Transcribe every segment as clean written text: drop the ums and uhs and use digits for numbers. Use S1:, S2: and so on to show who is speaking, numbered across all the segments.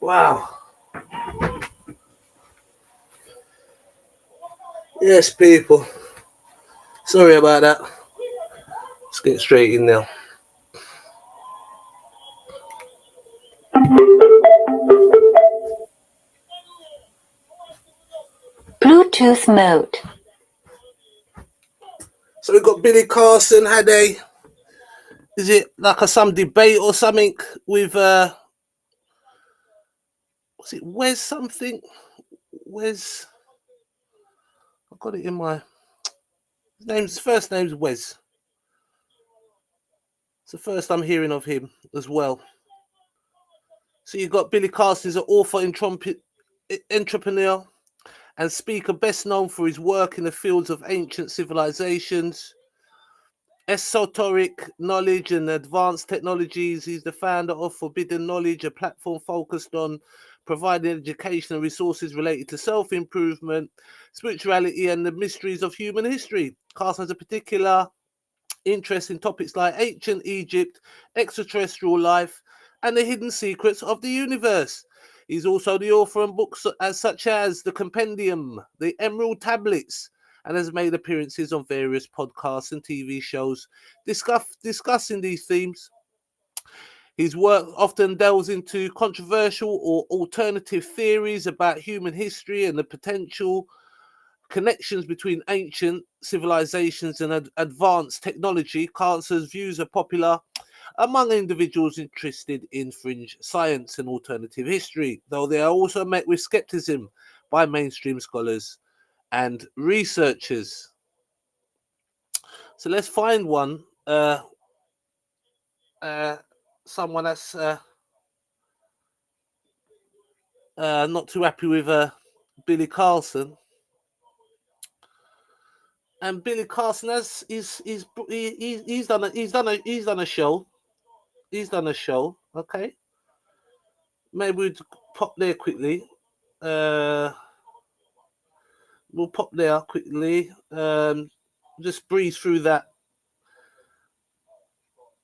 S1: Wow. Yes, people. Sorry about that. Let's get straight in now.
S2: Bluetooth mode.
S1: So we got Billy Carson had is it like some debate or something with was it Wes something? Wes, I got it in my first name's Wes. It's the first I'm hearing of him as well. So you got Billy Carson, is an author, entrepreneur, and speaker, best known for his work in the fields of ancient civilizations, esoteric knowledge, and advanced technologies. He's the founder of Forbidden Knowledge, a platform focused on providing education and resources related to self-improvement, spirituality, and the mysteries of human history. Carson has a particular interest in topics like ancient Egypt, extraterrestrial life, and the hidden secrets of the universe. He's also the author of books such as The Compendium, The Emerald Tablets, and has made appearances on various podcasts and TV shows discussing these themes. His work often delves into controversial or alternative theories about human history and the potential connections between ancient civilizations and advanced technology. Carson's views are popular among individuals interested in fringe science and alternative history, though they are also met with skepticism by mainstream scholars and researchers. So let's find one, someone that's not too happy with Billy Carson. And Billy Carson has he's done a show. He's done a show. Okay, maybe we'd pop there quickly. We'll pop there quickly. Just breeze through that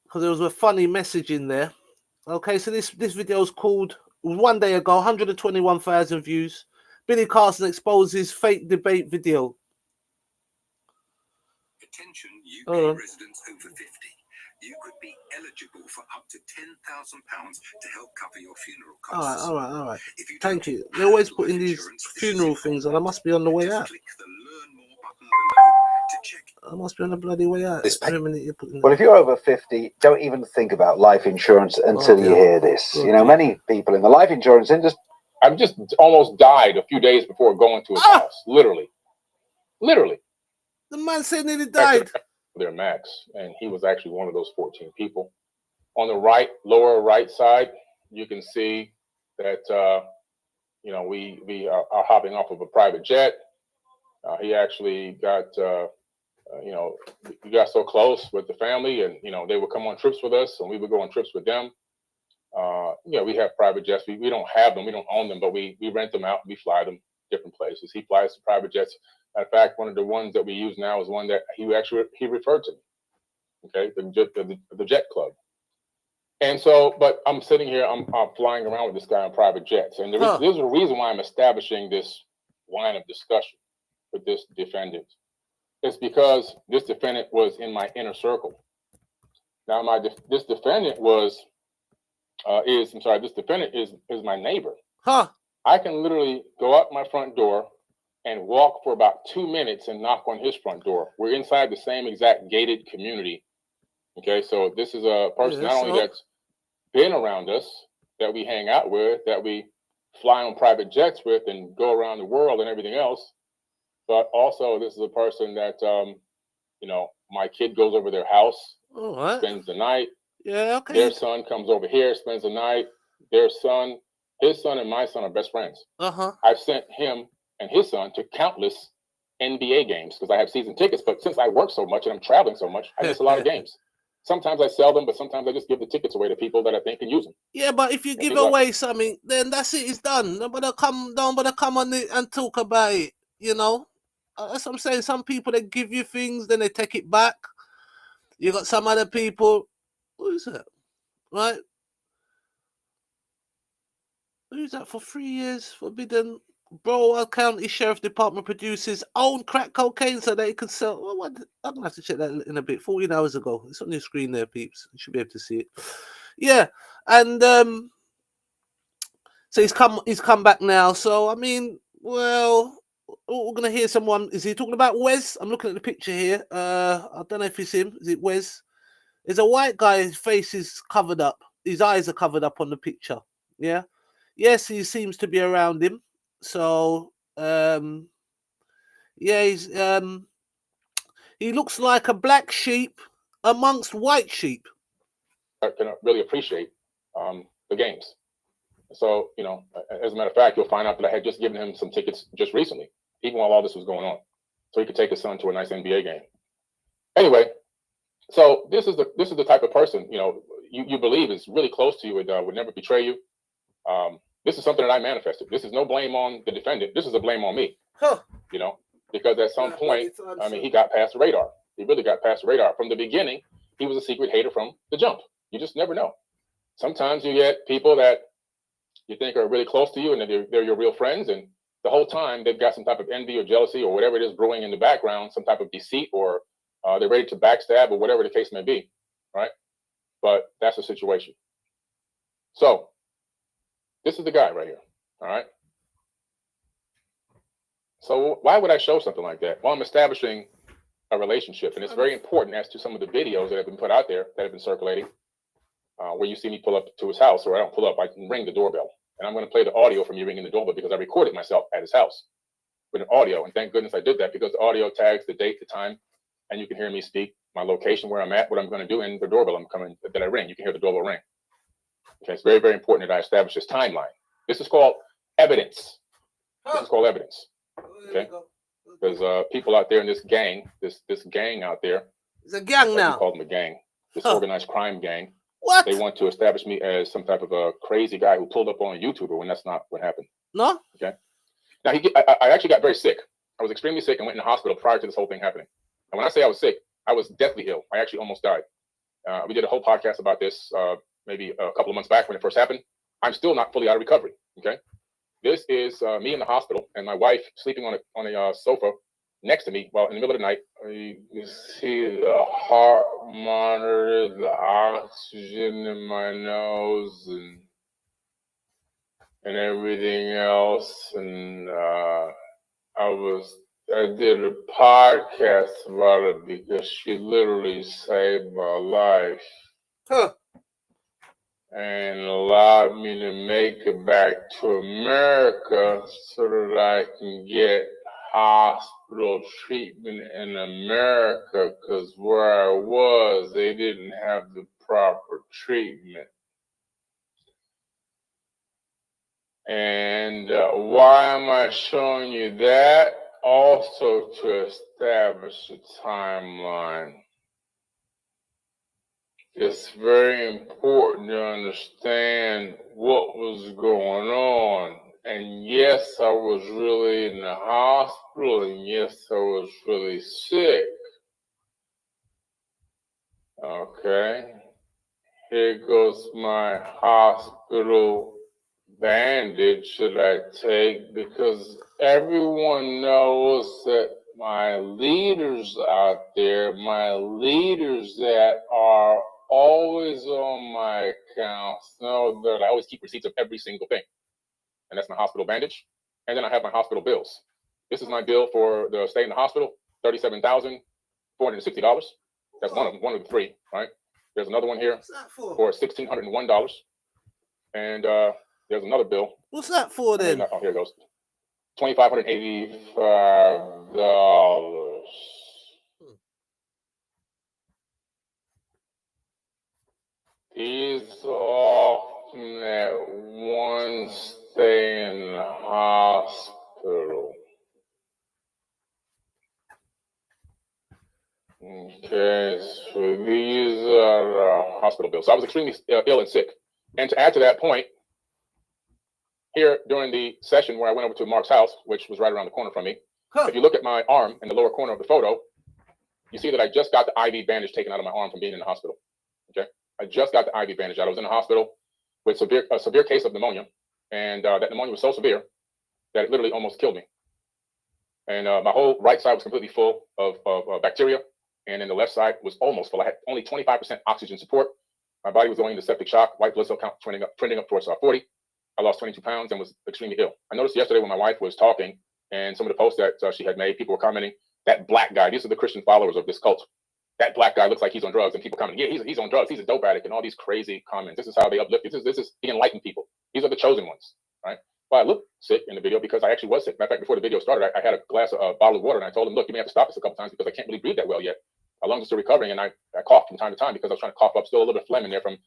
S1: because there was a funny message in there. Okay, so this video is called one day ago, 121,000 views. Billy Carson exposes fake debate video.
S3: Attention UK residents over 50. You could be eligible for up to £10,000 to help cover your funeral costs.
S1: All right. Thank you. They're always putting these funeral things on. I must be on the way out.
S3: Click the Learn More button below to check.
S1: I must be on the bloody way out.
S4: Well, if you're over 50, don't even think about life insurance until you hear this. You know, many people in the life insurance industry.
S5: I've just almost died a few days before going to his house. Literally.
S1: The man said nearly died.
S5: Their max, and he was actually one of those 14 people. On the lower right side, you can see that we are hopping off of a private jet. He actually got we got so close with the family, and they would come on trips with us, and we would go on trips with them. We have private jets. We don't have them, we don't own them, but we rent them out. We fly them different places. He flies to private jets. In fact, one of the ones that we use now is one that he referred to me. Okay, the Jet Club. And so, but I'm sitting here, I'm flying around with this guy on private jets, and there's a reason why I'm establishing this line of discussion with this defendant. It's because this defendant was in my inner circle. Now, this defendant is my neighbor. I can literally go out my front door and walk for about 2 minutes and knock on his front door. We're inside the same exact gated community. Okay, so this is a person not only that's been around us, that we hang out with, that we fly on private jets with and go around the world and everything else, but also this is a person that, my kid goes over their house, spends the night.
S1: Yeah, okay.
S5: Their son comes over here, spends the night. His son and my son are best friends. I've sent him and his son to countless NBA games because I have season tickets. But since I work so much and I'm traveling so much, I miss a lot of games. Sometimes I sell them, but sometimes I just give the tickets away to people that I think can use them.
S1: Yeah, but if you give away something, then that's it. It's done. Nobody come on it and talk about it. That's what I'm saying. Some people, they give you things, then they take it back. You got some other people. Who is that? Right? Who's that for 3 years? Forbidden. Broward County Sheriff Department produces own crack cocaine so they can sell. Well, what? I'm gonna have to check that in a bit. 14 hours ago. It's on your screen there, peeps. You should be able to see it. Yeah, and so he's come back now. So I mean, well, we're gonna hear someone. Is he talking about Wes? I'm looking at the picture here. I don't know if it's him. Is it Wes? There's a white guy. His face is covered up. His eyes are covered up on the picture. Yeah. Yes, he seems to be around him. So yeah, he looks like a black sheep amongst white sheep.
S5: I can really appreciate the games. So, you know, as a matter of fact, you'll find out that I had just given him some tickets just recently, even while all this was going on, so he could take his son to a nice NBA game. Anyway, so this is the type of person, you know, you believe is really close to you and would never betray you. This is something that I manifested. This is no blame on the defendant. This is a blame on me.
S1: Huh.
S5: You know, because at some point, I mean, he got past the radar. He really got past the radar. From the beginning, he was a secret hater from the jump. You just never know. Sometimes you get people that you think are really close to you and they're your real friends, and the whole time they've got some type of envy or jealousy or whatever it is brewing in the background, some type of deceit, or they're ready to backstab or whatever the case may be, right? But that's the situation. So this is the guy right here, all right? So why would I show something like that? Well, I'm establishing a relationship, and it's very important as to some of the videos that have been put out there that have been circulating, where you see me pull up to his house, or I don't pull up, I can ring the doorbell. And I'm going to play the audio from you ringing the doorbell because I recorded myself at his house with an audio. And thank goodness I did that, because the audio tags the date, the time, and you can hear me speak, my location, where I'm at, what I'm going to do, and the doorbell that I ring. You can hear the doorbell ring. Okay, it's very, very important that I establish this timeline. This is called evidence. This is called evidence. Okay, because people out there in this gang, this gang out there,
S1: it's a gang now.
S5: We call them a gang. This organized crime gang.
S1: What?
S5: They want to establish me as some type of a crazy guy who pulled up on a YouTuber when that's not what happened.
S1: No.
S5: Okay. Now I actually got very sick. I was extremely sick and went in the hospital prior to this whole thing happening. And when I say I was sick, I was deathly ill. I actually almost died. We did a whole podcast about this maybe a couple of months back when it first happened. I'm still not fully out of recovery. Okay. This is me in the hospital and my wife sleeping on a sofa next to me while in the middle of the night. You see the heart monitor, the oxygen in my nose, and everything else. And I did a podcast about it because she literally saved my life.
S1: Huh.
S5: And allowed me to make it back to America so that I can get hospital treatment in America, because where I was, they didn't have the proper treatment. And why am I showing you that? Also to establish a timeline. It's very important to understand what was going on. And yes, I was really in the hospital, and yes, I was really sick. Okay. Here goes my hospital bandage that I take, because everyone knows that my leaders out there, my leaders that are always on my accounts, know that I always keep receipts of every single thing. And that's my hospital bandage. And then I have my hospital bills. This is my bill for the stay in the hospital, $37,460. That's one of the three, right? There's another one here for $1,601. And there's another bill.
S1: What's that for then?
S5: Oh, here it goes. $2,585. These all from that one stay in the hospital. Okay, so these are hospital bills. So I was extremely ill and sick. And to add to that point, here during the session where I went over to Mark's house, which was right around the corner from me, if you look at my arm in the lower corner of the photo, you see that I just got the IV bandage taken out of my arm from being in the hospital. Okay, I just got the IV bandage out. I was in the hospital with a severe case of pneumonia, and that pneumonia was so severe that it literally almost killed me. And my whole right side was completely full of bacteria, and then the left side was almost full. I had only 25% oxygen support. My body was going into septic shock. White blood cell count trending up towards 40. I lost 22 pounds and was extremely ill. I noticed yesterday when my wife was talking and some of the posts that she had made, people were commenting, that black guy, these are the Christian followers of this cult. That black guy looks like he's on drugs, and people commenting, yeah, he's on drugs, he's a dope addict, and all these crazy comments. This is how they uplift. This is the enlightened people. These are the chosen ones, right? Well, I looked sick in the video because I actually was sick. Matter of fact, before the video started, I had a bottle of water, and I told him, look, you may have to stop this a couple times because I can't really breathe that well yet. My lungs are still recovering, and I coughed from time to time because I was trying to cough up still a little bit of phlegm in there from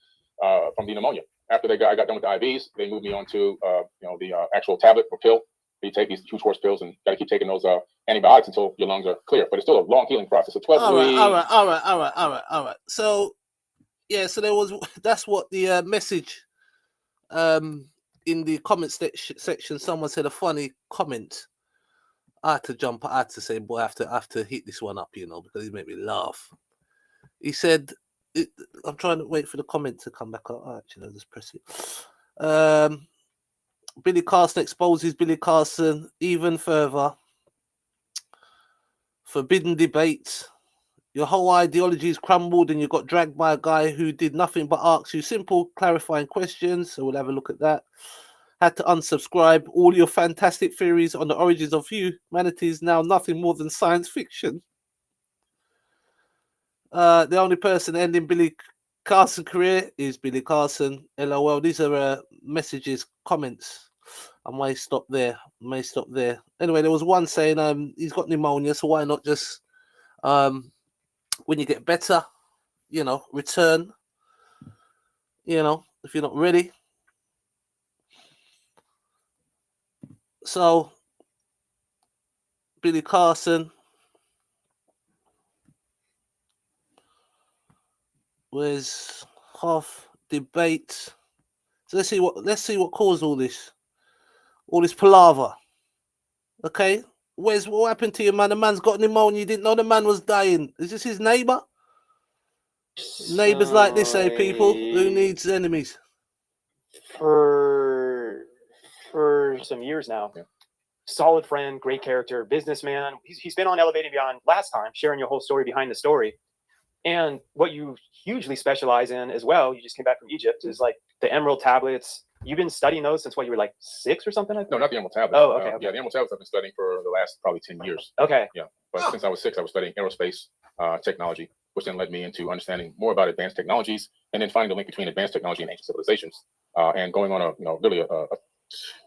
S5: the pneumonia. After I got done with the IVs, they moved me on to the actual tablet or pill. You take these huge horse pills and got to keep taking those antibiotics until your lungs are clear. But it's still a long healing process. So 12 weeks.
S1: All right. So yeah, so that's what the message in the comment section. Someone said a funny comment. I had to say, boy, I have to hit this one up, because he made me laugh. He said, I'm trying to wait for the comment to come back up. Oh, actually, I'll just press it. Billy Carson exposes Billy Carson even further. Forbidden debate. Your whole ideology is crumbled and you got dragged by a guy who did nothing but ask you simple, clarifying questions. So we'll have a look at that. Had to unsubscribe. All your fantastic theories on the origins of humanity is now nothing more than science fiction. The only person ending Billy Carson career is Billy Carson. LOL. These are messages, comments. I may stop there. Anyway, there was one saying he's got pneumonia, so why not just when you get better, return. If you're not ready. So Billy Carson. Where's Huff debate? So let's see what caused all this palaver. Okay, what happened to you, man? The man's got pneumonia. You didn't know the man was dying. Is this his neighbor? Neighbors like this, people. Who needs enemies?
S6: For some years now. Yeah. Solid friend, great character, businessman. He's been on Elevating Beyond last time, sharing your whole story behind the story. And what you hugely specialize in as well, you just came back from Egypt, is like the emerald tablets. You've been studying those since you were like 6 or something?
S5: No, not the emerald tablets.
S6: Oh, okay.
S5: Yeah, the emerald tablets I've been studying for the last probably 10 years.
S6: Okay.
S5: Yeah, but since I was 6, I was studying aerospace technology, which then led me into understanding more about advanced technologies, and then finding the link between advanced technology and ancient civilizations, and going on really a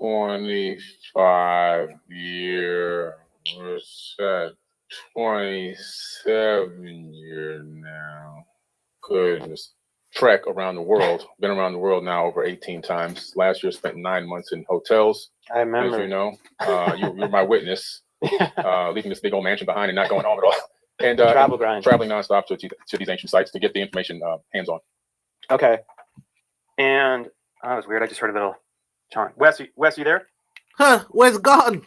S5: 25-year, what's that? 27-year now. Goodness. Trek around the world. Been around the world now over 18 times. Last year, spent 9 months in hotels.
S6: I remember.
S5: As you know, you're my witness. Leaving this big old mansion behind and not going home at all. And traveling nonstop to these ancient sites to get the information hands-on.
S6: Okay. And that was weird. I just heard a little chant. Wes, you there?
S1: Huh? Where's gone?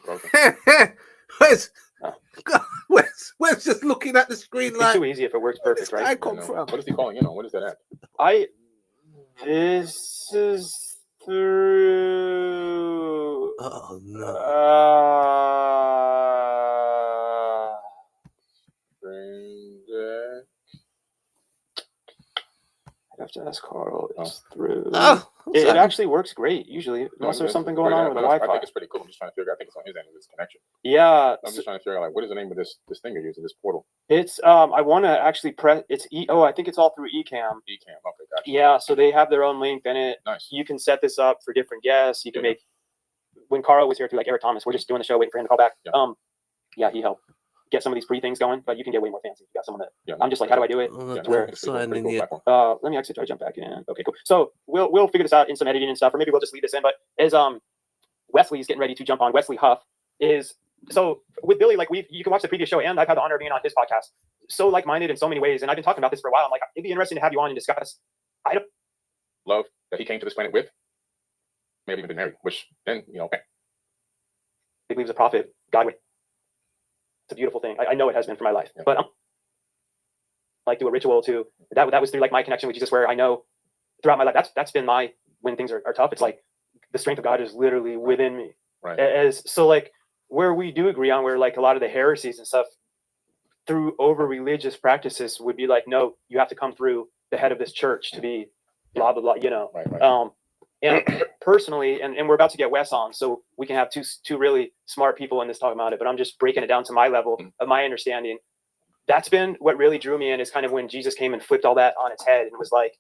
S1: Where's just looking at the screen like.
S6: It's too easy if it works perfect, right?
S1: I come from.
S5: What is he calling? What is that at?
S6: This is through.
S1: Oh no.
S6: I have to ask Carl. It's through. It actually works great usually, unless there's something going on with the Wi-Fi.
S5: I think it's pretty cool. I'm just trying to figure out. I think it's on his end of this connection.
S6: Yeah.
S5: I'm just trying to figure out what is the name of this thing you're using, this portal.
S6: It's I want to actually press. It's I think it's all through Ecamm.
S5: Ecamm. Okay, gotcha.
S6: Yeah, so they have their own link, and
S5: nice.
S6: You can set this up for different guests. You can make. When Carl was here too, like Eric Thomas, we're just doing the show, waiting for him to call back. Yeah. He helped get some of these free things going, but you can get way more fancy if you got someone that. Yeah, I'm just like, how do I do it?
S1: Let
S6: me actually try to jump back in. Okay, cool. So we'll figure this out in some editing and stuff, or maybe we'll just leave this in. But as Wesley's getting ready to jump on, Wesley Huff is so with Billy. Like you can watch the previous show, and I've had the honor of being on his podcast. So like-minded in so many ways, and I've been talking about this for a while. I'm like, it'd be interesting to have you on and discuss. I don't
S5: love that he came to this planet with. Maybe even been married, which then okay.
S6: He believes a prophet, God way. It's a beautiful thing. I know it has been for my life, but like do a ritual too. That was through like my connection with Jesus, where I know throughout my life that's been my when things are tough. It's like the strength of God is literally within me.
S5: Right.
S6: So like where we do agree on where like a lot of the heresies and stuff through over religious practices would be like, no, you have to come through the head of this church to be blah, blah, blah, you know.
S5: Right.
S6: And personally, and we're about to get Wes on, so we can have two really smart people in this talking about it, but I'm just breaking it down to my level of my understanding. That's been what really drew me in, is kind of when Jesus came and flipped all that on its head and was like,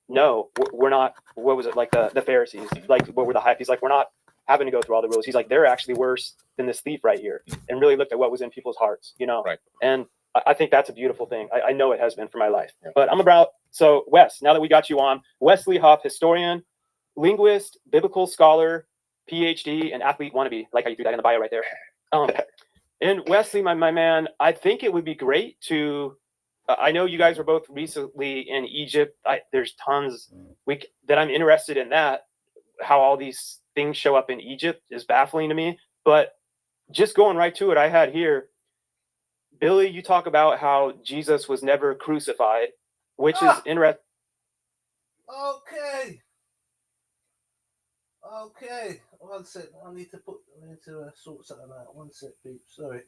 S6: no, we're not, what was it, like the Pharisees, like what were the hype? He's like, we're not having to go through all the rules. He's like, they're actually worse than this thief right here, and really looked at what was in people's hearts, you know?
S5: Right.
S6: And I think that's a beautiful thing. I know it has been for my life. Yeah. But so Wes, now that we got you on, Wesley Huff, historian, linguist, biblical scholar, PhD, and athlete wannabe. Like how you threw that in the bio right there. And Wesley, my man, I think it would be great to, I know you guys were both recently in Egypt. There's tons that I'm interested in that. How all these things show up in Egypt is baffling to me. But just going right to it, I had here, Billy, you talk about how Jesus was never crucified, which is interesting.
S1: Okay. 1 sec. I need to sort something out. 1 sec, peeps. Sorry.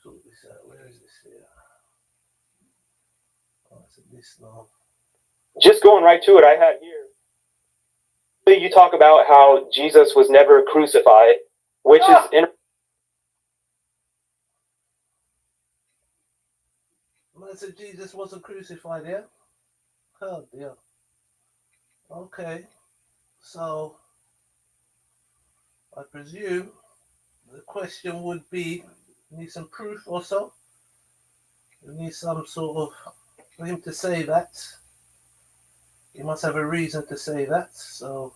S1: Sort this out. Where is this here? Oh, it's this now.
S6: Just going right to it, I had here. You talk about how Jesus was never crucified, which is
S1: Man said Jesus wasn't crucified, yeah? Oh dear. Okay. So I presume the question would be, need some proof or so? We need some sort of, for him to say that. He must have a reason to say that. So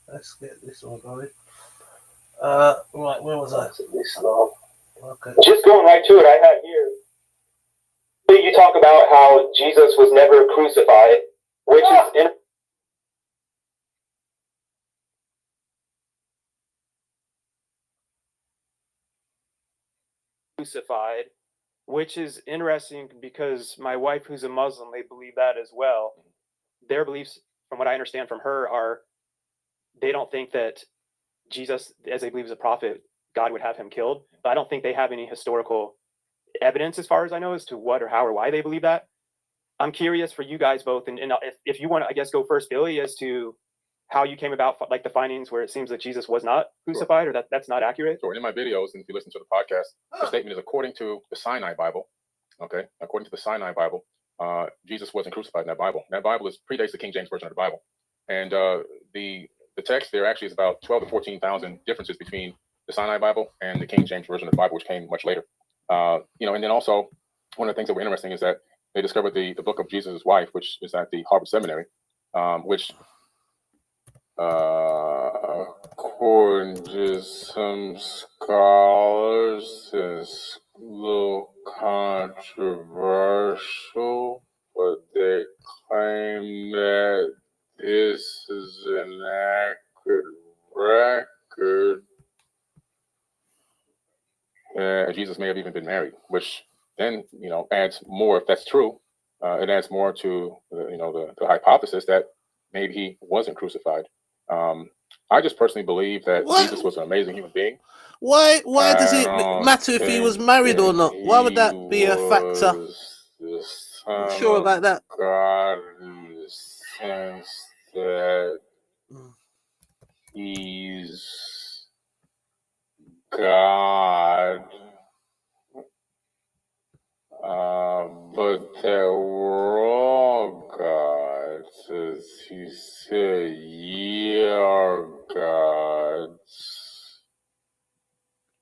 S1: let's get this one going. Right, where was I? Okay.
S6: Just going right to it, I had here. You talk about how Jesus was never crucified, which is crucified, which is interesting because my wife, who's a Muslim, they believe that as well. Their beliefs, from what I understand from her, are they don't think that Jesus, as they believe is a prophet, God would have him killed. But I don't think they have any historical evidence, as far as I know, as to what or how or why they believe that. I'm curious for you guys both, and if you want to, I guess, go first, Billy, as to how you came about, like the findings where it seems that Jesus was not crucified, or that's not accurate.
S5: Sure. In my videos, and if you listen to the podcast, the statement is according to the Sinai Bible. Okay, according to the Sinai Bible, Jesus wasn't crucified in that Bible. That Bible predates the King James version of the Bible, and the text there actually is about 12 to 14,000 differences between the Sinai Bible and the King James version of the Bible, which came much later. And then also one of the things that were interesting is that they discovered the book of Jesus' wife, which is at the Harvard Seminary, which, according to some scholars, is a little controversial, but they claim that this is an accurate record. Jesus may have even been married, which then, adds more, if that's true, it adds more to, the hypothesis that maybe he wasn't crucified. I just personally believe that Jesus was an amazing human being.
S1: Why does it matter if he was married or not? Why would that be a factor? I'm sure about that.
S5: God, in the sense that he's God. But that we're all gods, as he said, ye are gods,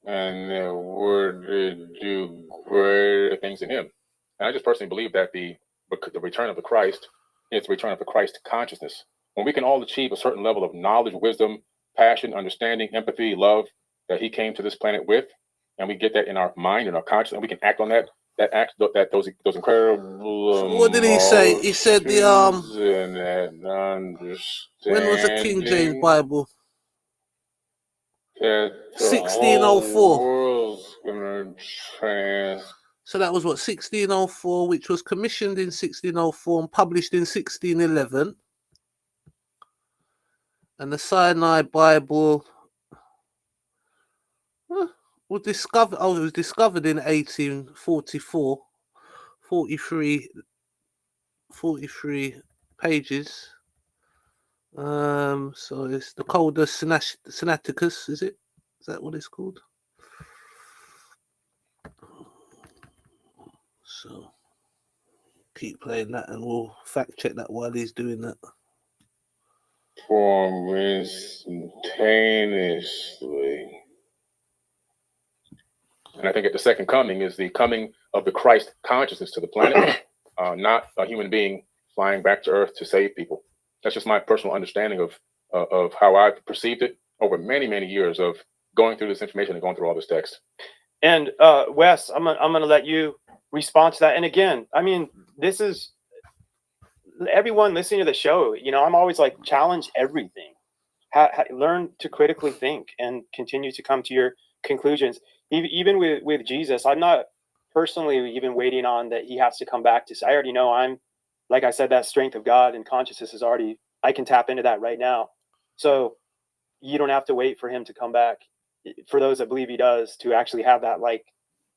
S5: and that we're to do greater things in him. And I just personally believe that the return of the Christ is the return of the Christ consciousness. When we can all achieve a certain level of knowledge, wisdom, passion, understanding, empathy, love that he came to this planet with, and we get that in our mind and our consciousness, and we can act on that. Those incredible.
S1: So what did he say? He said the when was the King James Bible? 1604. So that was what, 1604, which was commissioned in 1604 and published in 1611. And the Sinai Bible was discovered. Oh, it was discovered in 1844. 43 pages. So it's the Codex Sinaiticus, is it? Is that what it's called? So keep playing that, and we'll fact check that while he's doing that.
S5: Form instantaneously. And I think at the second coming is the coming of the Christ consciousness to the planet, not a human being flying back to Earth to save people. That's just my personal understanding of how I've perceived it over many, many years of going through this information and going through all this text.
S6: And Wes, I'm gonna let you respond to that. And again, I mean, this is everyone listening to the show. You know, I'm always like, challenge everything. Learn to critically think and continue to come to your conclusions. Even with Jesus, I'm not personally even waiting on that he has to come back to. I already know I'm, like I said, that strength of God and consciousness is already, I can tap into that right now. So you don't have to wait for him to come back. For those that believe he does, to actually have that like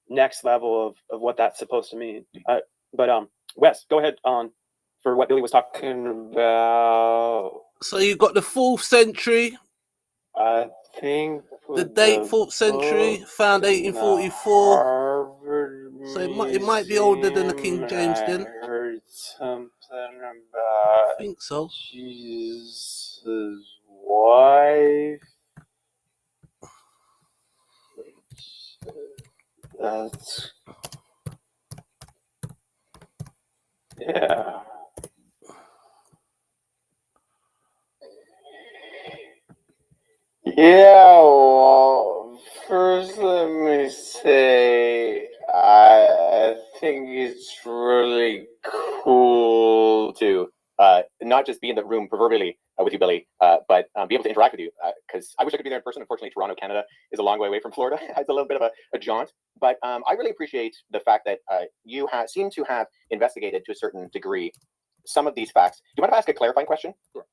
S6: next level of what that's supposed to mean. But Wes, go ahead on for what Billy was talking about.
S1: So you got the 4th century.
S6: I think
S1: the date 4th century, found 1844. So it might be older than the King James then.
S6: I heard something about
S1: I think so.
S6: Jesus' wife. That's yeah. Yeah, well, first let me say I think it's really cool to not just be in the room proverbially with you, Billy, but be able to interact with you. Because I wish I could be there in person. Unfortunately, Toronto, Canada is a long way away from Florida. It's a little bit of a jaunt. But I really appreciate the fact that you seem to have investigated to a certain degree some of these facts. Do you mind if I ask a clarifying question?
S5: Sure.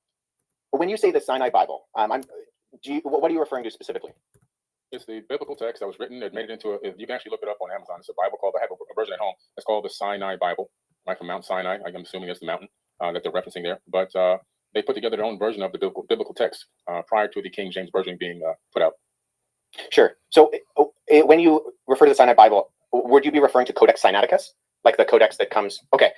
S6: When you say the Sinai Bible, what are you referring to specifically?
S5: It's the biblical text that was written. It made it into you can actually look it up on Amazon. It's a Bible called, I have a version at home. It's called the Sinai Bible, right, from Mount Sinai. I'm assuming it's the mountain that they're referencing there. But they put together their own version of the biblical text prior to the King James Version being put out.
S6: Sure. So when you refer to the Sinai Bible, would you be referring to Codex Sinaiticus? Like the codex that comes? Okay.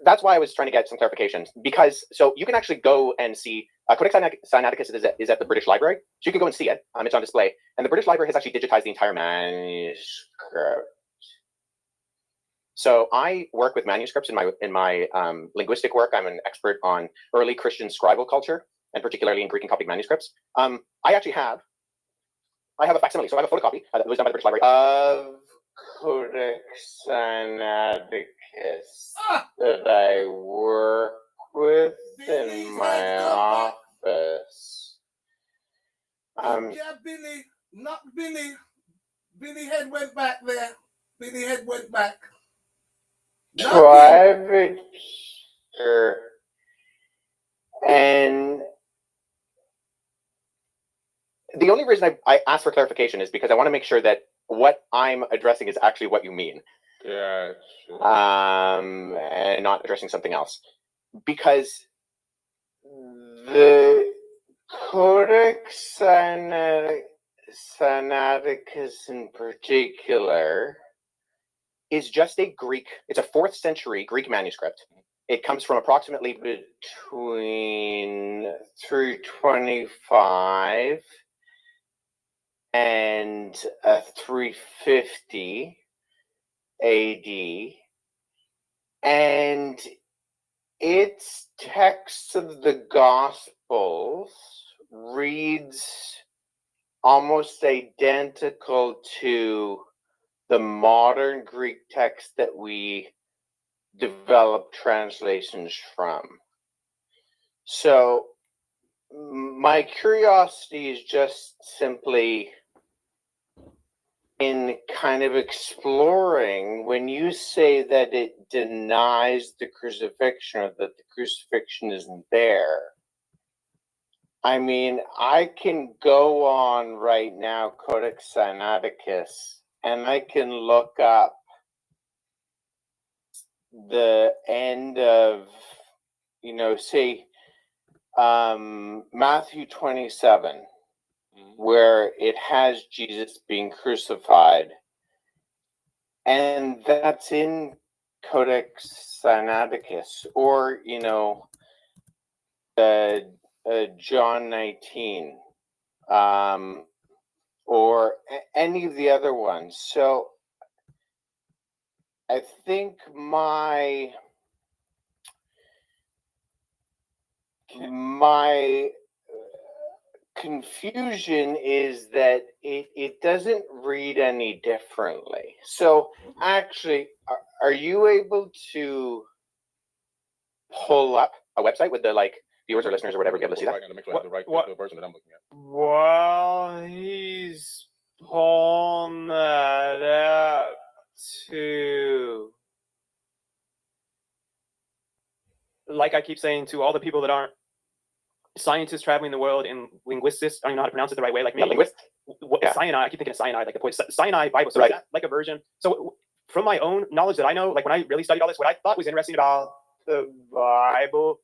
S6: That's why I was trying to get some clarification, because so you can actually go and see Codex Sinaiticus is at the British Library. So you can go and see it. It's on display. And the British Library has actually digitized the entire manuscript. So I work with manuscripts in my linguistic work. I'm an expert on early Christian scribal culture, and particularly in Greek and Coptic manuscripts. I have a facsimile. So I have a photocopy that was done by the British Library of Codex Sinaiticus that I work with in my office.
S1: Yeah, Billy, not Billy. Billy head went back there. Billy head went back.
S6: Private, sure. And the only reason I asked for clarification is because I want to make sure that what I'm addressing is actually what you mean.
S5: Yeah. Sure.
S6: And not addressing something else. Because the Codex Sinaiticus in particular is just it's a 4th century Greek manuscript. It comes from approximately between 325 and 350 AD, and its text of the Gospels reads almost identical to the modern Greek text that we develop translations from. So my curiosity is just simply in kind of exploring, when you say that it denies the crucifixion, or that the crucifixion isn't there,
S7: I mean, I can go on right now, Codex Sinaiticus, and I can look up the end of, you know, say, Matthew 27, where it has Jesus being crucified. And that's in Codex Sinaiticus, or, you know, John 19, or any of the other ones. So I think my confusion is that it doesn't read any differently. So actually, are you able to pull up a website with the like viewers or listeners or whatever be able to see that?
S5: Right now to make sure I have the right the version that I'm looking at.
S6: Well, he's pulling that up too. Like I keep saying to all the people that aren't scientists traveling the world and linguists, I don't know how to pronounce it the right way, like me.
S7: Linguist?
S6: Yeah. Cyanide, I keep thinking of cyanide, like the poison. Cyanide Bible, so right. Like a version. So from my own knowledge that I know, like when I really studied all this, what I thought was interesting about the Bible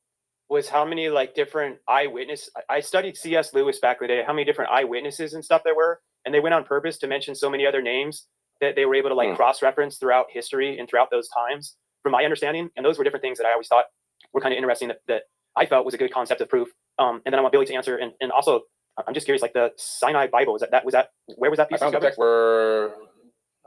S6: was how many like different eyewitness. I studied C.S. Lewis back in the day, how many different eyewitnesses and stuff there were. And they went on purpose to mention so many other names that they were able to like cross-reference throughout history and throughout those times, from my understanding. And those were different things that I always thought were kind of interesting that I felt was a good concept of proof. And then I want Billy to answer. And also, I'm just curious, like the Sinai Bible, was that where was that piece?
S5: I found the text where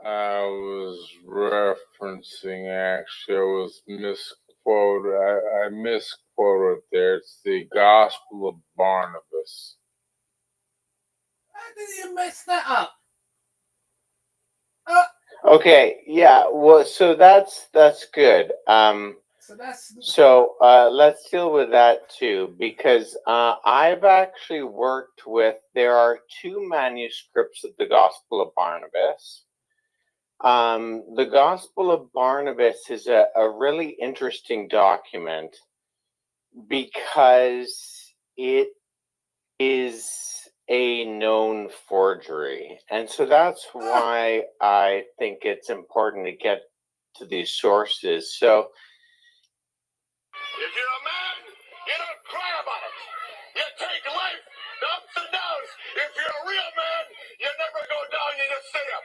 S5: I was referencing, actually, I was misquoted. I misquoted there. It's the Gospel of Barnabas.
S1: How did you mess that up?
S7: Okay, yeah. Well, so that's good. So let's deal with that too, because I've actually worked with. There are two manuscripts of the Gospel of Barnabas. The Gospel of Barnabas is a really interesting document because it is a known forgery. And so that's why I think it's important to get to these sources. So if you're a man, you don't cry about it. You take life, the ups and downs. If you're a real man, you never go down, you just stay up.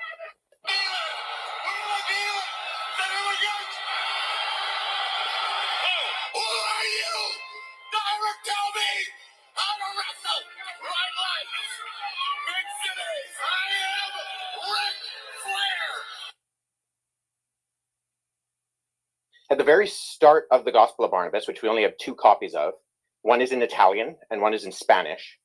S7: Who are you? Never tell me how to wrestle. Right life. Big cities. I am Ric Flair. At the very start of the Gospel of Barnabas, which we only have two copies of, one is in Italian and one is in Spanish,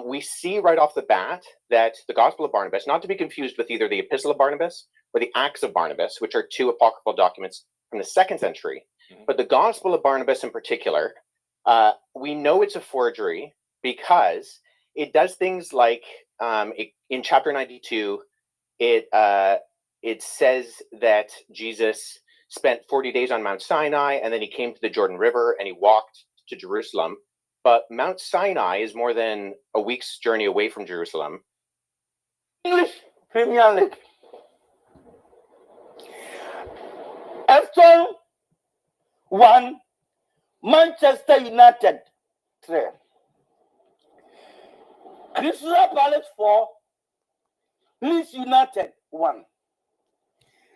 S7: we see right off the bat that the Gospel of Barnabas, not to be confused with either the Epistle of Barnabas or the Acts of Barnabas, which are two apocryphal documents from the 2nd century, but the Gospel of Barnabas in particular, we know it's a forgery because it does things like in chapter 92, it says that Jesus spent 40 days on Mount Sinai, and then he came to the Jordan River and he walked to Jerusalem. But Mount Sinai is more than a week's journey away from Jerusalem. English Premier League. Everton 1, Manchester United 3. Crystal Palace 4, Leeds United 1.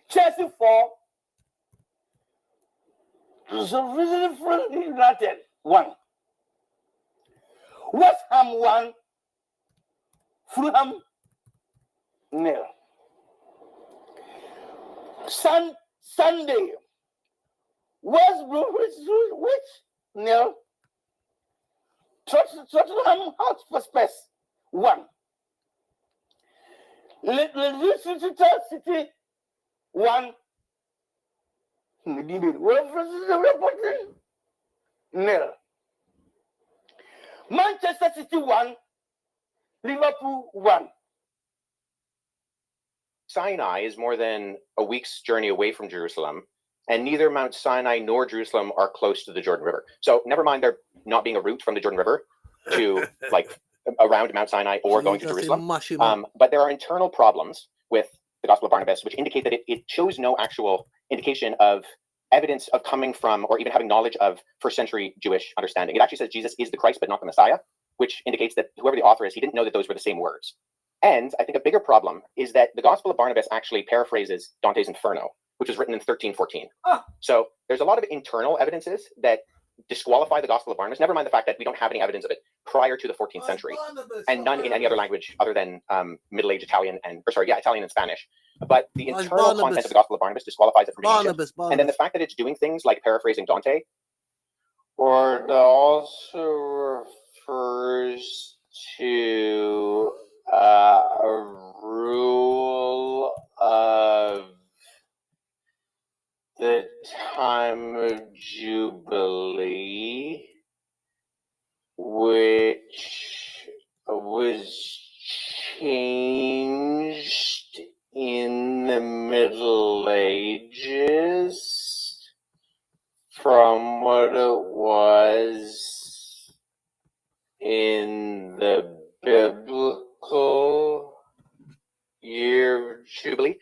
S7: Chelsea 4, United 1. West Ham 1, Fulham 0. Sunday, West Bromwich 0. Tottenham Hotspur 1. Leicester City 1. Nil. Manchester City 1, Liverpool 1. Sinai is more than a week's journey away from Jerusalem, and neither Mount Sinai nor Jerusalem are close to the Jordan River. So never mind there not being a route from the Jordan River. to like around Mount Sinai or going to Jerusalem. But there are internal problems with the Gospel of Barnabas, which indicate that it shows no actual indication of evidence of coming from or even having knowledge of first century Jewish understanding. It actually says Jesus is the Christ, but not the Messiah, which indicates that whoever the author is, he didn't know that those were the same words. And I think a bigger problem is that the Gospel of Barnabas actually paraphrases Dante's Inferno, which was written in 1314. So there's a lot of internal evidences that disqualify the Gospel of Barnabas, never mind the fact that we don't have any evidence of it prior to the 14th century, and none in any other language other than Middle Age Italian Italian and Spanish. But the internal content of the Gospel of Barnabas disqualifies it from being ancient. And then the fact that it's doing things like paraphrasing Dante,
S8: or it also refers to a rule of the time of Jubilee, which was changed in the Middle Ages from what it was in the biblical year of
S7: Jubilee.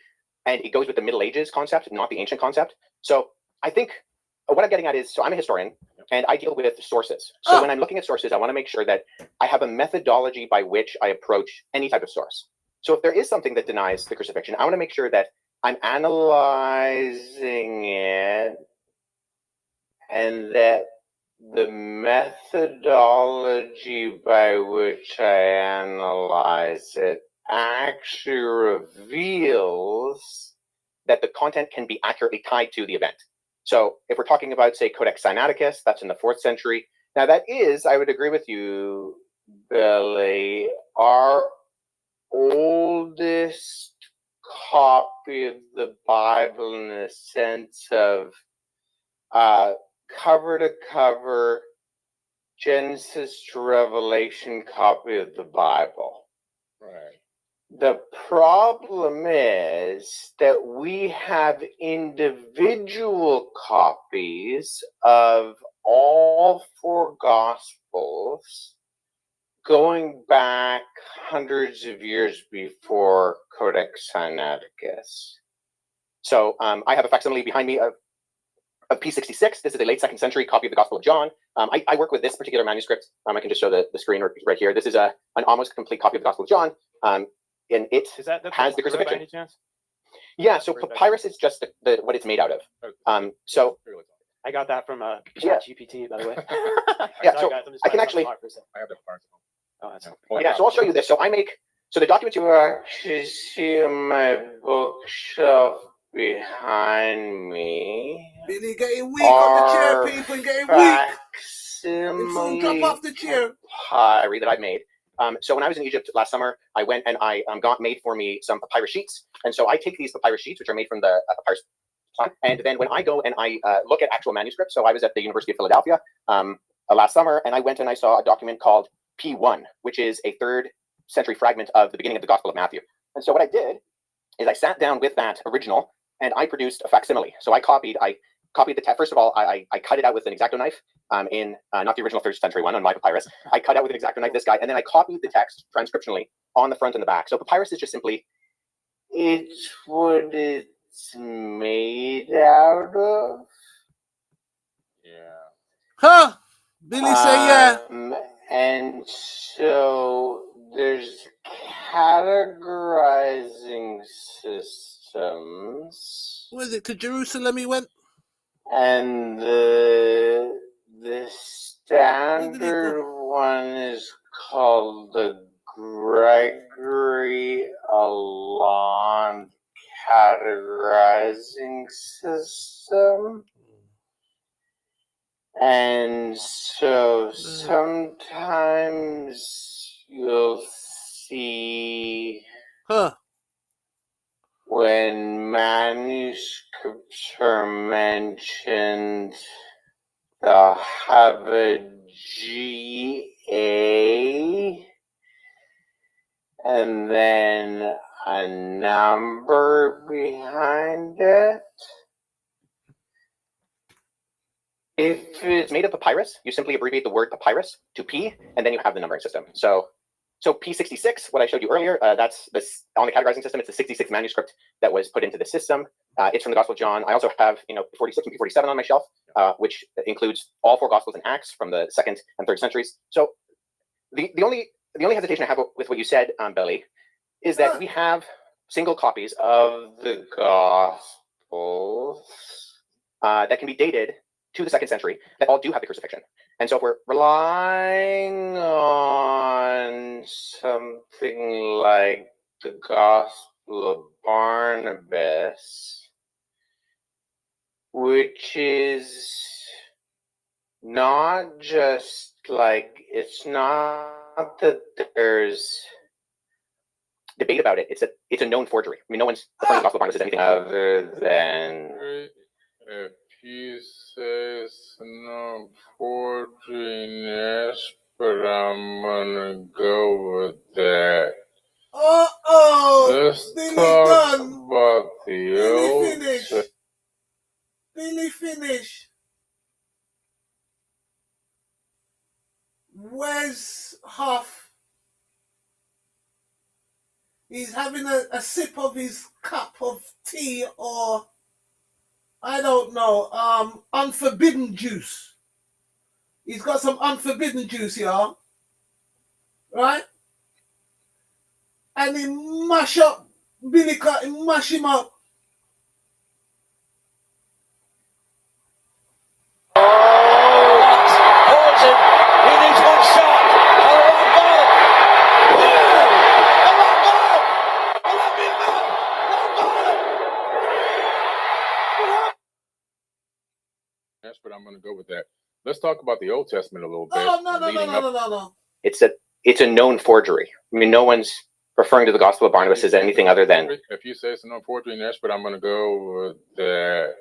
S7: And it goes with the Middle Ages concept, not the ancient concept. So I think what I'm getting at is, so I'm a historian and I deal with sources. So when I'm looking at sources, I want to make sure that I have a methodology by which I approach any type of source. So if there is something that denies the crucifixion, I want to make sure that I'm analyzing it and that the methodology by which I analyze it actually reveals that the content can be accurately tied to the event. So if we're talking about, say, Codex Sinaiticus, that's in the 4th century. Now that is, I would agree with you,
S8: Billy, our oldest copy of the Bible in a sense of cover to cover, Genesis to Revelation copy of the Bible.
S5: Right.
S8: The problem is that we have individual copies of all 4 Gospels going back hundreds of years before Codex Sinaiticus.
S7: So I have a facsimile behind me of P66. This is a late 2nd century copy of the Gospel of John. I work with this particular manuscript. I can just show the screen right here. This is an almost complete copy of the Gospel of John. And it has the crucifixion. Yeah, so papyrus is just the what it's made out of. So
S6: I got that from ChatGPT, by the way.
S7: Yeah, so I can actually.
S5: I have the parts.
S6: Oh, that's
S7: Yeah, so I'll show you this. So so the document
S8: you actually see in my bookshelf behind me.
S1: Billy getting weak on the chair, people, getting weak. Soon drop off the chair.
S7: Papyri that I made. So when I was in Egypt last summer, I went and I made for me some papyrus sheets. And so I take these papyrus sheets, which are made from the papyrus plant, and then when I go and I look at actual manuscripts, so I was at the University of Philadelphia last summer, and I went and I saw a document called P1, which is a 3rd century fragment of the beginning of the Gospel of Matthew. And so what I did is I sat down with that original and I produced a facsimile. So I copied the text. First of all, I cut it out with an X-Acto knife in not the original 3rd century one on my papyrus. I cut out with an X-Acto knife this guy, and then I copied the text transcriptionally on the front and the back. So papyrus is just simply,
S8: it's what it's made out of.
S5: Yeah.
S1: Huh? Billy say yeah.
S8: And so there's categorizing systems.
S1: Was it to Jerusalem he went?
S8: And the standard one is called the Gregory Aland categorizing system. And so sometimes you'll see when manuscripts are mentioned, they'll have a GA and then a number behind it.
S7: If it's made of papyrus, you simply abbreviate the word papyrus to P, and then you have the numbering system. So P66, what I showed you earlier, that's this on the categorizing system. It's the 66 manuscript that was put into the system. It's from the Gospel of John. I also have, 46 and P47 on my shelf, which includes all 4 Gospels and Acts from the 2nd and 3rd centuries. So the only hesitation I have with what you said, Billy, is that we have single copies of the Gospels that can be dated to the 2nd century that all do have the crucifixion. And so if we're relying on something like the Gospel of Barnabas, which is not just like, it's not that there's debate about it. It's a known forgery. I mean, no one's referring to the Gospel of Barnabas as anything other than.
S5: If he says no forgery, yes, but I'm gonna go with that. Let's
S1: Billy
S5: talk
S1: done.
S5: about the
S1: Billy
S5: old.
S1: finish. Billy finish. Where's Huff? He's having a sip of his cup of tea, or I don't know, unforbidden juice. He's got some unforbidden juice, y'all. Right? And he mash up Billy Cut, he mash him up.
S5: Yes, but I'm gonna go with that. Let's talk about the Old Testament a little bit.
S1: Oh, no.
S7: It's a known forgery. I mean, no one's referring to the Gospel of Barnabas as anything other than.
S5: If you say it's a known forgery, yes, but I'm gonna go with that.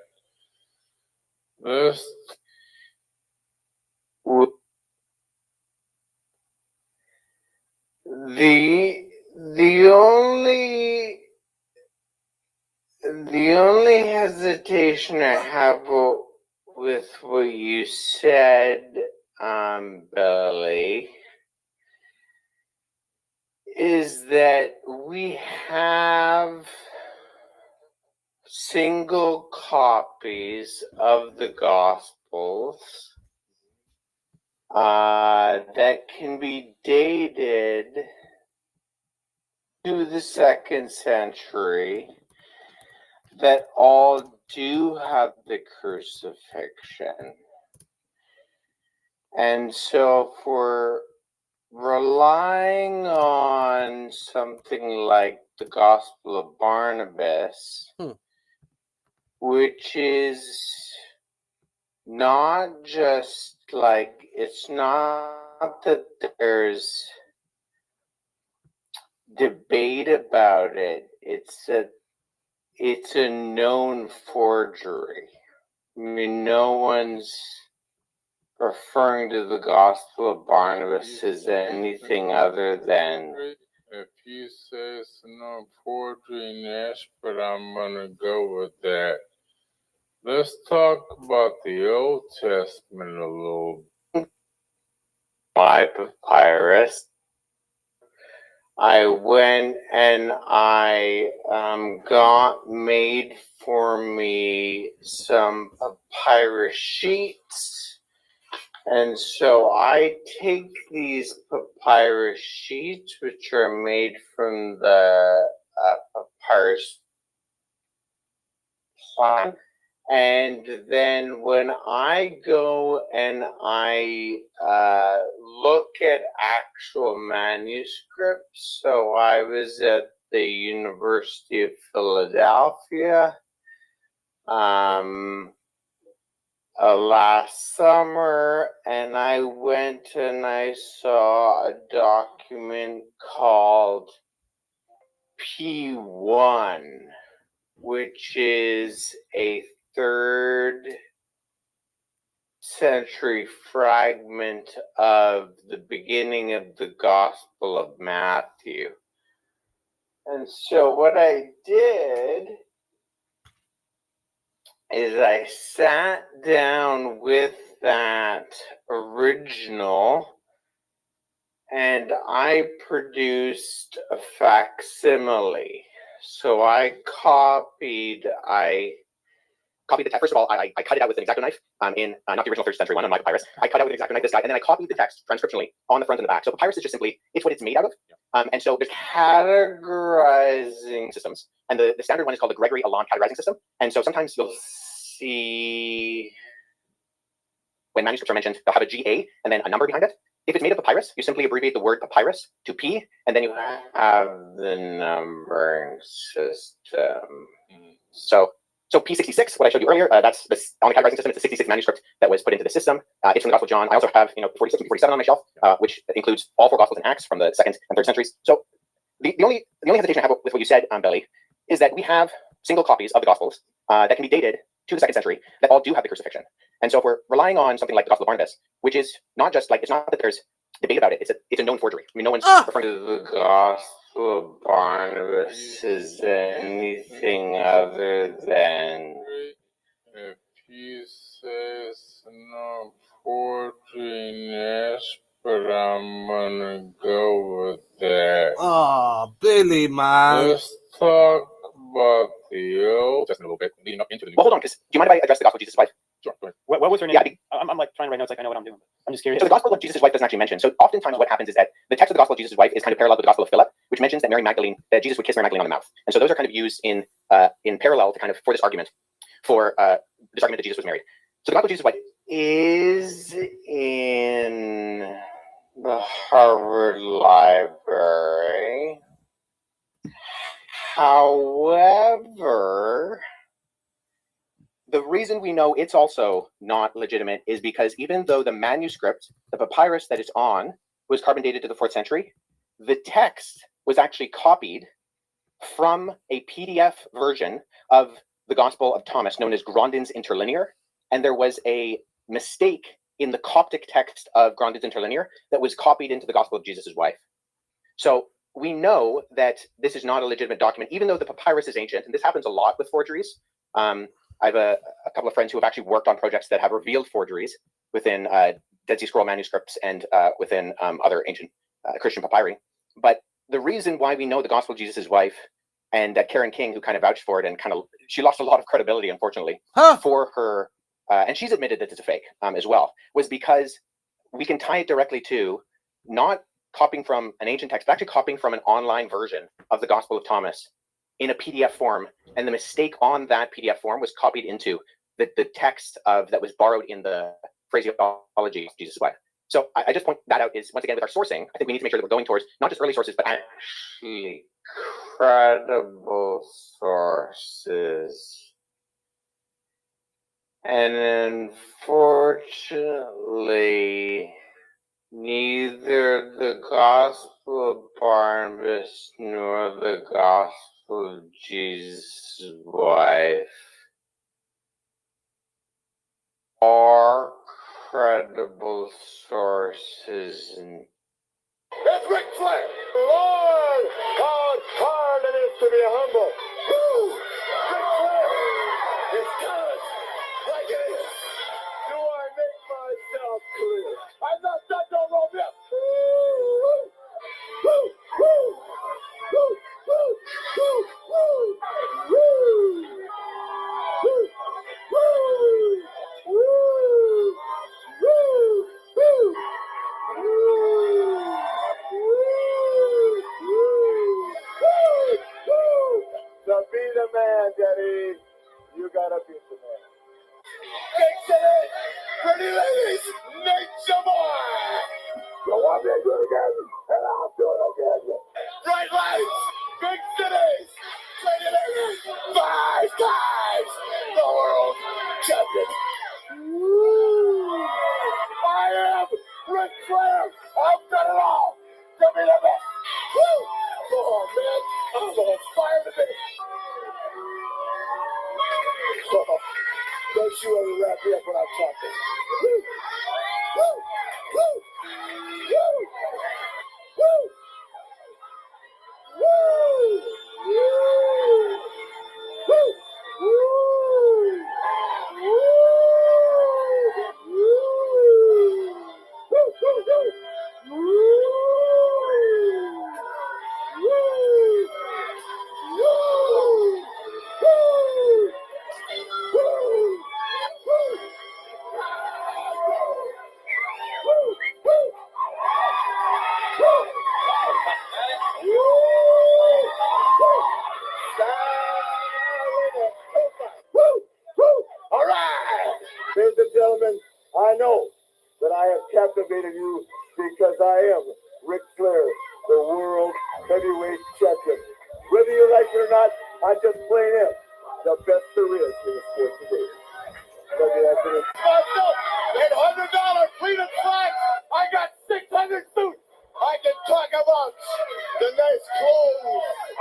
S5: Let's.
S8: The only hesitation I have with what you said, Billy, is that we have single copies of the Gospels that can be dated to the 2nd century that all do have the crucifixion. And so if we're relying on something like the Gospel of Barnabas, which is not just like, it's not that there's debate about it, it's a known forgery. I mean, no one's referring to the Gospel of Barnabas as anything other than.
S5: If you say it's no forgery, yes, but I'm gonna go with that. Let's talk about the Old Testament a little.
S8: My papyrus. I went and I made for me some papyrus sheets. And so I take these papyrus sheets, which are made from the papyrus plant. And then when I go and I look at actual manuscripts, so I was at the University of Philadelphia last summer, and I went and I saw a document called P1, which is a 3rd century fragment of the beginning of the Gospel of Matthew. And so what I did is I sat down with that original and I produced a facsimile. So I copied the text. First of all, I cut it out with an X-Acto knife in not the original 3rd century one on my papyrus. I cut out with an X-Acto knife this guy, and then I copied the text transcriptionally on the front and the back. So papyrus is just simply, it's what it's made out of. And so there's categorizing systems. And the standard one is called the Gregory-Allan categorizing system. And so sometimes you'll see when manuscripts are mentioned, they'll have a GA and then a number behind it. If it's made of papyrus, you simply abbreviate the word papyrus to P, and then you have the numbering system. So P66, what I showed you earlier, that's on the categorizing system. It's the 66th manuscript that was put into the system. It's from the Gospel of John. I also have 46 and 47 on my shelf, which includes all 4 Gospels and Acts from the 2nd and 3rd centuries. So the only hesitation I have with what you said, Billy, is that we have single copies of the Gospels that can be dated to the 2nd century that all do have the crucifixion. And so if we're relying on something like the Gospel of Barnabas, which is not just like, it's not that there's debate about it, it's a known forgery. I mean, no one's referring to
S3: The Gospel of Barnabas is anything other than if he says no forgery, but I'm gonna go with that.
S1: Oh, Billy, man.
S3: Let's talk about the Old
S5: Just a little bit leading up into the new.
S7: Well, hold on, because do you mind if I address the Gospel of Jesus' wife?
S5: Sure, go ahead.
S6: What was her name?
S7: Yeah,
S6: I'm like trying to write notes like I know what I'm doing. I'm just curious.
S7: So the Gospel of Jesus' wife doesn't actually mention. So oftentimes what happens is that the text of the Gospel of Jesus' wife is kind of parallel with the Gospel of Philip, which mentions that that Jesus would kiss Mary Magdalene on the mouth. And so those are kind of used in parallel to kind of for this argument that Jesus was married. So the Gospel of Jesus' wife
S8: Is in the Harvard Library. However,
S7: the reason we know it's also not legitimate is because even though the manuscript, the papyrus that it's on, was carbon dated to the 4th century, the text was actually copied from a PDF version of the Gospel of Thomas known as Grandin's Interlinear. And there was a mistake in the Coptic text of Grandin's Interlinear that was copied into the Gospel of Jesus' wife. So we know that this is not a legitimate document, even though the papyrus is ancient, and this happens a lot with forgeries. I have a couple of friends who have actually worked on projects that have revealed forgeries within Dead Sea Scroll manuscripts and within other ancient Christian papyri. But the reason why we know the Gospel of Jesus' wife, and that Karen King, who kind of vouched for it, and she lost a lot of credibility, unfortunately, for her, and she's admitted that it's a fake as well, was because we can tie it directly to not copying from an ancient text, but actually copying from an online version of the Gospel of Thomas in a PDF form, and the mistake on that PDF form was copied into the text that was borrowed in the phraseology of Jesus' wife. So I just point that out is, once again, with our sourcing, I think we need to make sure that we're going towards not just early sources, but
S8: actually credible sources. And unfortunately, neither the Gospel of Barnabas nor the Gospel of Jesus' wife are credible sources.
S9: It's Ric Flair! Lord, how hard it is to be humble. Woo! Ric Flair! It's good! Like it is! Do I make myself clear? I'm not done, don't roll me up! Woo! Woo! Woo! Woo! Woo! Woo! Woo! Woo! Woo! Woo! Woo! To be the man, Daddy, you gotta be the man. Big City, pretty ladies, nature boy. You want me to do it again? And I'll do it again. Bright lights, big cities, pretty ladies, 5 times the world champion. I am Ric Flair. I've done it all to be the best. Woo! Oh, man, I'm on fire today. Don't you ever wrap me up when I'm talking. Woo! Woo! Woo! Woo! Woo! Woo! Woo! Woo! Woo! Woo! nominated you because I am Ric Flair, the world heavyweight champion. Whether you like it or not, I just plain am the best there is in the sport today. Myself, at $100 pleated flag, I got 600 suits. I can talk about the nice clothes.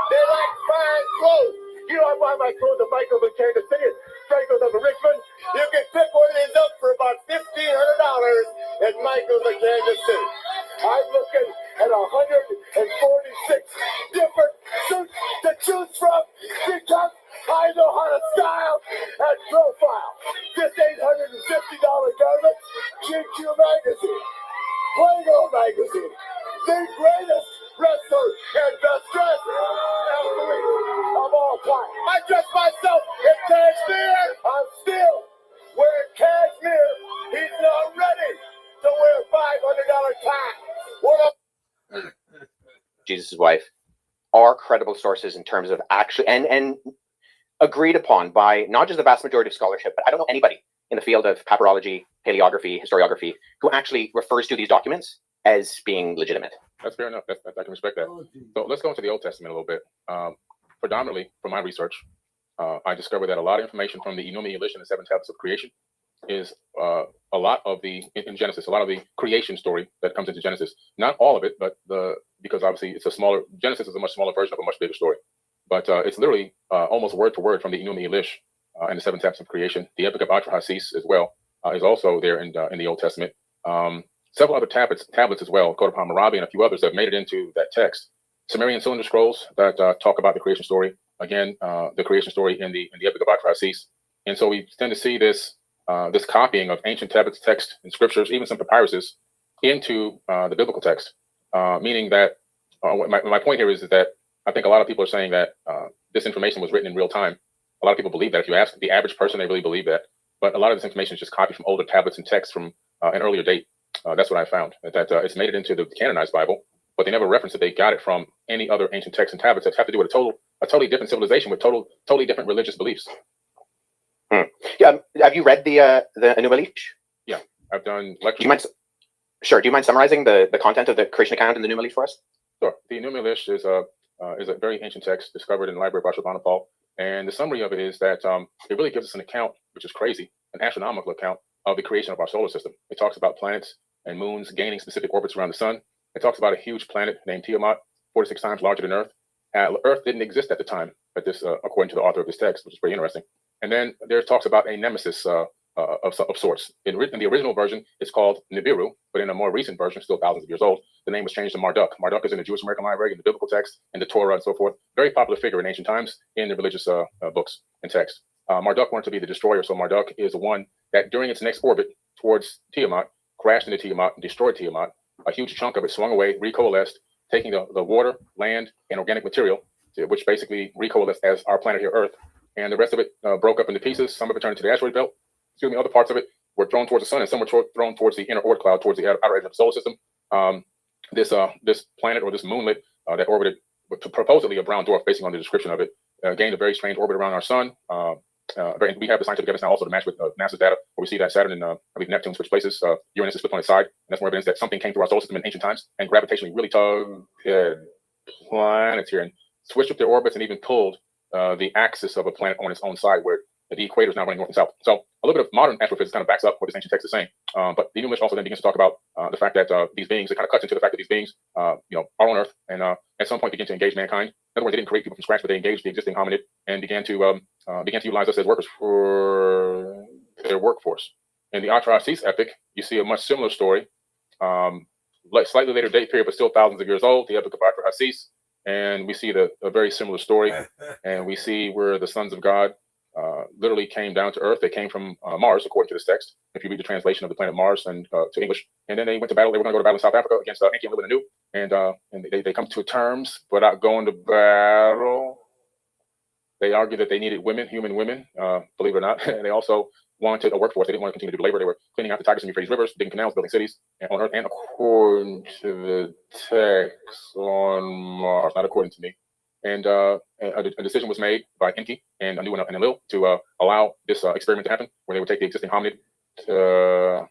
S9: They like fine clothes. You know, I buy my clothes at Michael's in Kansas City, Franco's up in Richmond. You can pick one of these up for about $1,500 at Michael's in Kansas City. I'm looking at 146 different suits to choose from because I know how to style and profile. This $850 garment, GQ magazine, Playgo magazine, the greatest wrestler and best dresser athlete of all time. I dress myself in cashmere. I'm still wearing cashmere. He's not ready to wear $500 ties. What up?
S7: Jesus' wife, are credible sources in terms of actually and agreed upon by not just the vast majority of scholarship, but I don't know anybody in the field of papyrology, paleography, historiography who actually refers to these documents as being legitimate.
S5: That's fair enough. I can respect that. So let's go into the Old Testament a little bit. Predominantly, from my research, I discovered that a lot of information from the Enuma Elish and the seven tablets of creation is a lot of the in Genesis, a lot of the creation story that comes into Genesis. Not all of it, but because obviously it's a smaller Genesis is a much smaller version of a much bigger story. But it's literally almost word for word from the Enuma Elish and the seven tablets of creation. The Epic of Atrahasis as well is also there in the Old Testament. Several other tablets as well, Code of Hammurabi and a few others have made it into that text. Sumerian cylinder scrolls that talk about the creation story. Again, the creation story in the Epic of Atrahasis. And so we tend to see this copying of ancient tablets, text, and scriptures, even some papyruses, into the biblical text. Meaning that my point here is that I think a lot of people are saying that this information was written in real time. A lot of people believe that. If you ask the average person, they really believe that. But a lot of this information is just copied from older tablets and texts from an earlier date. That's what I found. That it's made it into the canonized Bible, but they never reference that they got it from any other ancient texts and tablets that have to do with a totally different civilization with totally different religious beliefs.
S7: Yeah, have you read the Enuma Elish?
S5: Yeah, I've done lectures.
S7: Do you mind summarizing the content of the creation account in the Enuma Elish for us?
S5: Sure. The Enuma Elish is a very ancient text discovered in the Library of Ashurbanipal, and the summary of it is that it really gives us an account, which is crazy, an astronomical account of the creation of our solar system. It talks about planets and moons gaining specific orbits around the sun. It talks about a huge planet named Tiamat, 46 times larger than Earth. Earth didn't exist at the time, but this, according to the author of this text, which is pretty interesting. And then there talks about a nemesis of sorts. In the original version, it's called Nibiru, but in a more recent version, still thousands of years old, the name was changed to Marduk. Marduk is in the Jewish American Library, in the biblical text, in the Torah, and so forth. Very popular figure in ancient times in the religious books and texts. Marduk wanted to be the destroyer, so Marduk is the one that during its next orbit towards Tiamat, crashed into Tiamat and destroyed Tiamat. A huge chunk of it swung away, recoalesced, taking the water, land, and organic material, which basically recoalesced as our planet here, Earth. And the rest of it broke up into pieces. Some of it turned into the asteroid belt. Other parts of it were thrown towards the sun, and some were thrown towards the inner Oort cloud, towards the outer edge of the solar system. This planet or this moonlet that orbited, supposedly a brown dwarf, based on the description of it, gained a very strange orbit around our sun. We have the scientific evidence now also to match with NASA's data, where we see that Saturn and I believe Neptune switch places. Uranus is flipped on its side, and that's more evidence that something came through our solar system in ancient times and gravitationally really tugged planets here and switched up their orbits and even pulled the axis of a planet on its own side, where the equator is now running north and south. So a little bit of modern astrophysics kind of backs up what this ancient text is saying. But the Enuma Elish also then begins to talk about the fact that these beings, it kind of cuts into the fact that these beings, are on Earth and at some point begin to engage mankind. In other words, they didn't create people from scratch, but they engaged the existing hominid and began to utilize us as workers for their workforce. In the Atrahasis epic, you see a much similar story, slightly later date period, but still thousands of years old, the Epic of Atrahasis. And we see a very similar story, and we see where the sons of God literally came down to Earth. They came from Mars, according to this text. If you read the translation of the planet Mars and to English, and then they went to battle. They were going to go to battle in South Africa against Enki and Liban Anu, and they come to terms without going to battle. They argued that they needed women, human women, believe it or not. And they also wanted a workforce. They didn't want to continue to do labor. They were cleaning out the Tigris and Euphrates rivers, digging canals, building cities on Earth. And according to the text on Mars, not according to me. And a decision was made by Enki and Anu and Enlil to allow this experiment to happen, where they would take the existing hominid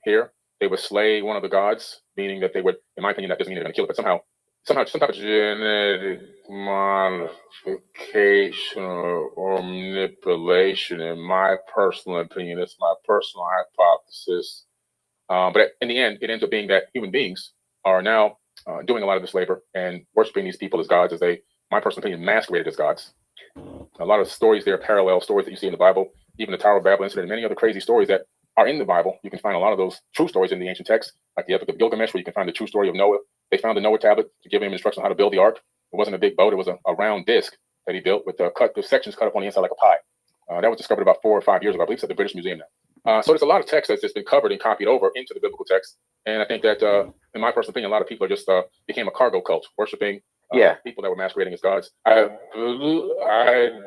S5: here they would slay one of the gods, meaning that they would, in my opinion, that doesn't mean they're going to kill it, but somehow some type of genetic modification or manipulation, in my personal opinion. It's my personal hypothesis. But in the end, it ends up being that human beings are now doing a lot of this labor and worshiping these people as gods, as they, my personal opinion, masqueraded as gods. A lot of stories there, parallel stories that you see in the Bible, even the Tower of Babel incident, and many other crazy stories that are in the Bible. You can find a lot of those true stories in the ancient texts, like the Epic of Gilgamesh, where you can find the true story of Noah. They found the Noah tablet to give him instructions on how to build the ark. It wasn't a big boat; it was a round disc that he built with the sections cut up on the inside like a pie. That was discovered about 4 or 5 years ago. I believe it's at the British Museum now. So there's a lot of text that's just been covered and copied over into the biblical text. And I think that, in my personal opinion, a lot of people are just became a cargo cult, worshiping people that were masquerading as gods. I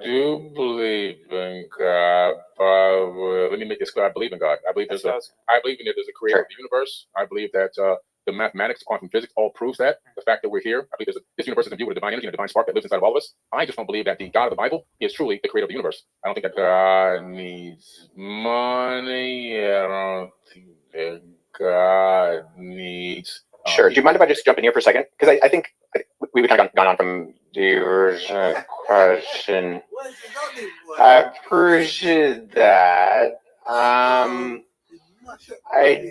S5: do believe in God. Let me make this clear. I believe in God. I believe I believe in that there's a creator of the universe. I believe that the mathematics, quantum physics, all proves that. The fact that we're here, I believe this universe is imbued with a divine energy and a divine spark that lives inside of all of us. I just don't believe that the God of the Bible is truly the creator of the universe. I don't think that God needs money. I don't think that God needs.
S7: Sure. Do you mind if I just jump in here for a second? Because I think we've kind of gone on from the original question. I appreciate that. I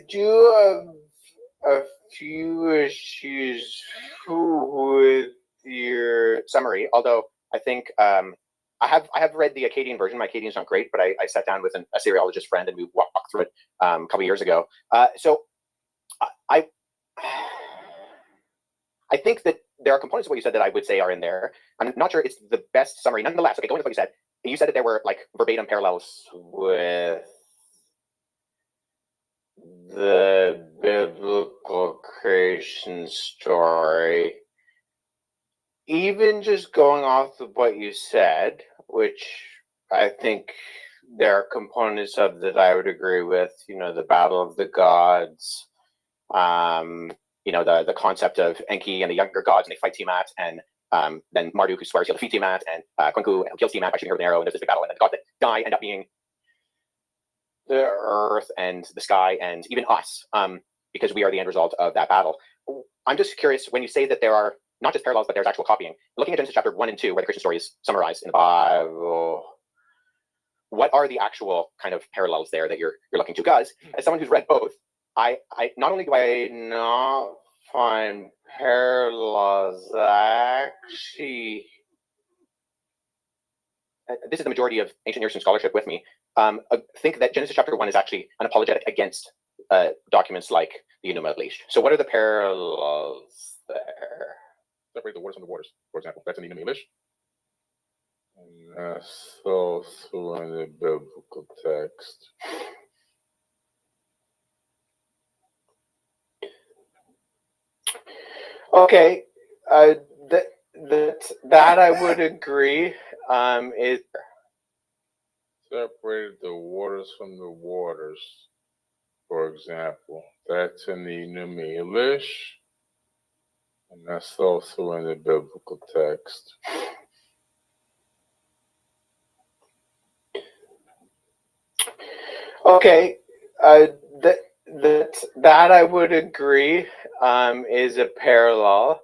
S7: do have a few issues with your summary, although I think I have read the Akkadian version. My Akkadian's not great, but I sat down with a seriologist friend and we walked through it a couple years ago. So I think that there are components of what you said that I would say are in there. I'm not sure it's the best summary. Nonetheless, okay, going with what you said. You said that there were like verbatim parallels with the biblical creation story. Even just going off of what you said, which I think there are components of that I would agree with, you know, the battle of the gods, you know, the concept of Enki and the younger gods, and they fight Tiamat, and then Marduk, who swears he'll defeat Tiamat, and Kunku kills Tiamat by shooting her with an arrow, and there's this big battle, and then the gods that die end up being the earth and the sky and even us, because we are the end result of that battle. I'm just curious, when you say that there are not just parallels, but there's actual copying, looking at Genesis chapter 1 and 2, where the Christian story is summarized in the Bible, what are the actual kind of parallels there that you're looking to? Because as someone who's read both, I not only do I not find parallels, actually, this is the majority of ancient Near Eastern scholarship with me, think that Genesis chapter 1 is actually an apologetic against documents like the Enuma Elish. So what are the parallels there?
S5: Separate the waters from the waters, for example. That's in the Enuma Elish. And that's also in the biblical text.
S7: Okay, that I would agree. Is
S5: separated the waters from the waters, for example. That's in the Enuma Elish, and that's also in the biblical text.
S7: okay, that I would agree is a parallel.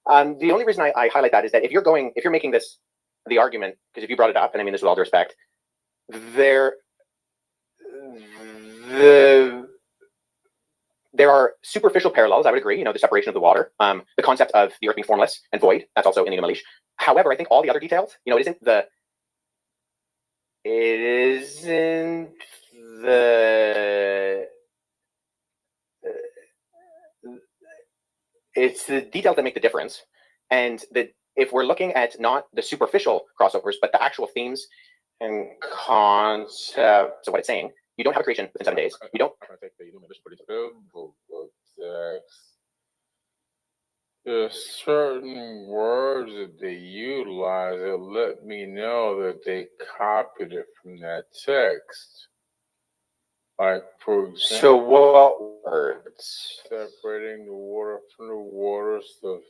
S7: The only reason I highlight that is that if you're making this the argument, because if you brought it up, and I mean this with all due respect, there are superficial parallels. I would agree. You know, the separation of the water, the concept of the earth being formless and void. That's also in the Enuma Elish. However, I think all the other details, you know, it isn't it's the details that make the difference. And that if we're looking at not the superficial crossovers, but the actual themes and concepts of what it's saying, you don't have a creation within 7 days. You don't.
S5: I'm going to take the Enuma Elish, but it's biblical text. There's certain words that they utilize that let me know that they copied it from that text. Like, for example,
S7: so what words?
S5: Separating the water from the waters, the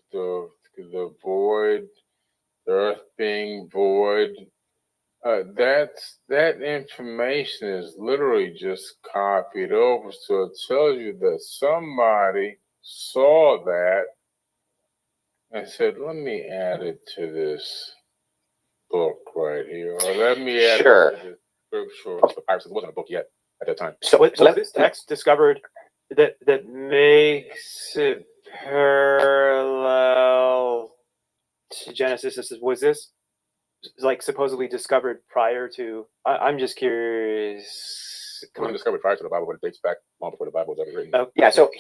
S5: void, the earth being void. that information is literally just copied over, so it tells you that somebody saw that and said, "Let me add it to this book right here, or let me add it to this scripture." The Bible wasn't a book yet at that time.
S6: So was this text discovered that makes it parallel to Genesis? Was this like supposedly discovered prior to? I'm just curious.
S5: It wasn't discovered prior to the Bible, but it dates back long before the Bible was ever written.
S7: Yeah. So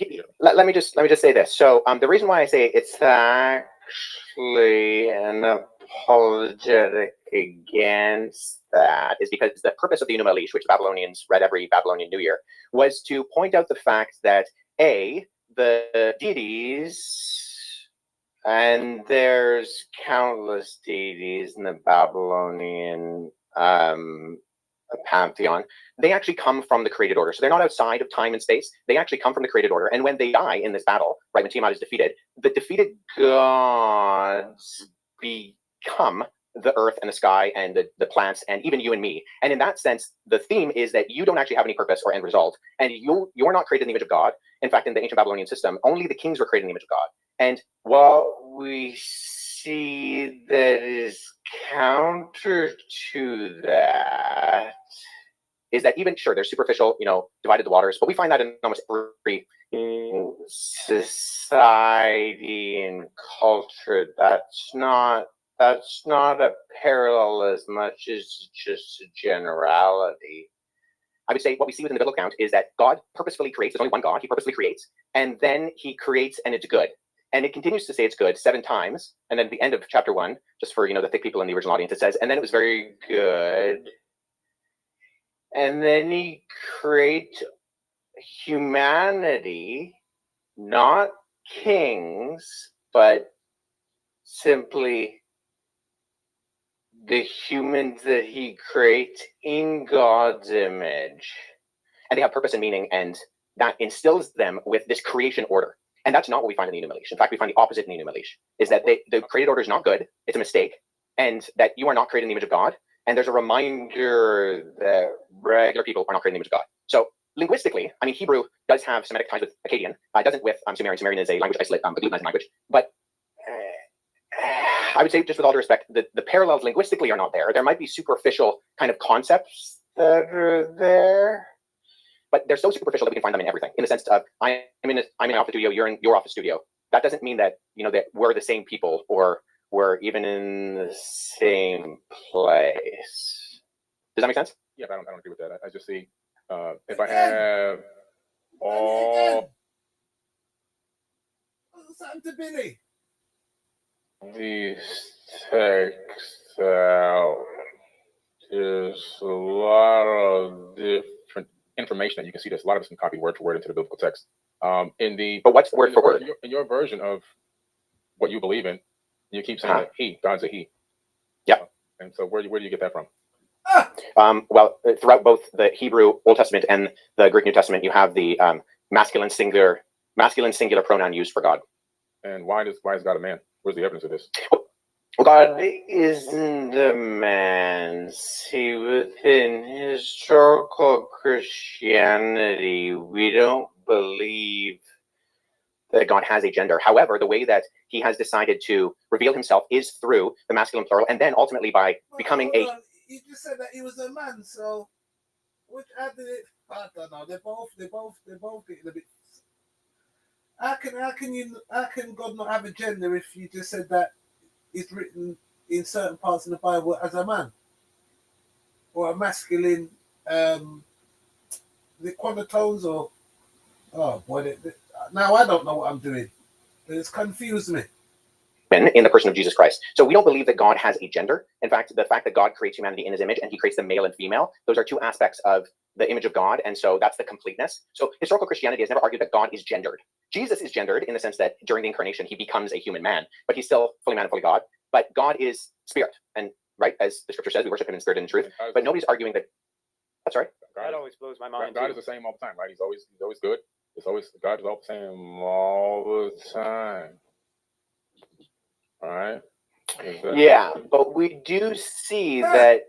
S7: let me just say this. So the reason why I say it's actually an apologetic against that is because the purpose of the Enuma Elish, which Babylonians read every Babylonian New Year, was to point out the fact that the deities, and there's countless deities in the Babylonian pantheon, they actually come from the created order. So they're not outside of time and space. They actually come from the created order. And when they die in this battle, right, when Tiamat is defeated, the defeated gods become the earth and the sky and the plants and even you and me. And in that sense, the theme is that you don't actually have any purpose or end result. And you're not created in the image of God. In fact, in the ancient Babylonian system, only the kings were created in the image of God. And what we see that is counter to that is that even, sure, there's superficial, divided the waters, but we find that in almost every society and culture. That's not a parallel as much as just a generality. I would say what we see within the biblical account is that God purposefully creates. There's only one God. He purposefully creates, and then he creates and it's good. And it continues to say it's good 7 times. And then at the end of chapter 1, just for, the thick people in the original audience, it says, and then it was very good. And then he creates humanity, not kings, but simply the humans that he creates in God's image. And they have purpose and meaning, and that instills them with this creation order. And that's not what we find in the Enuma Elish. In fact, we find the opposite in the Enuma Elish, is that the created order is not good, it's a mistake, and that you are not created in the image of God. And there's a reminder that regular people are not created in the image of God. So linguistically, Hebrew does have Semitic ties with Akkadian. It doesn't with Sumerian. Sumerian is a language isolate, a glutinized language. But I would say, just with all due respect, the parallels linguistically are not there. There might be superficial kind of concepts that are there, but they're so superficial that we can find them in everything. In the sense of, I'm in an office studio, you're in your office studio. That doesn't mean that that we're the same people or we're even in the same place. Does that make sense?
S5: Yeah, but I don't agree with that. I just see if I have all these texts out, there's a lot of different information that you can see. There's a lot of this can copy word for word into the biblical text. But
S7: what's word for word?
S5: In your version of what you believe in, you keep saying that God's a he.
S7: Yeah.
S5: And so where do you get that from?
S7: Well, throughout both the Hebrew Old Testament and the Greek New Testament, you have the masculine singular pronoun used for God.
S5: And why is God a man? Where's the evidence of this?
S7: God isn't a man. See, within historical Christianity, we don't believe that God has a gender. However, the way that he has decided to reveal himself is through the masculine plural, and then ultimately by becoming a...
S1: You just said that he was a man, so which added it? I don't know. They're both getting a bit. How can God not have a gender if you just said that it's written in certain parts of the Bible as a man or a masculine? The quatertones or now I don't know what I'm doing. It's confused me.
S7: In the person of Jesus Christ. So we don't believe that God has a gender. In fact, the fact that God creates humanity in his image and he creates them male and female, those are two aspects of the image of God. And so that's the completeness. So historical Christianity has never argued that God is gendered. Jesus is gendered in the sense that during the incarnation, he becomes a human man, but he's still fully man and fully God. But God is spirit. And right, as the scripture says, we worship him in spirit and in truth. But nobody's arguing that. That's right.
S6: That always blows my mind.
S5: God is the same all the time, right? He's always good. God is all the same all the time. All right.
S7: Yeah, but we do see that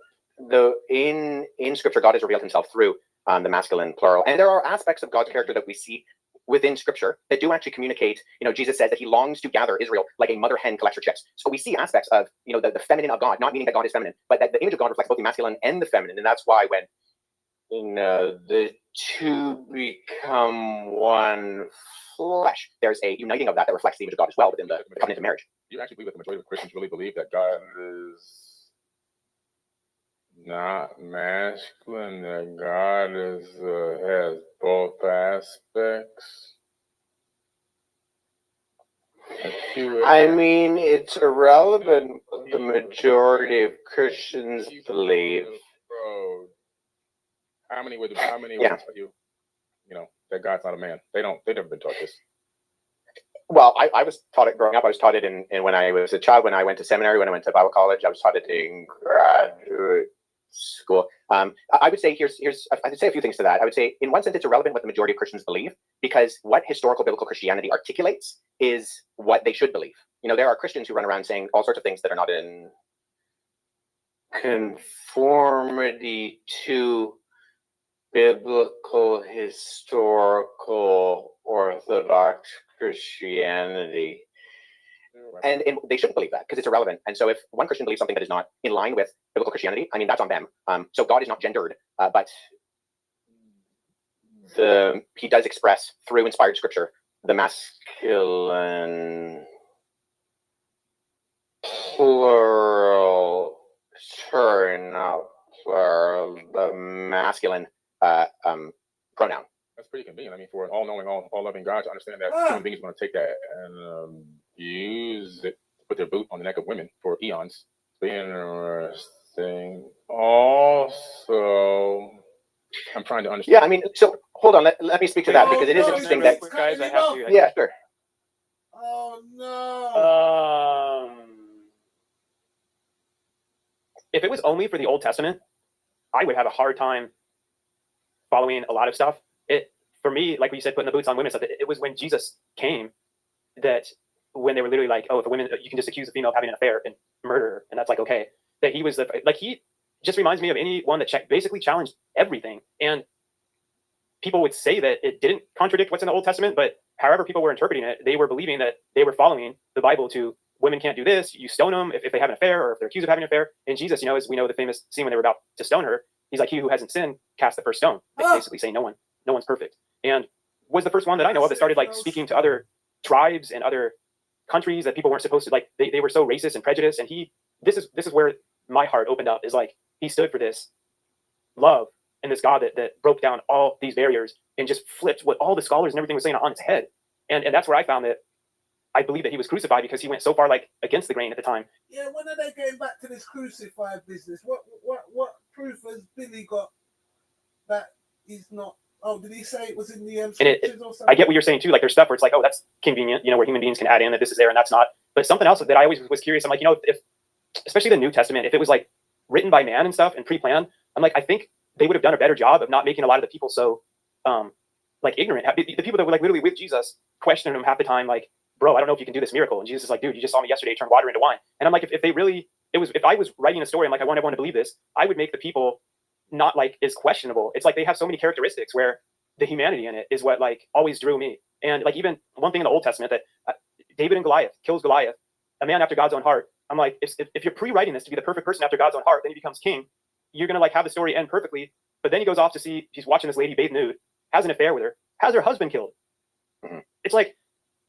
S7: in Scripture, God has revealed Himself through the masculine plural, and there are aspects of God's character that we see within Scripture that do actually communicate. Jesus says that He longs to gather Israel like a mother hen collects her chicks. So we see aspects of the feminine of God, not meaning that God is feminine, but that the image of God reflects both the masculine and the feminine, and that's why when the two become one flesh, there's a uniting of that reflects the image of God as well within the covenant of marriage.
S5: You actually believe that the majority of Christians really believe that God is not masculine, that God is has both aspects?
S7: I mean, it's irrelevant what the majority of Christians believe.
S5: Bro, how many would
S7: Yeah.
S5: tell you, that God's not a man? They've never been taught this.
S7: Well, I was taught it growing up. I was taught it in when I was a child, when I went to seminary, when I went to Bible college. I was taught it in graduate school. I would say I'd say a few things to that. I would say, in one sense, it's irrelevant what the majority of Christians believe, because what historical biblical Christianity articulates is what they should believe. There are Christians who run around saying all sorts of things that are not in conformity to biblical, historical, orthodox Christianity. And they shouldn't believe that, because it's irrelevant. And so if one Christian believes something that is not in line with biblical Christianity, I mean, that's on them. So God is not gendered, but He does express through inspired Scripture the masculine plural, not plural, the masculine pronoun.
S5: That's pretty convenient. I mean, for an all-knowing, all-loving God to understand that human beings are going to take that and use it to put their boot on the neck of women for eons. It's interesting. Also, I'm trying to understand.
S7: Yeah, I mean, so hold on. Let me speak to that, because it is interesting that.
S6: Guys, I have to.
S7: Yeah, sure.
S1: Oh no.
S6: If it was only for the Old Testament, I would have a hard time following a lot of stuff. For me, like you said, putting the boots on women stuff, it was when Jesus came that when they were literally like, oh, if a woman, you can just accuse a female of having an affair and murder her, and that's like okay. That he was he just reminds me of anyone that basically challenged everything. And people would say that it didn't contradict what's in the Old Testament, but however people were interpreting it, they were believing that they were following the Bible to women can't do this, you stone them if they have an affair, or if they're accused of having an affair. And Jesus, as we know the famous scene when they were about to stone her, he's like, he who hasn't sinned, cast the first stone. Basically saying no one's perfect. And was the first one that I know of that started speaking to other tribes and other countries that people weren't supposed to, they were so racist and prejudiced. And this is where my heart opened up, is he stood for this love and this God that broke down all these barriers and just flipped what all the scholars and everything was saying on its head. And that's where I found that I believe that he was crucified, because he went so far against the grain at the time.
S1: Yeah, when are they getting back to this crucified business? What proof has Billy got that he's not? Oh, did he say it was in the scriptures or something?
S6: I get what you're saying too. There's stuff where it's oh, that's convenient, where human beings can add in that this is there and that's not. But something else that I always was curious, I'm if, especially the New Testament, if it was written by man and stuff and pre-planned, I'm I think they would have done a better job of not making a lot of the people so ignorant. The people that were literally with Jesus questioning him half the time, bro, I don't know if you can do this miracle. And Jesus is like, dude, you just saw me yesterday turn water into wine. And I'm if they really, if I was writing a story, I'm I want everyone to believe this, I would make the people not as questionable. It's they have so many characteristics where the humanity in it is what always drew me. And even one thing in the Old Testament that David and Goliath kills Goliath, a man after God's own heart. I'm if you're pre-writing this to be the perfect person after God's own heart, then he becomes king. You're gonna have the story end perfectly. But then he goes off to see, he's watching this lady bathe nude, has an affair with her, has her husband killed. Mm-hmm. It's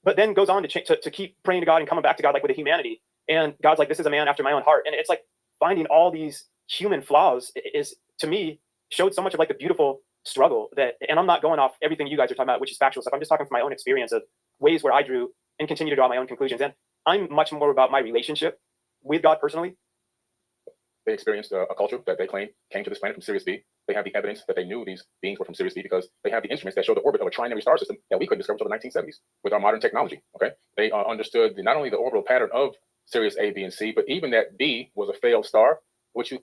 S6: but then goes on to keep praying to God and coming back to God with a humanity. And God's this is a man after my own heart. And it's finding all these human flaws is, to me, showed so much of the beautiful struggle that, and I'm not going off everything you guys are talking about, which is factual stuff. I'm just talking from my own experience of ways where I drew and continue to draw my own conclusions. And I'm much more about my relationship with God personally.
S5: They experienced a culture that they claim came to this planet from Sirius B. They have the evidence that they knew these beings were from Sirius B, because they have the instruments that show the orbit of a trinary star system that we couldn't discover until the 1970s with our modern technology. Okay, they understood not only the orbital pattern of Sirius A, B, and C, but even that B was a failed star, which you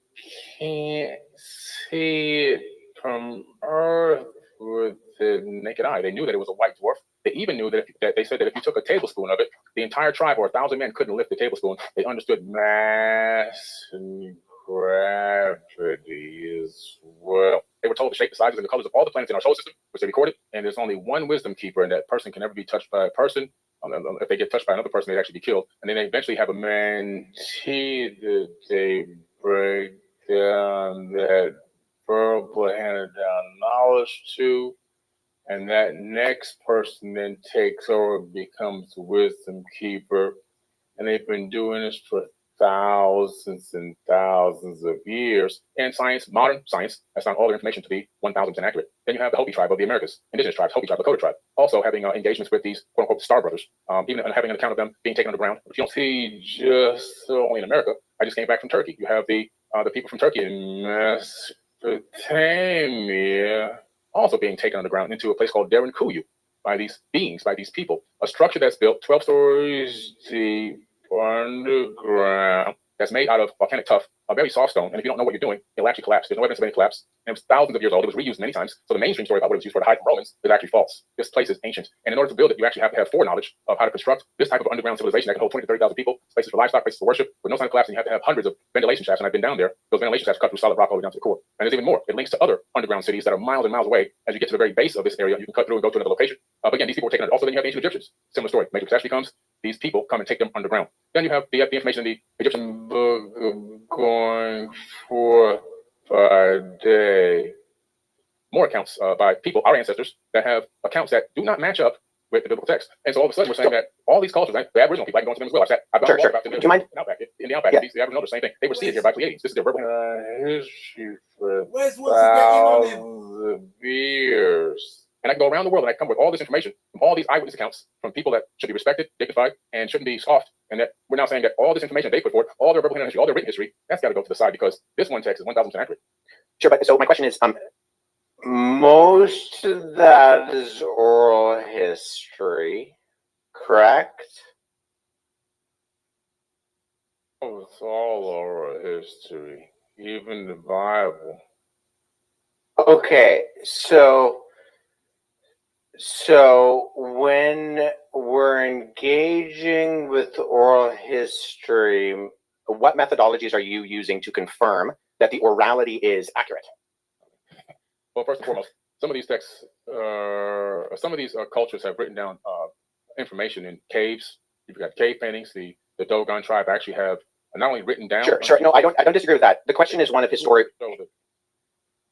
S5: can't see it from Earth with the naked eye. They knew that it was a white dwarf. They even knew that they said that if you took a tablespoon of it, the entire tribe or 1,000 men couldn't lift the tablespoon. They understood mass and gravity as well. They were told the shape, the sizes, and the colors of all the planets in our solar system, which they recorded, and there's only one wisdom keeper, and that person can never be touched by a person. If they get touched by another person, they'd actually be killed. And then they eventually have a mentee that they break down that verbal handed down knowledge to, and that next person then takes over, becomes the wisdom keeper. And they've been doing this for thousands and thousands of years. And science, modern science, has found all their information to be 1,000% accurate. Then you have the Hopi tribe of the Americas, indigenous tribes, Hopi tribe, Lakota tribe, also having engagements with these quote unquote star brothers, even having an account of them being taken underground. But you don't see just only in America. I just came back from Turkey. You have the people from Turkey in Mesopotamia also being taken underground into a place called Derinkuyu by these beings, by these people. A structure that's built 12 stories deep underground, that's made out of volcanic tuff, a very soft stone, and if you don't know what you're doing, it'll actually collapse. There's no evidence of any collapse. And it was thousands of years old. It was reused many times. So the mainstream story about what it was used for to hide from Romans is actually false. This place is ancient. And in order to build it, you actually have to have foreknowledge of how to construct this type of underground civilization that can hold 20 to 30,000 people, places for livestock, places for worship, with no sign of collapse, and you have to have hundreds of ventilation shafts, and I've been down there. Those ventilation shafts cut through solid rock all the way down to the core. And there's even more. It links to other underground cities that are miles and miles away. As you get to the very base of this area, you can cut through and go to another location. But again, these people were taken. Also, then you have ancient Egyptians. Similar story. Major catastrophe comes. These people come and take them underground. Then you have the information in the Egyptian book of going forth by day. More accounts by people, our ancestors, that have accounts that do not match up with the biblical text. And so all of a sudden we're saying that all these cultures, right, the Aboriginal people, I can go into them as well. I've got about them.
S8: Do you mind?
S5: In the outback, the Aboriginal, the same thing. They were seated here by Pleiadians. This is their verbal history for thousands of years. And I can go around the world and I come with all this information from all these eyewitness accounts from people that should be respected, dignified, and shouldn't be scoffed. And that we're now saying that all this information they put forth, all their verbal history, all their written history, that's got to go to the side because this one text is 1,000% accurate.
S8: Sure, but so my question is, most of that is oral history, correct?
S5: Oh, it's all oral history, even the Bible.
S8: Okay, so when we're engaging with oral history, what methodologies are you using to confirm that the orality is accurate?
S5: Well, first and foremost, some of these texts, some of these cultures have written down information in caves. You've got cave paintings. The Dogon tribe actually have not only written down.
S8: Sure. No, I don't disagree with that. The question is one of historic.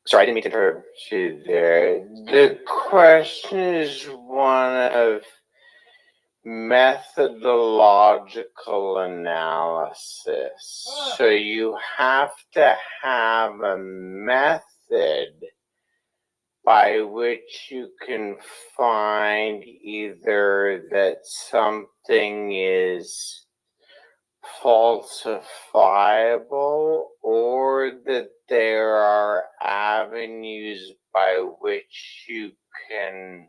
S8: Sorry, I didn't mean to interrupt you there. The question is one of methodological analysis. So you have to have a method by which you can find either that something is falsifiable or that there are avenues by which you can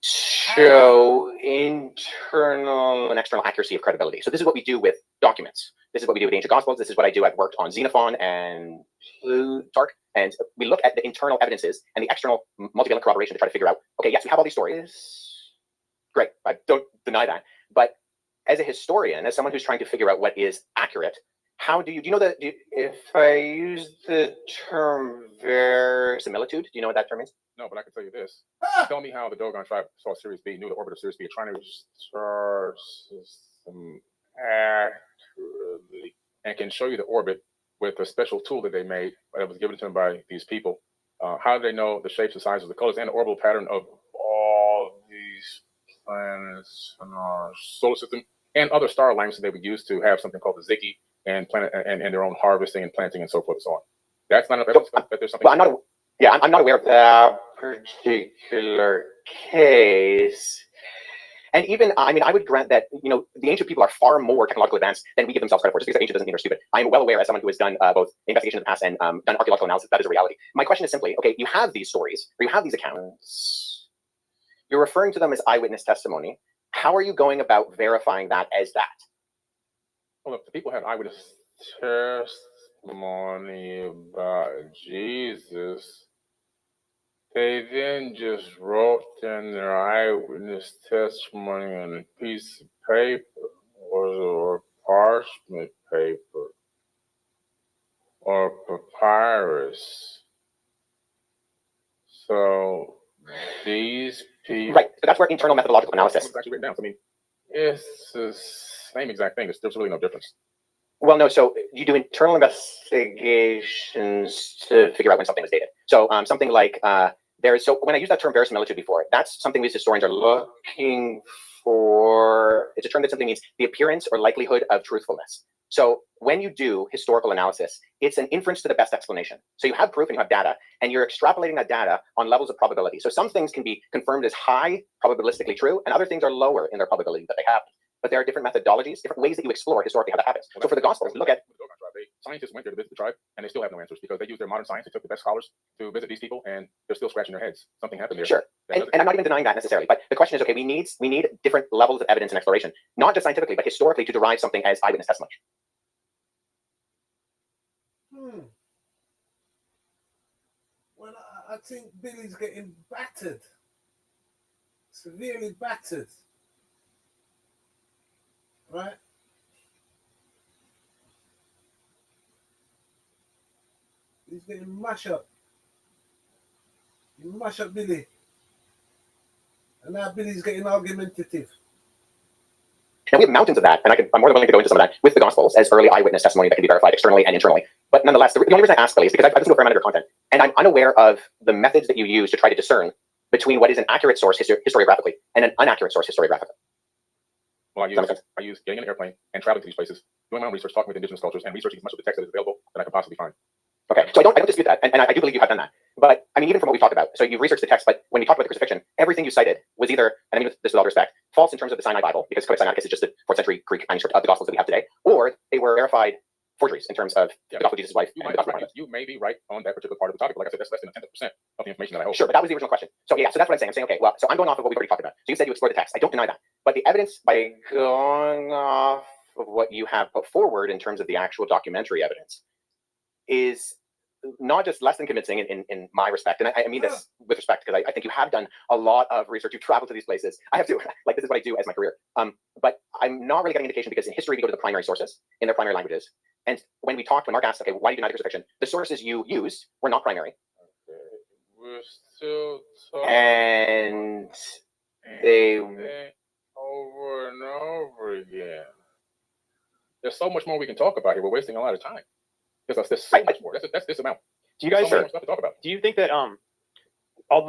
S8: show internal
S7: and external accuracy of credibility. So this is what we do with documents. This is what we do with ancient gospels. This is what I do. I've worked on Xenophon and Plutarch, and we look at the internal evidences and the external multivalent corroboration to try to figure out, okay, yes, we have all these stories. Great, I don't deny that. But as a historian, as someone who's trying to figure out what is accurate, how do you know that?
S8: If I use the term
S7: verisimilitude, do you know what that term means?
S5: No, but I can tell you this. Tell me how the Dogon tribe saw Sirius B, knew the orbit of Sirius B, trying to star system accurately, and can show you the orbit with a special tool that they made that was given to them by these people. How do they know the shapes, the sizes, the colors, and the orbital pattern of all these planets in our solar system and other star alignments that they would use to have something called the Ziggy and planet and their own harvesting and planting and so forth and so on? That's not enough evidence that there's something.
S7: Well, I'm not aware of
S8: that particular case.
S7: And even, I mean, I would grant that, you know, the ancient people are far more technologically advanced than we give themselves credit for. Just because they're ancient doesn't mean they're stupid. I'm well aware, as someone who has done both investigation in the past and done archaeological analysis, that is a reality. My question is simply, okay, you have these stories, or you have these accounts. You're referring to them as eyewitness testimony. How are you going about verifying that as that?
S5: Well, if the people had eyewitness testimony about Jesus, they then just wrote down their eyewitness testimony on a piece of paper or parchment paper verse. So these people,
S7: Right. So that's where internal methodological analysis.
S5: It's actually written down. So, I mean, it's the same exact thing. There's really no difference.
S7: Well, no. So you do internal investigations to figure out when something was dated. So something like so when I use that term verisimilitude before, that's something these historians are looking for. It's a term that simply means the appearance or likelihood of truthfulness. So when you do historical analysis, it's an inference to the best explanation. So you have proof and you have data, and you're extrapolating that data on levels of probability. So some things can be confirmed as high probabilistically true, and other things are lower in their probability that they happen. But there are different methodologies, different ways that you explore historically how that happens. So for the Gospels, look at
S5: scientists went there to visit the tribe, and they still have no answers because they used their modern science. They took the best scholars to visit these people, and they're still scratching their heads. Something happened there.
S7: Sure, and I'm not even denying that necessarily. But the question is, okay, we need different levels of evidence and exploration, not just scientifically, but historically, to derive something as eyewitness testimony.
S1: Well, I think Billy's getting battered, severely battered, right? He's getting mashed up. You mash up Billy. And now Billy's getting argumentative.
S7: Now we have mountains of that, and I'm more than willing to go into some of that with the Gospels as early eyewitness testimony that can be verified externally and internally. But nonetheless, the only reason I ask, Billy, is because I've listened to a fair amount of your content, and I'm unaware of the methods that you use to try to discern between what is an accurate source historiographically and an inaccurate source historiographically.
S5: Well, I use getting in an airplane and traveling to these places, doing my own research, talking with indigenous cultures, and researching as much of the text that is available that I can possibly find.
S7: Okay, so I don't dispute that, and I do believe you have done that. But I mean, even from what we talked about, so you've researched the text, but when we talked about the crucifixion, everything you cited was either, and I mean this with all respect, false in terms of the Sinai Bible, because Codex Sinaiticus is just the 4th century Greek manuscript of the Gospels that we have today, or they were verified forgeries in terms of the Gospel of Jesus' wife.
S5: You may be right on that particular part of the topic. Like I said, that's less than 10% of the information that I hold.
S7: Sure, but that was the original question. So yeah, so that's what I'm saying. I'm saying, okay, well, so I'm going off of what we've already talked about. So you said you explored the text. I don't deny that. But the evidence, by going off of what you have put forward in terms of the actual documentary evidence, is not just less than convincing in my respect, and I mean this with respect because I think you have done a lot of research. You've traveled to these places. I have to, like, this is what I do as my career. But I'm not really getting indication because in history we go to the primary sources in their primary languages. And when Mark asked, okay, why do you deny the crucifixion? The sources you used were not primary.
S5: Okay. We're still talking.
S7: And they
S5: over and over again. There's so much more we can talk about here. We're wasting a lot of time. There's so much more. That's this amount.
S6: Do you guys
S5: stuff to talk about?
S6: Do you think that all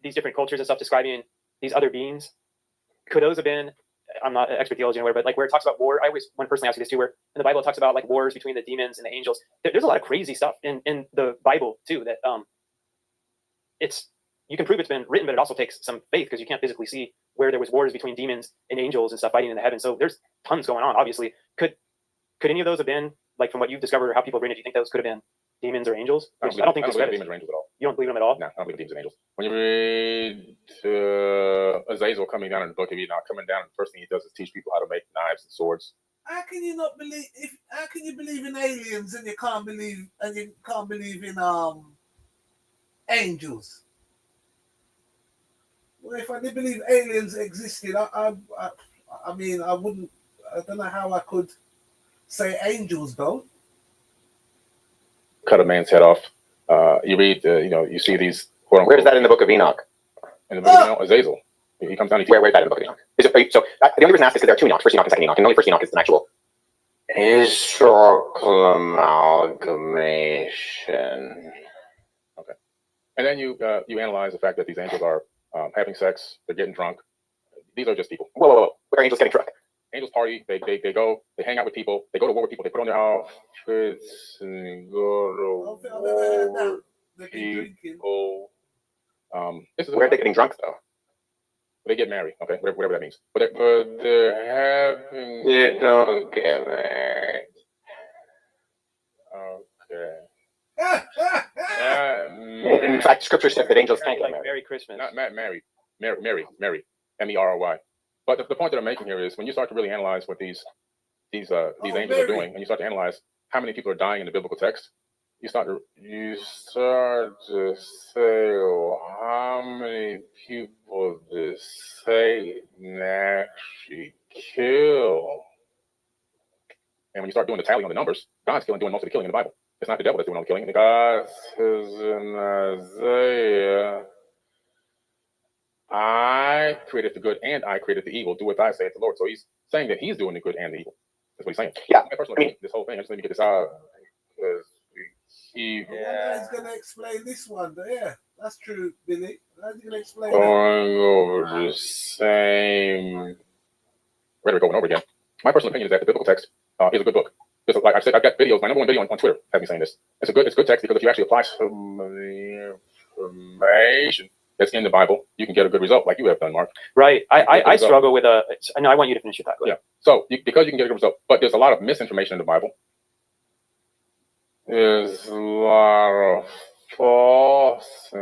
S6: these different cultures and stuff describing these other beings, could those have been, I'm not an expert theologian or whatever, but like where it talks about war, I always want to personally ask you this too, where in the Bible it talks about like wars between the demons and the angels. There's a lot of crazy stuff in the Bible too that you can prove it's been written, but it also takes some faith because you can't physically see where there was wars between demons and angels and stuff fighting in the heavens. So there's tons going on. Obviously, could any of those have been, like, from what you've discovered or how people have written it, do you think those could have been demons or angels? I don't think
S5: believe demons or angels at all.
S6: You don't believe them at all?
S5: No, I don't believe demons and angels. When you read Azazel coming down in the book of Enoch, coming down, the first thing he does is teach people how to make knives and swords.
S1: How can you not believe? How can you believe in aliens and you can't believe in angels? Well, if I didn't believe aliens existed, I mean, I wouldn't. I don't know how I could say angels don't.
S5: Cut a man's head off. You read, you see these. Quote unquote,
S7: where is that in the book of Enoch?
S5: In the book of Enoch, Azazel. He comes down.
S7: Where's that in the book of Enoch? The only reason I ask is because there are two Enochs, first Enoch and second Enoch, and only first Enoch is an actual historical amalgamation.
S5: Okay, and then you analyze the fact that these angels are having sex, they're getting drunk. These are just people.
S7: Whoa! Where are angels getting drunk?
S5: Angels party. They go. They hang out with people. They go to war with people. They put on their outfits and go to war with people. This is
S7: where are they getting drunk though?
S5: They get married. Okay, whatever that means. But they're having.
S7: They don't get married.
S5: Okay.
S7: In fact, Scripture says that angels can't get married.
S6: Merry Christmas.
S5: Not Mary, Mery. But the point that I'm making here is when you start to really analyze what these angels are doing, and you start to analyze how many people are dying in the biblical text, you start to say, well, how many people did Satan actually kill? And when you start doing the tally on the numbers, God's doing most of the killing in the Bible. It's not the devil that's doing all the killing. God says in Isaiah, I created the good and I created the evil. Do what I say, the Lord. So he's saying that he's doing the good and the evil. That's what he's saying.
S7: Yeah.
S5: My personal opinion, this whole thing, I just let me get this out.
S1: He's going to explain this one. Yeah, that's true, Billy. How's he going to explain
S5: going over the same rhetoric over and over again. My personal opinion is that the biblical text is a good book. Just like I said, I've got videos. My number one video on Twitter has me saying this. It's good text because if you actually apply some of the information that's in the Bible, you can get a good result, like you have done, Mark.
S6: Right. I struggle with I know. I want you to finish your thought.
S5: Yeah. So because you can get a good result, but there's a lot of misinformation in the Bible. There's a lot of false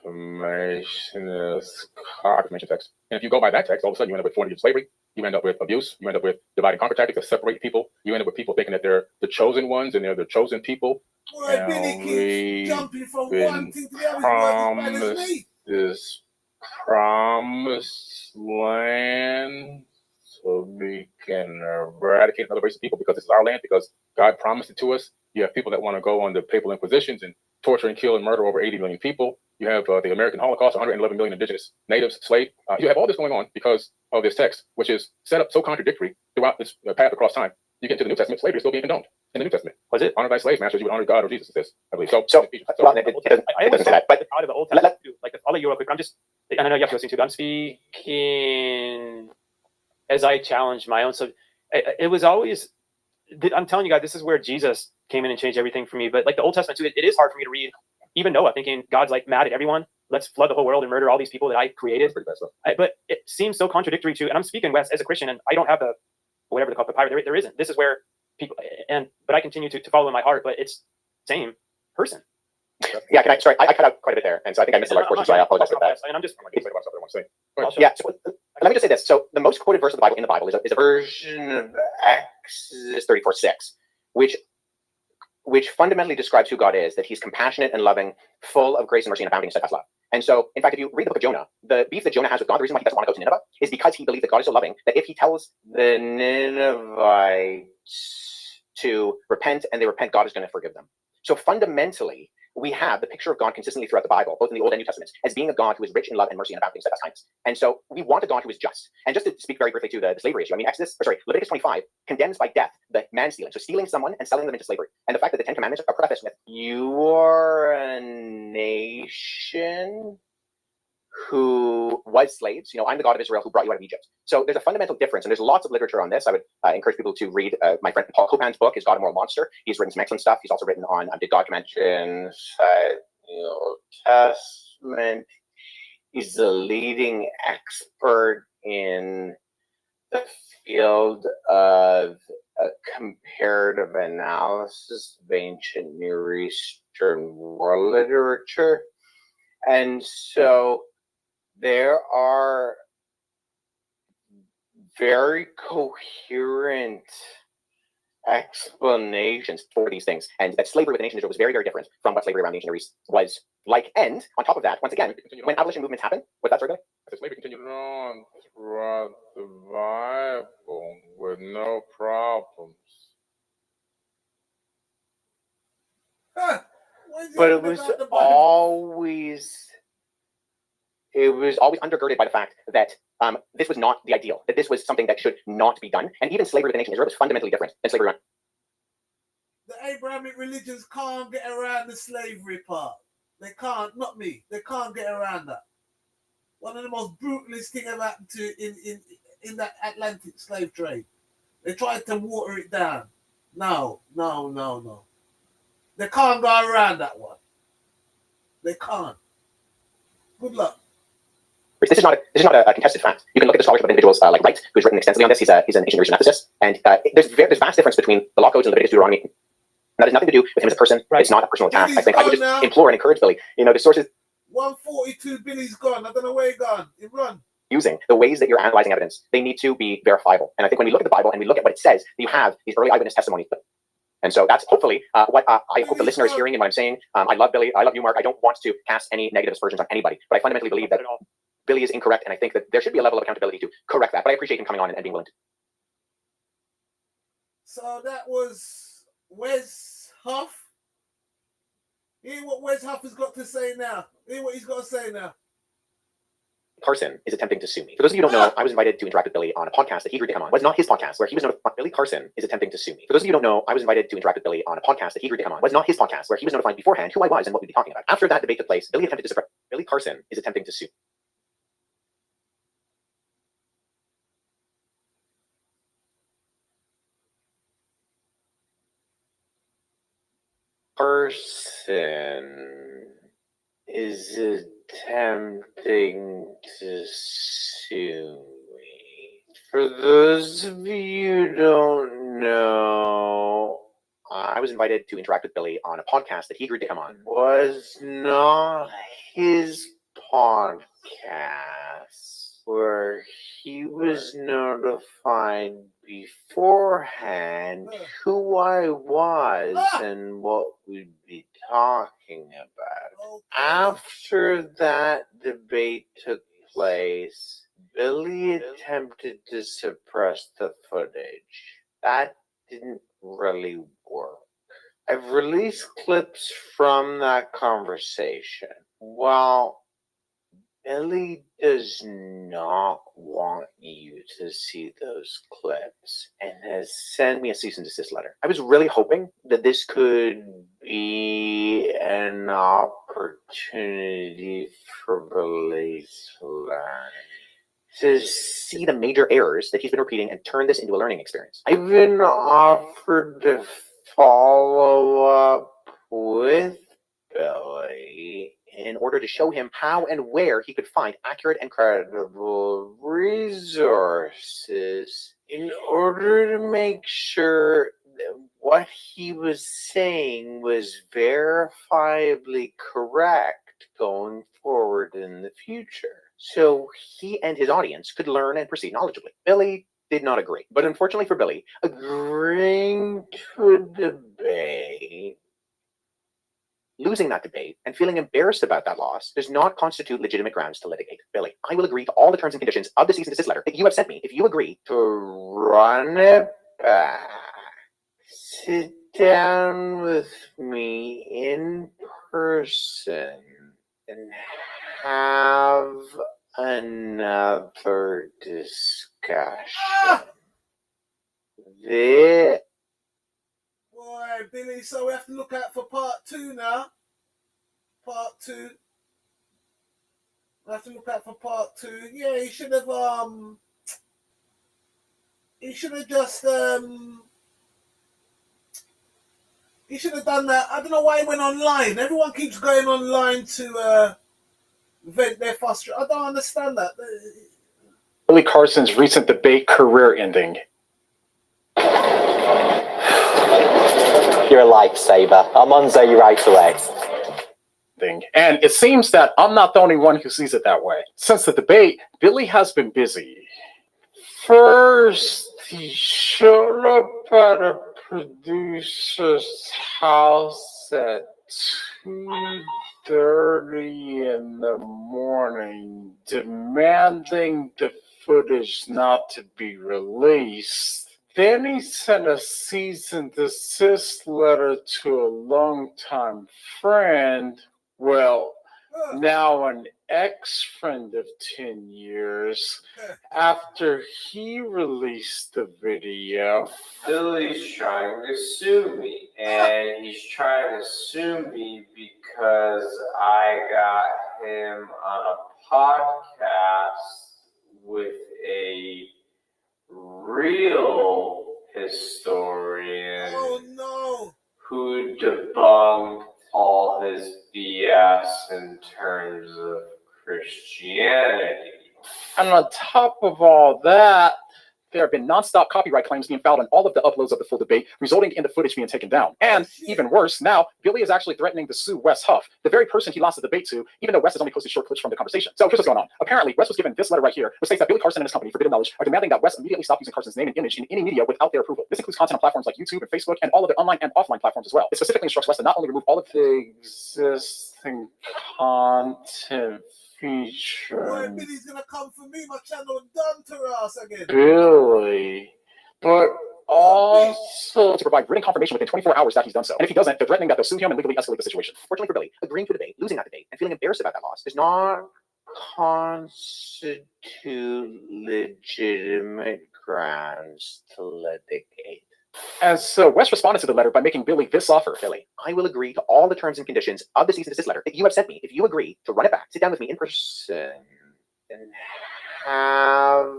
S5: information. There's confirmation text. And if you go by that text, all of a sudden you end up with 40 years of slavery. You end up with abuse. You end up with divide and conquer tactics that separate people. You end up with people thinking that they're the chosen ones and they're the chosen people.
S1: Boy, Billy keeps jumping from one thing to the other.
S5: This promised land so we can eradicate another race of people because this is our land, because God promised it to us. You have people that want to go on the papal inquisitions and torture and kill and murder over 80 million people. You have the American Holocaust, 111 million indigenous natives enslaved. You have all this going on because of this text, which is set up so contradictory throughout this path across time. You get to the New Testament, slavery is still being condoned in the New Testament. Was it? Honor thy slave masters, you would honor God or Jesus, it says, I believe. So
S7: well, I always say that, but
S6: out of the Old Testament, like I'll let you real quick. And I know you have to listen to, but I'm speaking as I challenge my own. So it was always, I'm telling you guys, this is where Jesus came in and changed everything for me. But like the Old Testament too, it is hard for me to read. Even Noah, thinking God's like mad at everyone. Let's flood the whole world and murder all these people that I created. But it seems so contradictory to, and I'm speaking Wes as a Christian, and I don't have the whatever they call it, papyrus. There isn't. This is where people but I continue to follow in my heart. But it's same person.
S7: Yeah, I cut out quite a bit there, and so I think I missed a large portion. So I apologize for that.
S6: And I'm just
S7: yeah. So, let me just say this. So the most quoted verse of the Bible in the Bible is a version of Exodus 34:6, which fundamentally describes who God is, that he's compassionate and loving, full of grace and mercy and abounding in steadfast love. And so, in fact, if you read the book of Jonah, the beef that Jonah has with God, the reason why he doesn't want to go to Nineveh is because he believes that God is so loving that if he tells the Ninevites to repent and they repent, God is going to forgive them. So fundamentally, we have the picture of God consistently throughout the Bible, both in the Old and New Testaments, as being a God who is rich in love and mercy and abounding in steadfast kindness. And so we want a God who is just. And just to speak very briefly to the slavery issue, I mean, Leviticus 25 condemns by death the man stealing, so stealing someone and selling them into slavery. And the fact that the Ten Commandments are prefaced with, you are a nation who was slaves. You know, I'm the God of Israel who brought you out of Egypt. So there's a fundamental difference, and there's lots of literature on this. I would encourage people to read my friend Paul Copan's book, Is God a Moral Monster? He's written some excellent stuff. He's also written on Did God Command inside the Old Testament? He's the leading expert in the field of comparative analysis of ancient Near Eastern world literature. And so there are very coherent explanations for these things, and that slavery with the nation Israel was very, very different from what slavery around the ancient Near East was like. And on top of that, once again, when abolition movements happen, what's that, sorry?
S5: Slavery continued on throughout the Bible with no problems.
S7: But it was always undergirded by the fact that this was not the ideal, that this was something that should not be done. And even slavery with the nation Israel was fundamentally different than slavery around.
S1: The Abrahamic religions can't get around the slavery part. They can't, not me. They can't get around that. One of the most brutalist things ever happened in that Atlantic slave trade. They tried to water it down. No. They can't go around that one. They can't. Good luck.
S7: This is not a contested fact. You can look at the scholarship of individuals like Wright, who's written extensively on this. He's an ancient Near Eastern ethicist, and there's vast difference between the law codes in Leviticus, Deuteronomy. That has nothing to do with him as a person. Right. It's not a personal attack. I think I would just implore and encourage Billy. You know, the sources.
S1: 142 Billy's gone. I don't know where he gone. He run.
S7: Using the ways that you're analyzing evidence, they need to be verifiable. And I think when we look at the Bible and we look at what it says, you have these early eyewitness testimonies. And so that's hopefully what I hope the listener is hearing in what I'm saying. I love Billy. I love you, Mark. I don't want to cast any negative aspersions on anybody, but I fundamentally believe that Billy is incorrect, and I think that there should be a level of accountability to correct that. But I appreciate him coming on and being willing to.
S1: So that was Huff Hear what Wes Huff has got to say now. Hear what he's got to say now.
S8: Carson is attempting to sue me. For those of you who don't know, I was invited to interact with Billy on a podcast that he agreed to come on. Well, it's not his podcast, where he was notified. Billy Carson is attempting to sue me. For those of you who don't know, I was invited to interact with Billy on a podcast that he agreed to come on. Well, it's not his podcast, where he was notified beforehand who I was and what we'd be talking about. After that debate took place, Billy attempted to suppress. Billy Carson is attempting to sue me.
S10: Carson is attempting to sue me. For those of you who don't know,
S8: I was invited to interact with Billy on a podcast that he agreed to come on.
S10: Was not his podcast where he was notified beforehand who I was and what we'd be talking about. After that debate took place, Billy attempted to suppress the footage. That didn't really work. I've released clips from that conversation. Well, Billy does not want you to see those clips and has sent me a cease and desist letter.
S8: I was really hoping that this could
S10: be an opportunity for Billy to learn.
S8: to see the major errors that he's been repeating and turn this into a learning experience.
S10: I've been offered to follow up with Billy
S8: in order to show him how and where he could find accurate and
S10: credible resources in order to make sure that what he was saying was verifiably correct going forward in the future,
S8: so he and his audience could learn and proceed knowledgeably. Billy did not agree, but unfortunately for Billy,
S10: agreeing to a debate,
S8: losing that debate and feeling embarrassed about that loss does not constitute legitimate grounds to litigate. Billy, I will agree to all the terms and conditions of the cease and desist letter that you have sent me if you agree
S10: to run it back. Sit down with me in person and have another discussion.
S1: Boy, Billy, so we have to look out for part 2 now. Part 2. We have to look out for part 2. Yeah, he should have just he should have done that. I don't know why he went online. Everyone keeps going online to vent their frustration. I don't understand that.
S11: Billy Carson's recent debate career ending.
S12: You're a lifesaver. I'm on you right away.
S11: And it seems that I'm not the only one who sees it that way. Since the debate, Billy has been busy.
S10: First, he showed up at a producer's house at 2:30 in the morning, demanding the footage not to be released. Then he sent a cease and desist letter to a longtime friend, well, now an ex-friend of 10 years, after he released the video.
S12: Billy's trying to sue me, and he's trying to sue me because I got him on a podcast with a real historian who debunked all his BS in terms of Christianity.
S11: And on top of all that, there have been nonstop copyright claims being filed on all of the uploads of the full debate, resulting in the footage being taken down. And even worse, now Billy is actually threatening to sue Wes Huff, the very person he lost the debate to, even though Wes has only posted short clips from the conversation. So here's what's going on. Apparently, Wes was given this letter right here, which states that Billy Carson and his company, Forbidden Knowledge, are demanding that Wes immediately stop using Carson's name and image in any media without their approval. This includes content on platforms like YouTube and Facebook and all other online and offline platforms as well. It specifically instructs Wes to not only remove all of
S10: the existing content feature.
S1: Boy, Billy's gonna come for me. My channel done to us again.
S10: Billy, but also
S8: to
S11: provide written confirmation within 24 hours that he's done so. And if he doesn't, they're threatening that they'll sue him and legally escalate the situation.
S7: Fortunately for Billy, agreeing to a debate, losing that debate, and feeling embarrassed about that loss does not
S10: constitute legitimate grounds to litigate.
S11: As Wes responded to the letter by making Billy this offer.
S7: Billy, I will agree to all the terms and conditions of the cease and desist letter that you have sent me if you agree to run it back, sit down with me in person, and have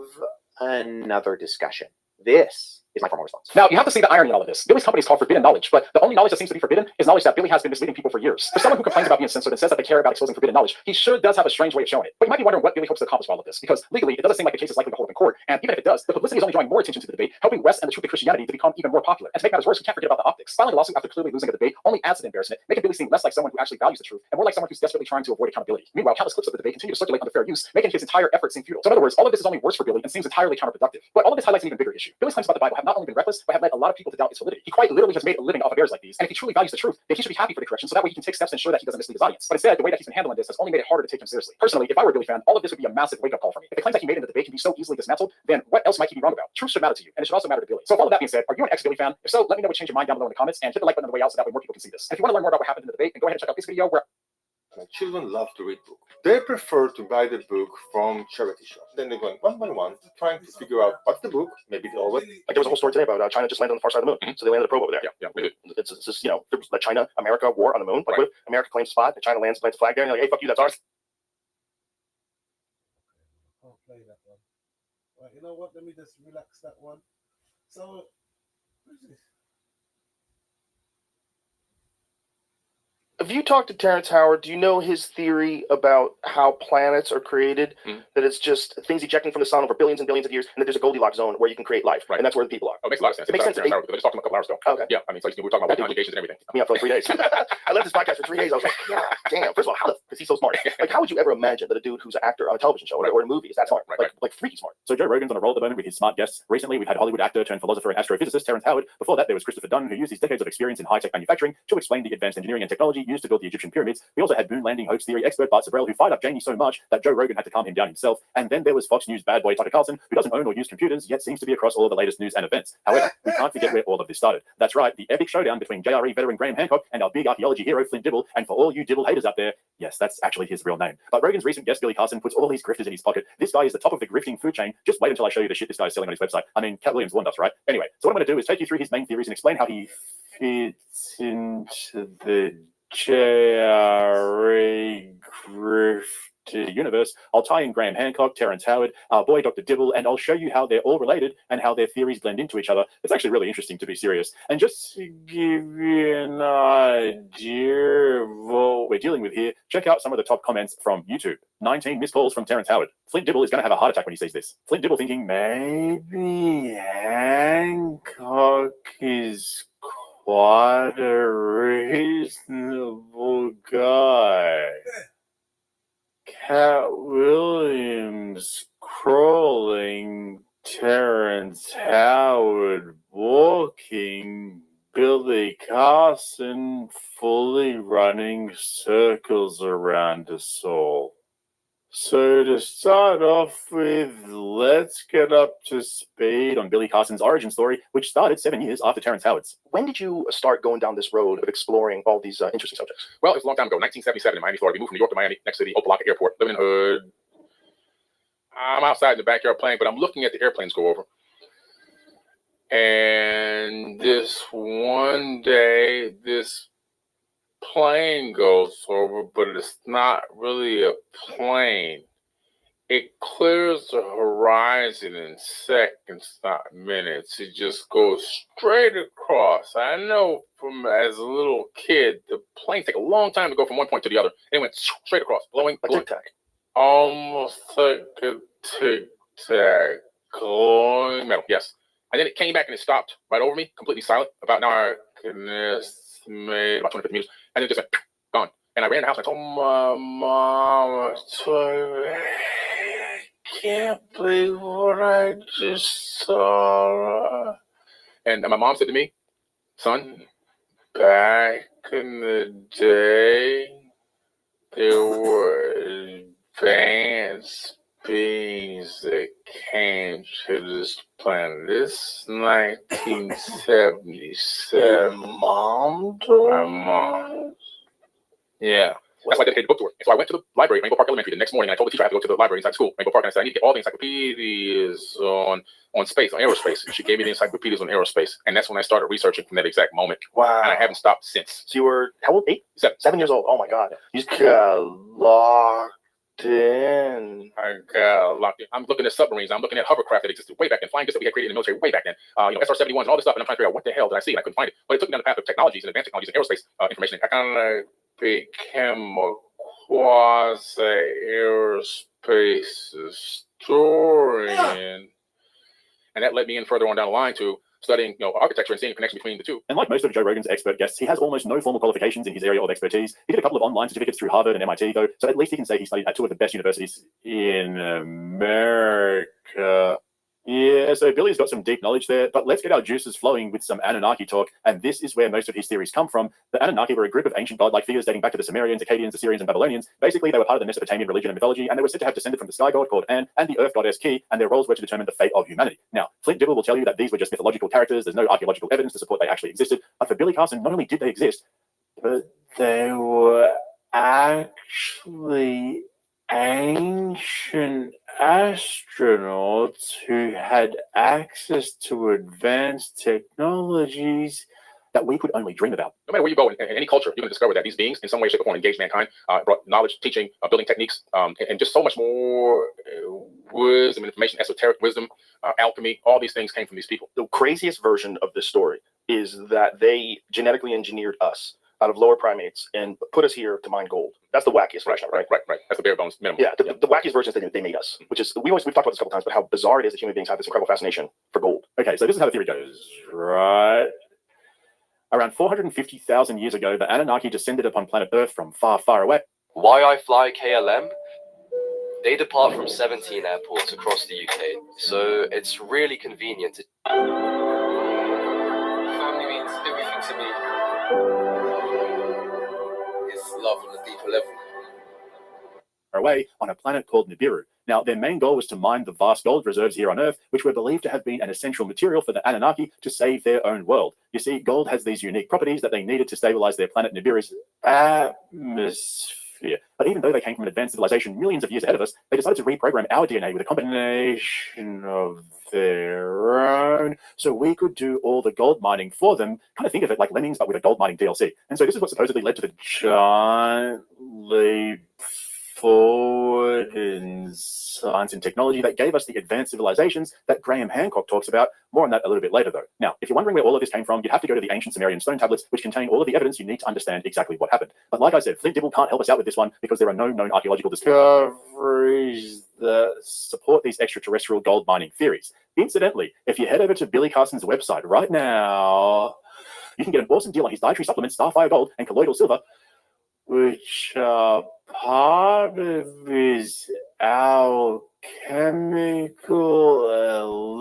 S7: another discussion. This is my formal response.
S11: Now, you have to see the irony in all of this. Billy's company is called Forbidden Knowledge, but the only knowledge that seems to be forbidden is knowledge that Billy has been misleading people for years. For someone who complains about being censored and says that they care about exposing forbidden knowledge, he sure does have a strange way of showing it. But you might be wondering what Billy hopes to accomplish with all of this, because legally, it doesn't seem like the case is likely to hold up in court, and even if it does, the publicity is only drawing more attention to the debate, helping West and the Truth of Christianity to become even more popular. And to make matters worse, we can't forget about the optics. Filing a lawsuit after clearly losing a debate only adds to the embarrassment, making Billy seem less like someone who actually values the truth and more like someone who's desperately trying to avoid accountability. Meanwhile, countless clips of the debate continue to circulate under fair use, making his entire effort seem futile. So in other words, all of this is only worse for Billy and seems entirely counterproductive. But all of this highlights an even bigger issue. Billy's claims about the Bible have not only been reckless, but have led a lot of people to doubt its validity. He quite literally has made a living off of errors like these, and if he truly values the truth, then he should be happy for the correction, so that way he can take steps to ensure that he doesn't mislead his audience. But instead, the way that he's been handling this has only made it harder to take him seriously. Personally, if I were a Billy fan, all of this would be a massive wake-up call for me. If the claims that he made in the debate can be so easily dismantled, then what else might he be wrong about? Truth should matter to you, and it should also matter to Billy. So with all of that being said, are you an ex-Billy fan? If so, let me know what changed your mind down below in the comments, and hit the like button on the way out so that way more people can see this. And if you want to learn more about what happened in the debate, then go ahead and check out this video where
S13: My children love to read books. They prefer to buy the book from charity shops. Then they're going one by one, trying to figure out what's the book. Maybe they'll always.
S6: Like there was a whole story today about China just landed on the far side of the moon, so they landed a probe over there.
S5: Yeah.
S6: It's just there was the China-America war on the moon. Like, what if America claims a spot, and China lands, plants a flag there, and they're like, hey, fuck you, that's ours.
S1: I'll play that one. Right, you know what? Let me just relax that one. So, what is this?
S14: If you talk to Terrence Howard, do you know his theory about how planets are created? That it's just things ejecting from the sun over billions and billions of years, and that there's a Goldilocks zone where you can create life, and that's where the people are.
S5: Oh, it makes a lot of sense.
S14: It makes sense.
S5: They just talked to him a couple hours ago.
S14: Okay.
S5: Yeah, I mean, so we were talking about obligations and everything.
S14: I mean, for like 3 days. I left this podcast for 3 days. I was like, yeah, damn. First of all, because he's so smart. Like, how would you ever imagine that a dude who's an actor on a television show or in a movie is that smart? Like freaky smart.
S11: So Joe Rogan's on a roll at the moment with his smart guests. Recently, we've had Hollywood actor turned philosopher and astrophysicist Terrence Howard. Before that, there was Christopher Dunn, who used his decades of experience in high-tech manufacturing to explain the advanced engineering and technology used to build the Egyptian pyramids. We also had moon landing hoax theory expert Bart Sabrell, who fired up Janie so much that Joe Rogan had to calm him down himself. And then there was Fox News bad boy Tucker Carlson, who doesn't own or use computers, yet seems to be across all of the latest news and events. However, we can't forget where all of this started. That's right, the epic showdown between JRE veteran Graham Hancock and our big archaeology hero Flint Dibble. And for all you Dibble haters out there, yes, that's actually his real name. But Rogan's recent guest Billy Carson puts all these grifters in his pocket. This guy is the top of the grifting food chain. Just wait until I show you the shit this guy's selling on his website. I mean, Cat Williams warned us, right? Anyway, so what I'm going to do is take you through his main theories and explain how he fits into the JRE grifter universe. I'll tie in Graham Hancock, Terrence Howard, our boy Dr. Dibble, and I'll show you how they're all related and how their theories blend into each other. It's actually really interesting, to be serious. And just to give you an idea of what we're dealing with here, check out some of the top comments from YouTube. 19 missed calls from Terrence Howard. Flint Dibble is going to have a heart attack when he sees this. Flint Dibble thinking, maybe Hancock is quite a reasonable guy. Cat Williams crawling, Terrence Howard walking, Billy Carson fully running circles around us all. So to start off with, let's get up to speed on Billy Carson's origin story, which started 7 years after Terrence Howard's.
S14: When did you start going down this road of exploring all these interesting subjects?
S5: Well, it was a long time ago, 1977 in Miami, Florida. We moved from New York to Miami, next to the Opelika Airport, living in the hood. I'm outside in the backyard playing, but I'm looking at the airplanes go over. And this one day, this plane goes over, but it's not really a plane. It clears the horizon in seconds, not minutes. It just goes straight across. I know from as a little kid, the planes take a long time to go from one point to the other. And it went straight across, blowing.
S14: A tic-tac.
S5: Almost like a tic-tac, glowing metal. Yes. And then it came back and it stopped right over me, completely silent. About now I can estimate about 250 meters. And then it just went gone. And I ran in the house and I told my mom, I can't believe what I just saw. And my mom said to me, son, back in the day, there were advanced beings that came to this planet. This 1977.
S10: Mom?
S5: My mom. Yeah. That's why I dedicated the book to her. And so I went to the library at Rainbow Park Elementary the next morning, and I told the teacher I had to go to the library inside school, Rainbow Park, and I said, I need to get all the encyclopedias on space, on aerospace. And she gave me the encyclopedias on aerospace. And that's when I started researching from that exact moment.
S14: Wow.
S5: And I haven't stopped since.
S14: So you were, how old? 8?
S5: 7.
S14: 7 years old. Oh my God.
S10: You got locked in.
S5: I got locked in. I'm looking at submarines. I'm looking at hovercraft that existed way back then, flying discs that we had created in the military way back then. SR-71s and all this stuff. And I'm trying to figure out what the hell did I see? And I couldn't find it. But it took me down the path of technologies and advanced technologies and aerospace information. I kind of became a quasi-aerospace historian. And that led me in further on down the line to studying, architecture and seeing the connection between the two.
S6: And like most of Joe Rogan's expert guests, he has almost no formal qualifications in his area of expertise. He did a couple of online certificates through Harvard and MIT, though, so at least he can say he studied at 2 of the best universities in America. Yeah, so Billy's got some deep knowledge there, but let's get our juices flowing with some Anunnaki talk, and this is where most of his theories come from. The Anunnaki were a group of ancient godlike figures dating back to the Sumerians, Akkadians, Assyrians, and Babylonians. Basically, they were part of the Mesopotamian religion and mythology, and they were said to have descended from the sky god called An and the earth goddess Ki, and their roles were to determine the fate of humanity. Now, Flint Dibble will tell you that these were just mythological characters. There's no archaeological evidence to support they actually existed, but for Billy Carson, not only did they exist,
S10: but they were actually ancient astronauts who had access to advanced technologies
S6: that we could only dream about.
S5: No matter where you go in any culture, you're going to discover that these beings, in some way, shape, or form, engaged mankind, brought knowledge, teaching, building techniques, and just so much more wisdom, information, esoteric wisdom, alchemy. All these things came from these people.
S14: The craziest version of this story is that they genetically engineered us out of lower primates and put us here to mine gold. That's the wackiest version, right?
S5: Right. That's the bare bones minimum.
S14: Yeah, the wackiest version is that they made us, which is, we've talked about this a couple times, but how bizarre it is that human beings have this incredible fascination for gold.
S6: Okay, so this is how the theory goes, right? Around 450,000 years ago, the Anunnaki descended upon planet Earth from far, far away.
S15: Why I fly KLM? They depart from 17 airports across the UK, so it's really convenient to...
S16: Family means everything to me. It's love on a deeper level.
S6: Away on a planet called Nibiru. Now, their main goal was to mine the vast gold reserves here on Earth, which were believed to have been an essential material for the Anunnaki to save their own world. You see, gold has these unique properties that they needed to stabilize their planet Nibiru's atmosphere. But even though they came from an advanced civilization millions of years ahead of us, they decided to reprogram our DNA with a combination of their own, so we could do all the gold mining for them. Kind of think of it like Lemmings, but with a gold mining DLC. And so this is what supposedly led to the giant leap forward in science and technology that gave us the advanced civilizations that Graham Hancock talks about. More on that a little bit later, though. Now, if you're wondering where all of this came from, you'd have to go to the ancient Sumerian stone tablets, which contain all of the evidence you need to understand exactly what happened. But like I said, Flint Dibble can't help us out with this one because there are no known archaeological discoveries that support these extraterrestrial gold mining theories. Incidentally, if you head over to Billy Carson's website right now, you can get an awesome deal on his dietary supplements, Starfire Gold and Colloidal Silver, which are part of his alchemical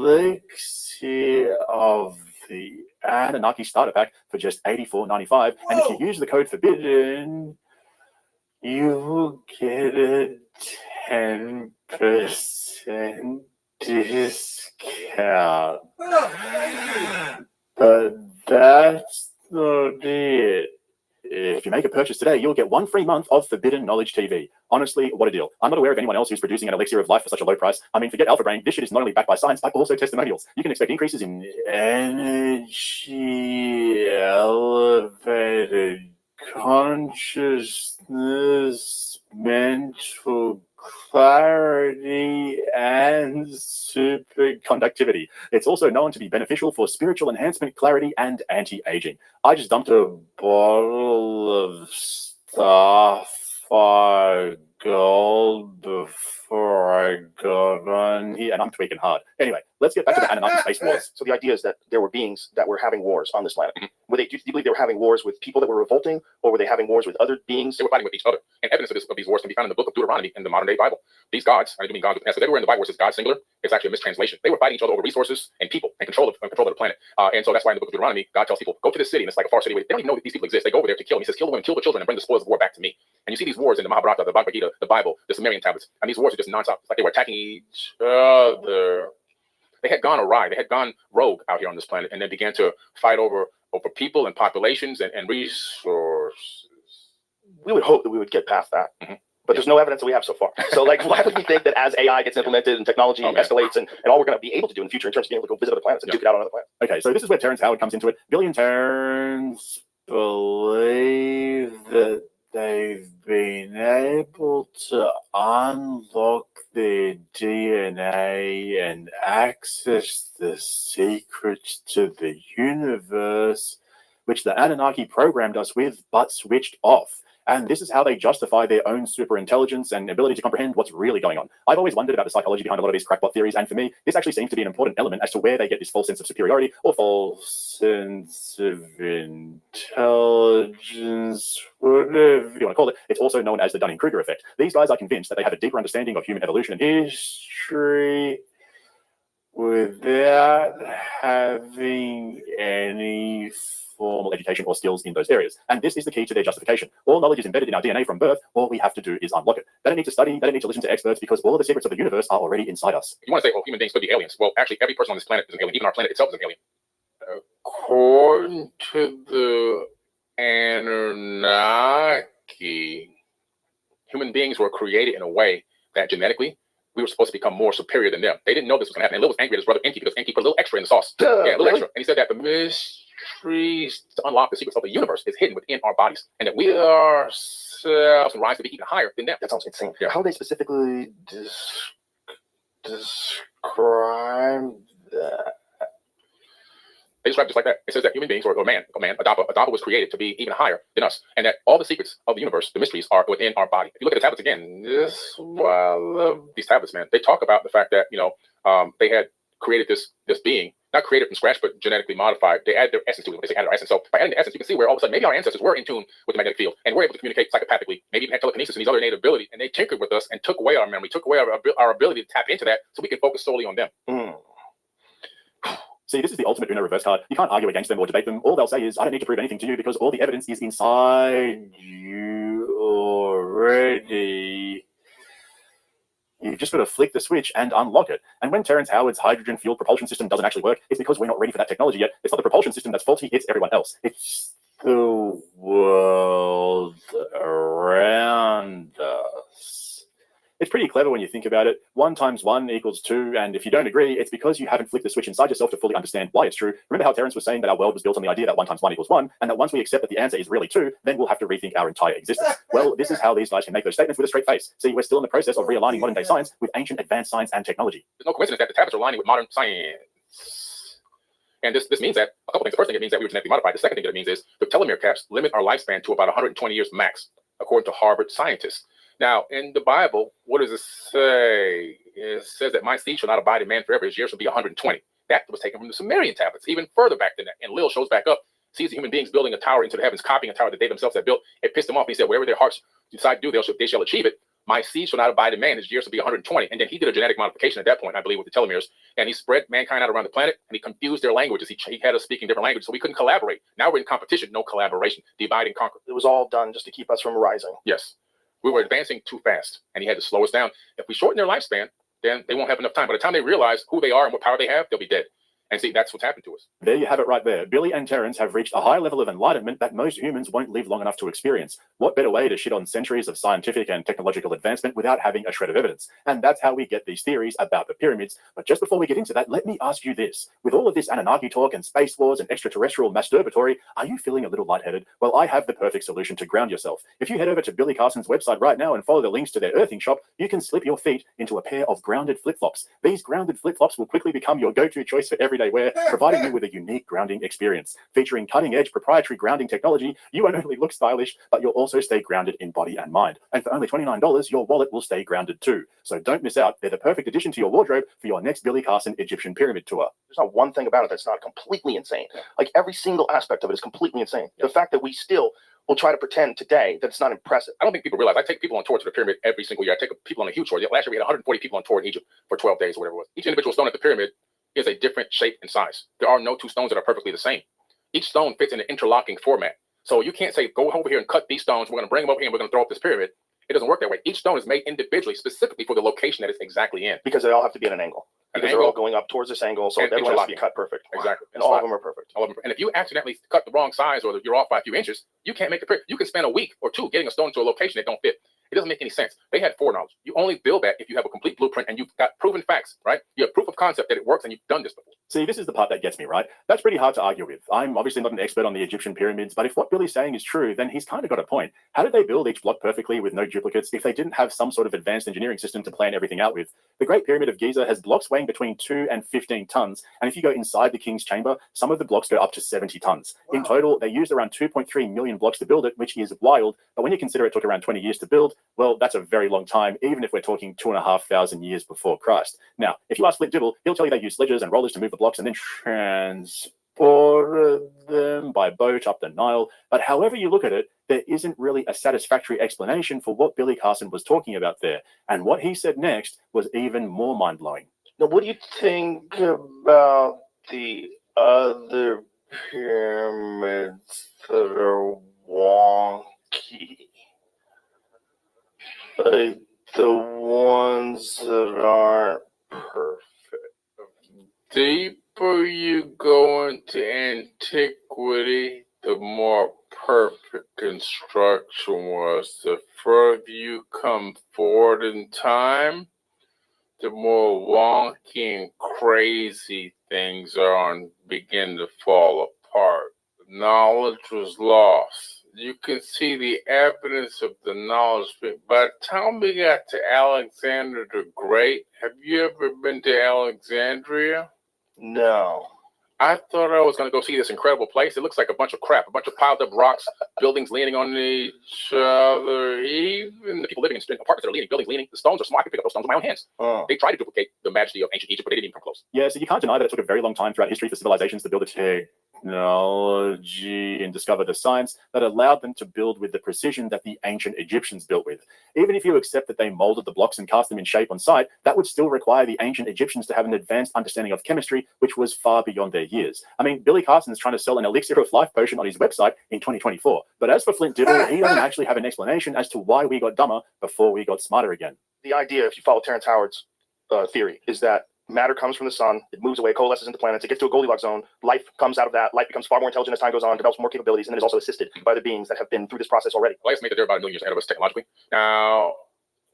S6: elixir of the Anunnaki starter pack for just $84.95. And if you use the code FORBIDDEN, you will get a 10% discount. But that's not it. If you make a purchase today, you'll get 1 free month of Forbidden Knowledge TV. Honestly, what a deal. I'm not aware of anyone else who's producing an elixir of life for such a low price. I mean, forget Alpha Brain. This shit is not only backed by science, but also testimonials. You can expect increases in energy, elevated consciousness, mental clarity, and superconductivity. It's also known to be beneficial for spiritual enhancement, clarity, and anti-aging. I just dumped a bottle of Starfire Gold before I got on here, and I'm tweaking hard. Anyway, let's get back to the Anunnaki space wars.
S14: So the idea is that there were beings that were having wars on this planet. Do you believe they were having wars with people that were revolting, or were they having wars with other beings?
S5: They were fighting with each other. And evidence of these wars can be found in the book of Deuteronomy in the modern day Bible. These gods, I do mean gods with an S, so everywhere in the Bible where it says God singular, it's actually a mistranslation. They were fighting each other over resources and people and control of the planet. And so that's why in the book of Deuteronomy, God tells people, go to this city, and it's like a far city where they don't even know that these people exist. They go over there to kill. And he says, kill the women, kill the children, and bring the spoils of war back to me. And you see these wars in the Mahabharata, the Bhagavad Gita, the Bible, the Sumerian tablets. And these wars are just nonstop. It's like they were attacking each other. They had gone awry. They had gone rogue out here on this planet, and then began to fight over people and populations and resources.
S14: We would hope that we would get past that. But there's no evidence that we have so far. So, like, why would we think that as AI gets implemented and technology escalates and all we're going to be able to do in the future in terms of being able to go visit other planets and duke it out on other planets?
S17: Okay, so this is where Terrence Howard comes into it. Billy and Terrence believe that they've been able to unlock their DNA and access the secrets to the universe, which the Anunnaki programmed us with, but switched off. And this is how they justify their own super intelligence and ability to comprehend what's really going on. I've always wondered about the psychology behind a lot of these crackpot theories, and for me, this actually seems to be an important element as to where they get this false sense of superiority or false sense of intelligence, whatever you want to call it. It's also known as the Dunning-Kruger effect. These guys are convinced that they have a deeper understanding of human evolution and history without having any formal education or skills in those areas. And this is the key to their justification. All knowledge is embedded in our DNA from birth. All we have to do is unlock it. They don't need to study. They don't need to listen to experts because all of the secrets of the universe are already inside us.
S5: You want to say, human beings could be aliens. Well, actually, every person on this planet is an alien. Even our planet itself is an alien. According to the Anunnaki, human beings were created in a way that genetically we were supposed to become more superior than them. They didn't know this was going to happen. And Lil was angry at his brother Enki because Enki put a little extra in the sauce. Yeah, a little extra. And he said that the mysteries to unlock the secrets of the universe is hidden within our bodies, and that we ourselves can rise to be even higher than them.
S14: That sounds insane. Yeah. How do they specifically describe that?
S5: They describe it just like that. It says that human beings, or man, Adapa was created to be even higher than us, and that all the secrets of the universe, the mysteries, are within our body. If you look at the tablets again, this is why I love these tablets, man. They talk about the fact that they had created this being, not created from scratch, but genetically modified. They add their essence to it. They say add their essence. So by adding the essence, you can see where all of a sudden maybe our ancestors were in tune with the magnetic field and were able to communicate psychopathically, maybe even had telekinesis and these other innate abilities, and they tinkered with us and took away our memory, took away our ability to tap into that, so we can focus solely on them.
S17: See, this is the ultimate Uno reverse card. You can't argue against them or debate them. All they'll say is, I don't need to prove anything to you because all the evidence is inside you already. You've just got to flick the switch and unlock it. And when Terrence Howard's hydrogen fuel propulsion system doesn't actually work, it's because we're not ready for that technology yet. It's not the propulsion system that's faulty, it's everyone else. It's the world around us. It's pretty clever when you think about it. 1 × 1 = 2, and if you don't agree, it's because you haven't flicked the switch inside yourself to fully understand why it's true. Remember how Terrence was saying that our world was built on the idea that 1 × 1 = 1, and that once we accept that the answer is really 2, then we'll have to rethink our entire existence. Well, this is how these guys can make those statements with a straight face. See, we're still in the process of realigning modern-day science with ancient advanced science and technology.
S5: There's no coincidence that the tablets are aligning with modern science. And this means that a couple things. The first thing it means that we were genetically modified. The second thing that it means is the telomere caps limit our lifespan to about 120 years max, according to Harvard scientists. Now, in the Bible, what does it say? It says that my seed shall not abide in man forever. His years shall be 120. That was taken from the Sumerian tablets, even further back than that. And Lil shows back up, sees the human beings building a tower into the heavens, copying a tower that they themselves had built. It pissed them off. He said, wherever their hearts decide to do, they shall achieve it. My seed shall not abide in man. His years shall be 120. And then he did a genetic modification at that point, I believe, with the telomeres. And he spread mankind out around the planet, and he confused their languages. He had us speaking different languages, so we couldn't collaborate. Now we're in competition, no collaboration. Divide and conquer.
S14: It was all done just to keep us from rising.
S5: Yes. We were advancing too fast, and he had to slow us down. If we shorten their lifespan, then they won't have enough time. By the time they realize who they are and what power they have, they'll be dead. And see, that's what's happened to us.
S17: There you have it right there. Billy and Terrence have reached a high level of enlightenment that most humans won't live long enough to experience. What better way to shit on centuries of scientific and technological advancement without having a shred of evidence? And that's how we get these theories about the pyramids. But just before we get into that, let me ask you this. With all of this Anunnaki talk and space wars and extraterrestrial masturbatory, are you feeling a little lightheaded? Well, I have the perfect solution to ground yourself. If you head over to Billy Carson's website right now and follow the links to their earthing shop, you can slip your feet into a pair of grounded flip-flops. These grounded flip-flops will quickly become your go-to choice for everyday wear, providing you with a unique grounding experience. Featuring cutting-edge proprietary grounding technology, you won't only look stylish, but you'll also stay grounded in body and mind. And for only $29, your wallet will stay grounded too. So don't miss out. They're the perfect addition to your wardrobe for your next Billy Carson Egyptian Pyramid Tour.
S14: There's not one thing about it that's not completely insane. Like every single aspect of it is completely insane. The fact that we still will try to pretend today that it's not impressive.
S5: I don't think people realize I take people on tour to the pyramid every single year. I take people on a huge tour. Last year we had 140 people on tour in Egypt for 12 days or whatever it was. Each individual stone at the pyramid is a different shape and size. There are no two stones that are perfectly the same. Each stone fits in an interlocking format. So you can't say, go over here and cut these stones. We're going to bring them over here and we're going to throw up this pyramid. It doesn't work that way. Each stone is made individually, specifically for the location that it's exactly in.
S14: Because they all have to be at an angle. Because they're all going up towards this angle, so everyone has to be cut perfect.
S5: Exactly.
S14: And all of them are perfect.
S5: All of them. And if you accidentally cut the wrong size or you're off by a few inches, you can't make it perfect. You can spend a week or two getting a stone to a location that don't fit. It doesn't make any sense. They had foreknowledge. You only build that if you have a complete blueprint and you've got proven facts, right? You have proof of concept that it works and you've done this before.
S17: See, this is the part that gets me, right? That's pretty hard to argue with. I'm obviously not an expert on the Egyptian pyramids, but if what Billy's saying is true, then he's kind of got a point. How did they build each block perfectly with no duplicates if they didn't have some sort of advanced engineering system to plan everything out with? The Great Pyramid of Giza has blocks weighing between 2 and 15 tons, and if you go inside the king's chamber, some of the blocks go up to 70 tons. Wow. In total, they used around 2.3 million blocks to build it, which is wild, but when you consider it took around 20 years to build, well, that's a very long time, even if we're talking 2,500 years before Christ. Now, if you ask Flint Dibble, he'll tell you they use sledges and rollers to move the blocks and then transported them by boat up the Nile. But however you look at it, there isn't really a satisfactory explanation for what Billy Carson was talking about there. And what he said next was even more mind-blowing.
S14: Now, what do you think about the other pyramids that are wonky? Like the ones that aren't perfect.
S5: Deeper you go into antiquity, the more perfect construction was. The further you come forward in time, the more wonky and crazy things are and begin to fall apart. Knowledge was lost. You can see the evidence of the knowledge. By the time we got to Alexander the Great, have you ever been to Alexandria?
S14: No.
S5: I thought I was going to go see this incredible place. It looks like a bunch of crap, a bunch of piled up rocks, buildings leaning on each other. Even the people living in apartments that are leaning, buildings leaning, the stones are smart. I could pick up those stones with my own hands. Oh. They tried to duplicate the majesty of ancient Egypt, but they didn't even come close.
S17: Yeah, so you can't deny that it took a very long time throughout history for civilizations to build a technology and discover the science that allowed them to build with the precision that the ancient Egyptians built with. Even if you accept that they molded the blocks and cast them in shape on site, that would still require the ancient Egyptians to have an advanced understanding of chemistry, which was far beyond their years. I mean, Billy Carson is trying to sell an elixir of life potion on his website in 2024. But as for Flint Dibble, he doesn't actually have an explanation as to why we got dumber before we got smarter again.
S14: The idea, if you follow Terrence Howard's theory, is that matter comes from the sun, it moves away, coalesces into planets, it gets to a Goldilocks zone, life comes out of that, life becomes far more intelligent as time goes on, develops more capabilities, and then is also assisted by the beings that have been through this process already.
S5: Well, I estimate that they're about 1 million years ahead of us technologically. Now,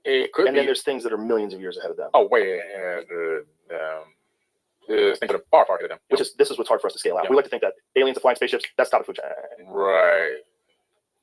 S5: it could
S14: and then there's things that are millions of years ahead of them.
S5: Oh, way ahead of them. There's things that are far, far ahead of them.
S14: This is what's hard for us to scale out. Yeah. We like to think that aliens are flying spaceships, that's top of the food chain.
S5: Right.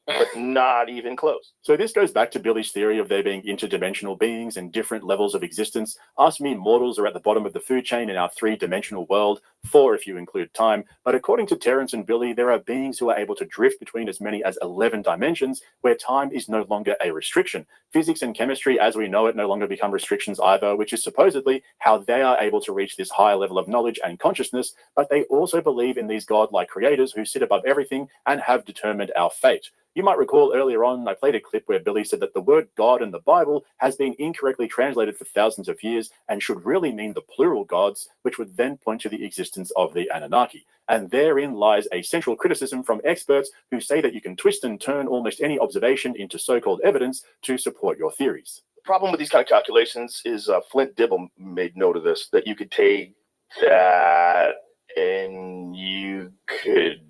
S14: But not even close.
S17: So this goes back to Billy's theory of there being interdimensional beings and different levels of existence. Us mere mortals are at the bottom of the food chain in our 3-dimensional world, 4 if you include time. But according to Terrence and Billy, there are beings who are able to drift between as many as 11 dimensions, where time is no longer a restriction. Physics and chemistry, as we know it, no longer become restrictions either, which is supposedly how they are able to reach this higher level of knowledge and consciousness. But they also believe in these godlike creators who sit above everything and have determined our fate. You might recall earlier on, I played a clip where Billy said that the word God in the Bible has been incorrectly translated for thousands of years and should really mean the plural gods, which would then point to the existence of the Anunnaki. And therein lies a central criticism from experts who say that you can twist and turn almost any observation into so-called evidence to support your theories.
S14: The problem with these kind of calculations is Flint Dibble made note of this, that you could take that and you could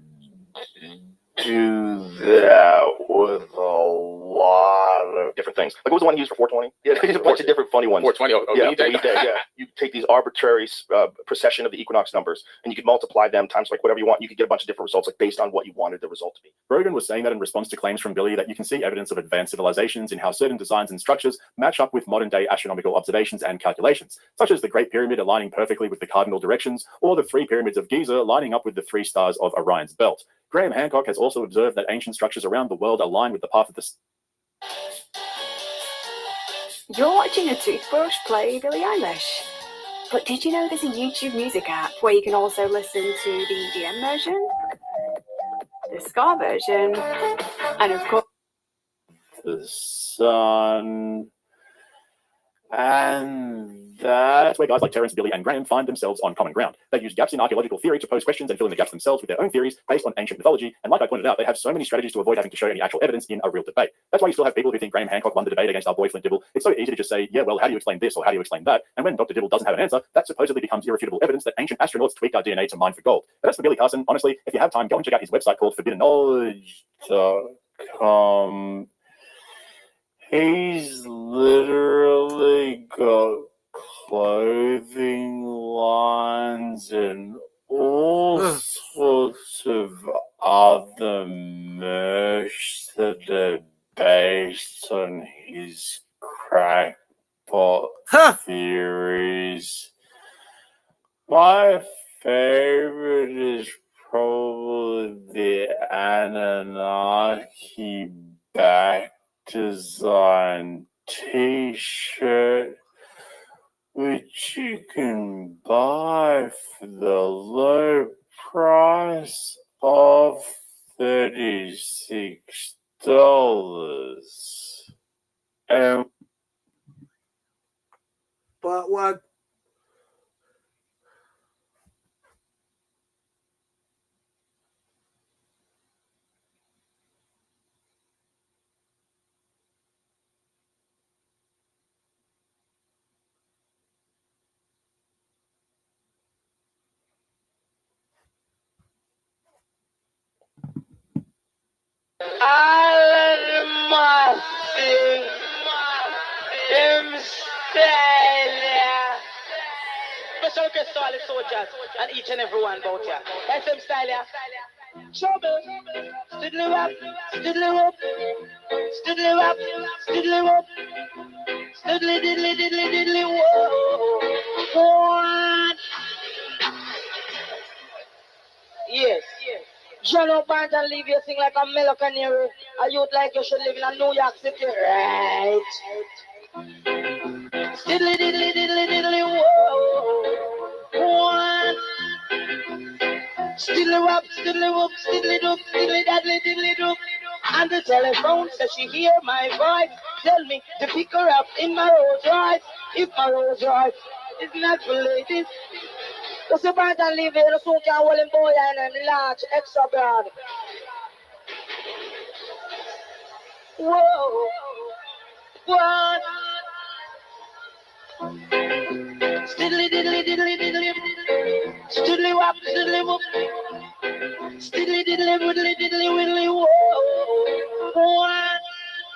S14: do that with a lot of different things. Like, what was the one he used for 420? Yeah, there's a bunch of different funny ones.
S5: 420,
S14: yeah, the weed day, yeah. You take these arbitrary precession of the equinox numbers, and you could multiply them times like whatever you want. You could get a bunch of different results, like based on what you wanted the result to be.
S17: Rogan was saying that in response to claims from Billy that you can see evidence of advanced civilizations in how certain designs and structures match up with modern-day astronomical observations and calculations, such as the Great Pyramid aligning perfectly with the cardinal directions, or the 3 pyramids of Giza lining up with the 3 stars of Orion's belt. Graham Hancock has also observed that ancient structures around the world align with the path of the...
S18: You're watching a toothbrush play Billie Eilish. But did you know there's a YouTube music app where you can also listen to the EDM version, the ska version, and of course...
S17: The sun... And that's where guys like Terence, Billy, and Graham find themselves on common ground. They use gaps in archaeological theory to pose questions and fill in the gaps themselves with their own theories based on ancient mythology. And like I pointed out, they have so many strategies to avoid having to show any actual evidence in a real debate. That's why you still have people who think Graham Hancock won the debate against our boy Flint Dibble. It's so easy to just say, yeah, well, how do you explain this or how do you explain that? And when Dr. Dibble doesn't have an answer, that supposedly becomes irrefutable evidence that ancient astronauts tweaked our DNA to mine for gold. But as for Billy Carson, honestly, if you have time, go and check out his website called ForbiddenKnowledge.com. He's literally got clothing lines and all sorts of other merch that are based on his crackpot theories. My favorite is probably the Anunnaki back design t-shirt, which you can buy for the low price of $36.
S1: Part one.
S19: Alan Massive Style. Special request to all the soldiers and each and every one out here. SM Style. Trouble. Stiddly wap, stiddly whoop, stiddly wap, stiddly whoop, stiddly diddly diddly diddly whoa. What? Yes. John O'Brien and leave you sing like a Melocanero. A youth like you should live in a New York City, right? Diddly diddly diddly diddly whoa. One. Stiddly wop, stiddly whoop, stiddly doop, stiddly daddly diddly doop. And the telephone says she hear my voice. Tell me to pick her up in my Rolls Royce. If my Rolls Royce is not for ladies. Just a brand and leave it, the soon can hold him boy and large, extra broad. Whoa. What? Stiddly diddly diddly diddly. Stiddly wop, stiddly whoop. Stiddly diddly widdly diddly widdly whoa. What?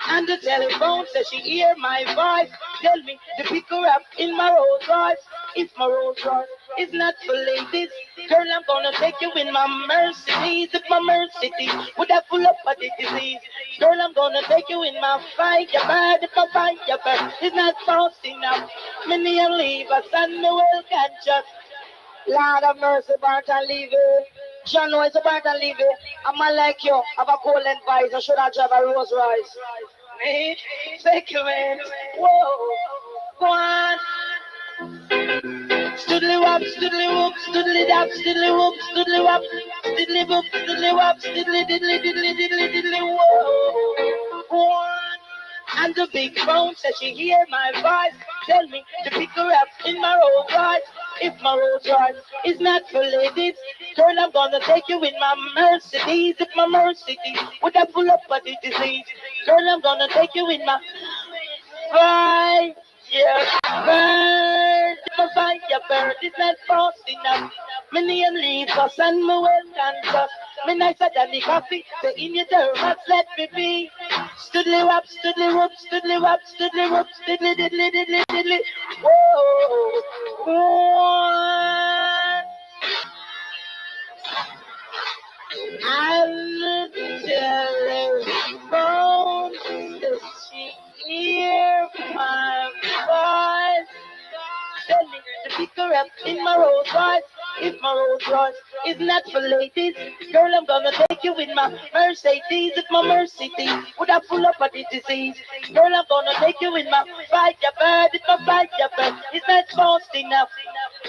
S19: And the telephone says she hear my voice. Tell me to pick her up in my Rolls Royce. If my Rolls Royce is not for ladies, girl, I'm gonna take you in my Mercedes. If my Mercedes would have full up of the disease, girl, I'm gonna take you in my Firebird. If my Firebird is not fast enough, many and leave us and me will catch us. Lord of mercy, burnt and leave it. John knows about and leave it. A man like you have a cold advisor. Should I drive a Rolls Royce? Me? Thank you, man. Whoa. Go on. Stoodly wop, stoodly whoop, stoodly dap, stoodly whoop, stoodly wop, stoodly whoop, stoodly wop, stoodly diddly diddly diddly diddly whoa. One. And the big phone says she hear my voice. Tell me to pick her up in my Rolls Royce. If my Rolls Royce is not for ladies, girl, I'm gonna take you in my Mercedes. If my Mercedes would have full up of the disease, girl, I'm gonna take you in my Firebird. My Firebird is not fast enough. My name leaves us and my well cancer. Me nicer than the coffee. So in your thermos, let me be. Stoodly wop, stoodly whoop, stoodly wop, stoodly whoop, stoodly diddly diddly diddly. Whoa. One. And the telephone says she hear my voice. Tell me to pick her up in my Rolls Royce. If my Rolls Royce is not for ladies, girl, I'm gonna take you in my Mercedes. If my Mercedes would have full up of the disease, girl, I'm gonna take you in my Firebird. If my Firebird is not fast enough,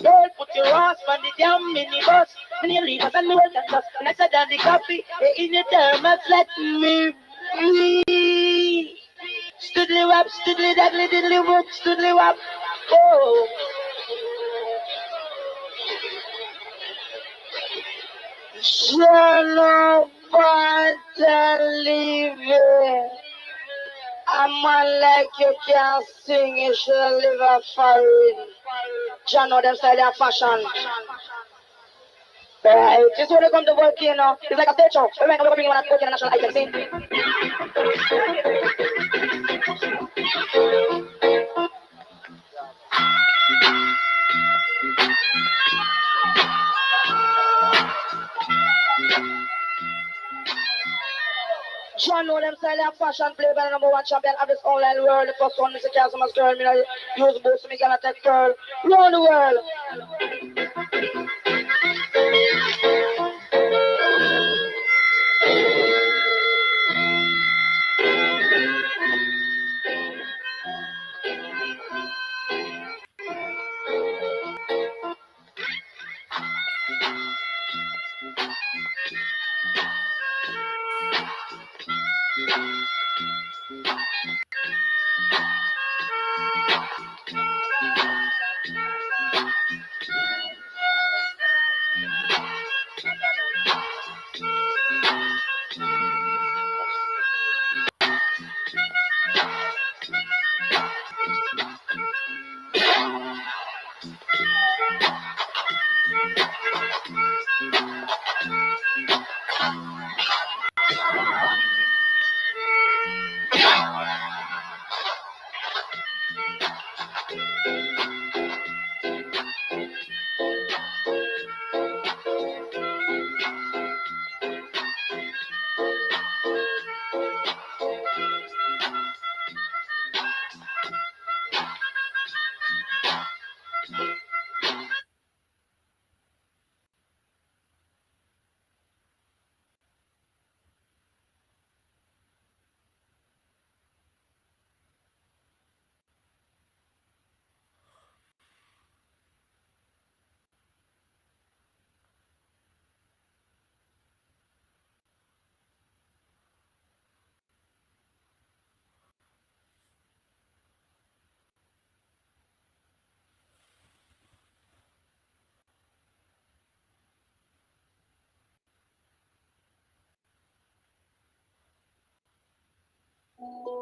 S19: girl, put your ass on the damn minibus. When you leave us and the welcome us, and I said down the coffee, in your thermos, let me be. stoodly wap, stoodly daddly diddly whoop, stoodly wap. Oh. Shall no one leave you. A man like you can't sing, you should live a foreign. John know them style and fashion. Right, this is what they come to work, you know. It's like a stage show. We're going to bring you on a working national item, see? John know them style and fashion, play by the #1 champion of this online world. The first one, Mr. Carson, girl, me know, use boots, me gonna take girl. Round the world.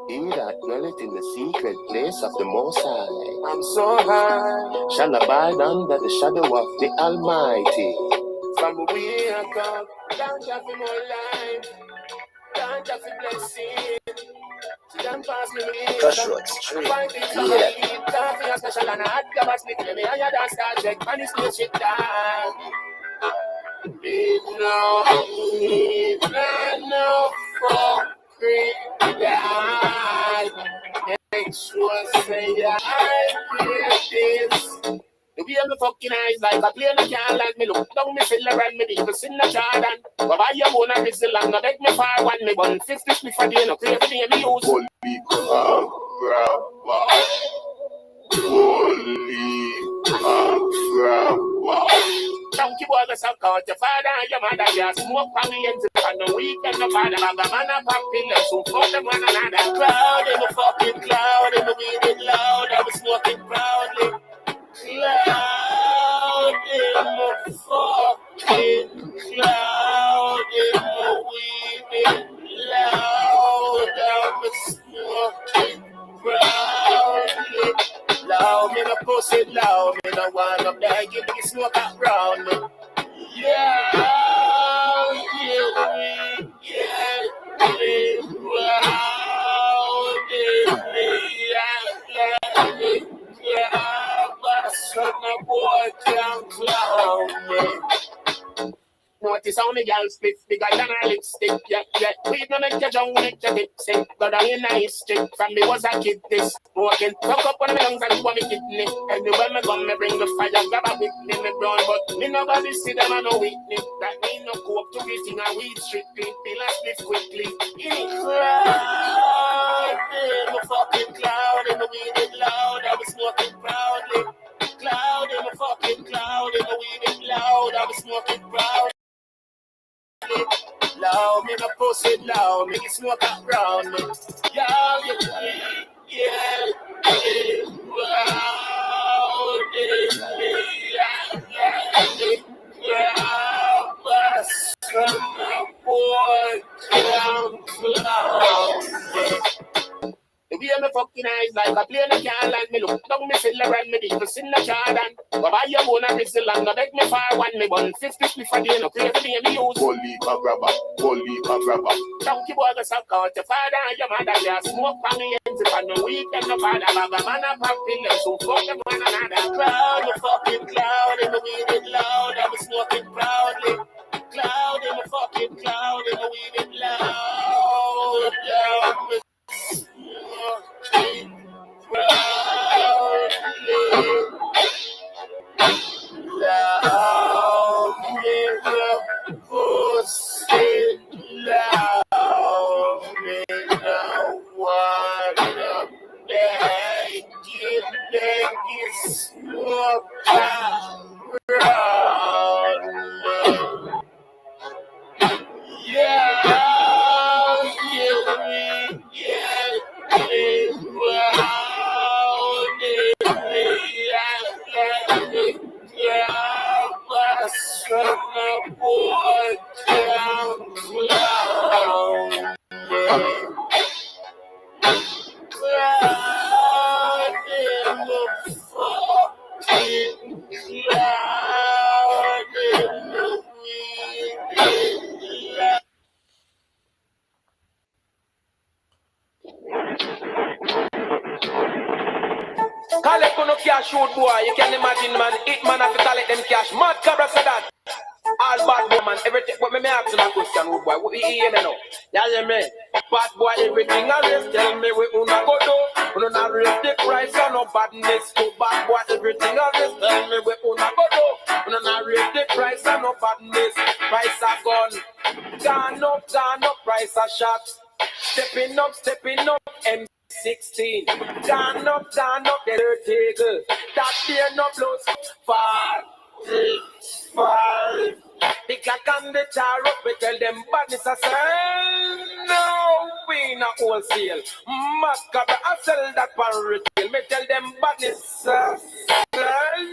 S20: He that dwelleth in the secret place of the Most High. I'm so high, shall abide under the shadow of the Almighty. From the wake up, don't have him more life, don't have him blessing. Don't pass me with
S21: Crossroads Street. Yeah.
S20: coffee and special and hot gas, make me higher than Star Trek, and it's still shit down. No, for free, make sure say I hear this. The way my fucking eyes like a plane, I can't let me look down me feel around me deep in the Jordan. But why you wanna miss the land? No beg me far one me bun 50 spliff a day, no crave for me use. Holy chunky boy, the suck out your father and your mother. You smoke on the ends of the weekend. No father, have a man up and pillar. So fuck them one another. Cloud in the fucking cloud, in the weed it loud. I was smoking proudly. Cloud in the fucking cloud, in the weed it loud. I was smoking proudly. Loud, me no pussy loud, me no want no bag, you can smoke that round me. Yeah, but son of boy can't clown me. Notice how me girl split bigger than her lipstick, yeah. Weed no make your junk make your tip sick. But I ain't nice chick, from me was a kid this. Walking, fuck up on my lungs and want me kidney. Anywhere me come, me bring the fire, grab a with me brown. But me nobody see them and no weakness. That me no go up to everything and weed strictly. Feel and split quickly. Cloud, in the fucking cloud, in the weed it loud, I was smoking proudly. Cloud, in the fucking cloud, in the weed it loud, I was smoking proudly. Loud, me no pussy loud, me smoke up round me. Yeah. The way me fucking eyes like a plane of car and me look down me filler and me deep in the Jordan. But buy your own a missile and no beg me for one me bun 50 spliff a day no crazy me use. Holy grabber. Donkey boy go suck out your father and your mother. They smoke from me ends if I no weed and no father. Baba man a pop pillar so fuck them one another. Cloud, you fucking cloud and the weed it loud. I'm smoking proudly. Cloud in the fucking cloud and the weed it loud.
S2: Collect no cash shoot boy, you can imagine man, it man have to collect them cash. Mad cabra said that. All bad boy man, everything. What me ask you a question, rude boy. What you hear me now? Yeah, hear me. Bad boy, everything I raise. Tell me we una go do. We una raise the price on no badness. To bad boy, everything I raise. Tell me we una go do. We una raise the price on no badness. Price a gun. Gone up, price a shot. Stepping up, M16. Gone up, the dirt eagle. That fear no blows. 5. The clock and the jar up, we tell them badness a sell. No, we not wholesale. Mascaba I sell that pan retail. Me tell them badness a sell.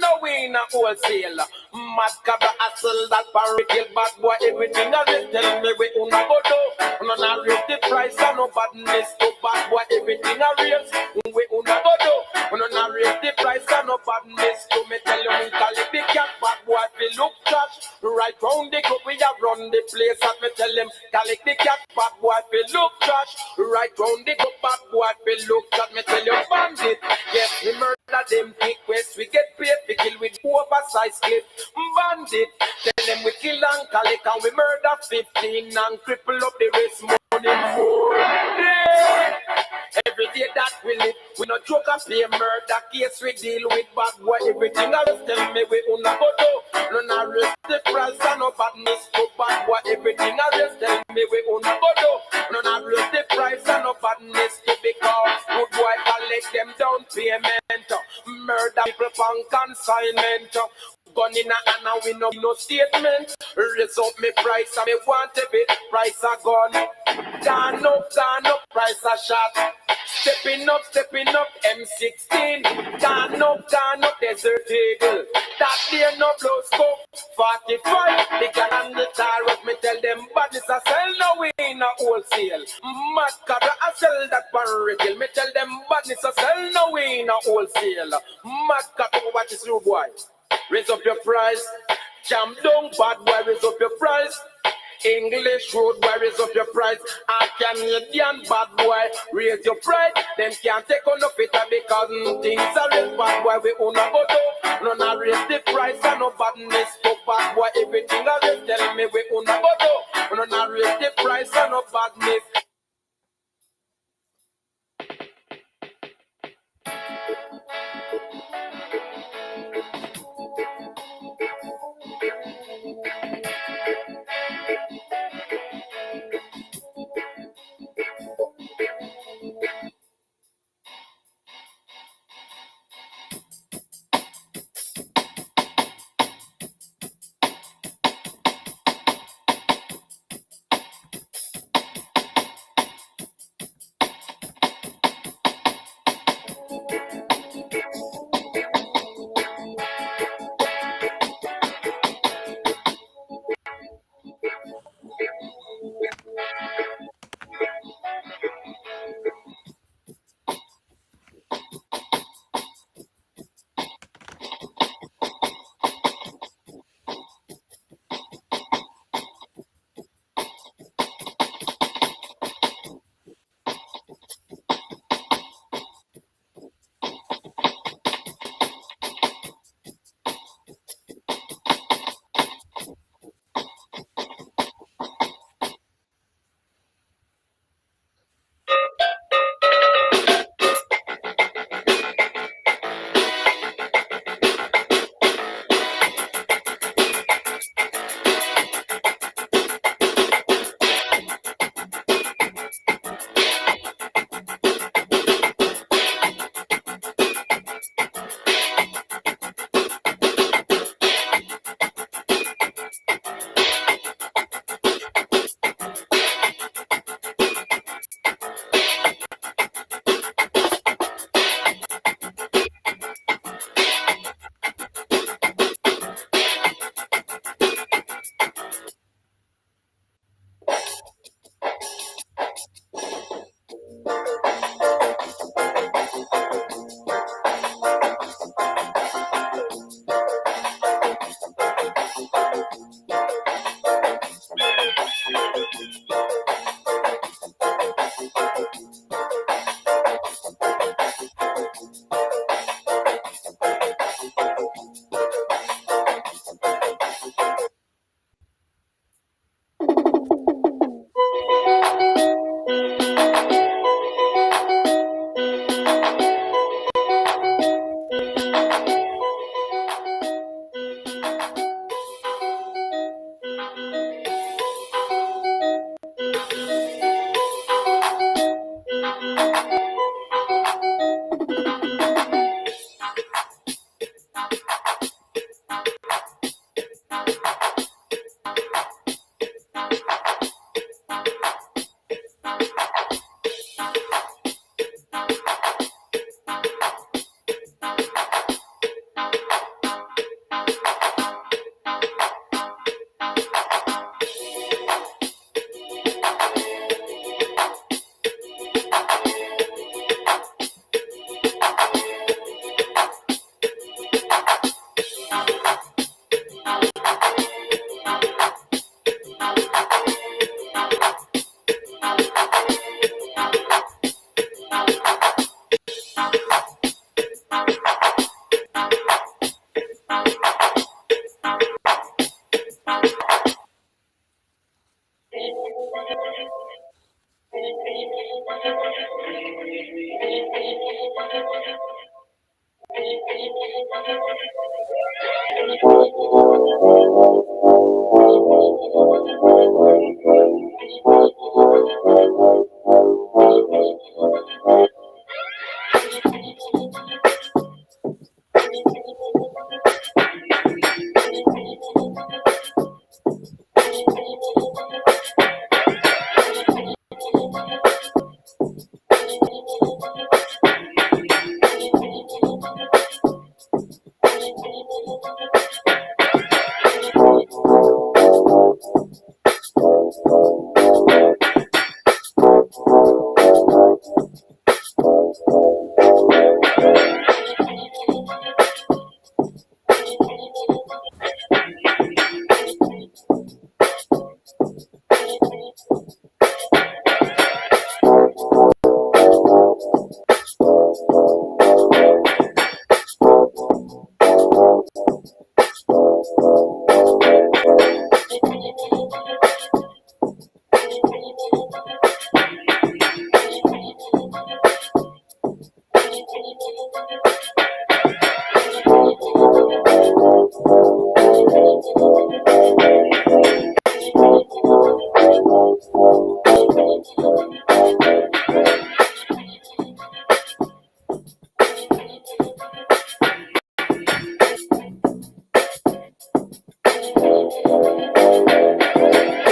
S2: No, we not wholesale. Mascaba I sell that pan retail. Bad boy, everything I just tell me we una go do. Una not raise the price and no badness. To bad boy, everything I raise. We una go do. Una not raise the price and no badness. To me tell you we call it the cat. Bad boy, we look trash. Right round the club, we have run the place. And me tell them, collect the cat, bad boy, we look trash. Right round the club, bad boy, we look trash. Me tell you, bandit, yes, we murder them big west. We get paid, we kill with oversized clip. Bandit, tell them we kill and collect and we murder 15 and cripple up the rest money more. Every day that we live, we not joke and play murder case. We deal with bad boy, everything else tell me we una go do. No na raise the price and no badness to bad boy, everything else tell me we una go do. No na raise the price and no badness to because good boy collect them down payment. Murder people on consignment. Gun in a hand and we no statement. Raise up me price and me want a bit price a gun. Gone up, price a shot. Stepping up, M16. Gone up, desert eagle. That there no blow scope. 45, the gun and the tar up. Me tell them badness a sell, no we in a wholesale. Mad cabra a sell that pan retail. Me tell them badness a sell, no we in a wholesale. Mad cabra, watch this rude boy. Raise up your price. Jam down, bad boy, raise up your price. English road boy, raise up your price. And Canadian bad boy, raise your price. Them can't take on no fitter because things are real bad boy. We own a go do. No na raise the price and no badness to bad boy. Everything I just tell me we own a go do. No na raise the price and no badness.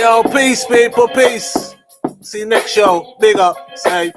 S1: Yo, peace, people, peace. See you next show. Big up. Safe.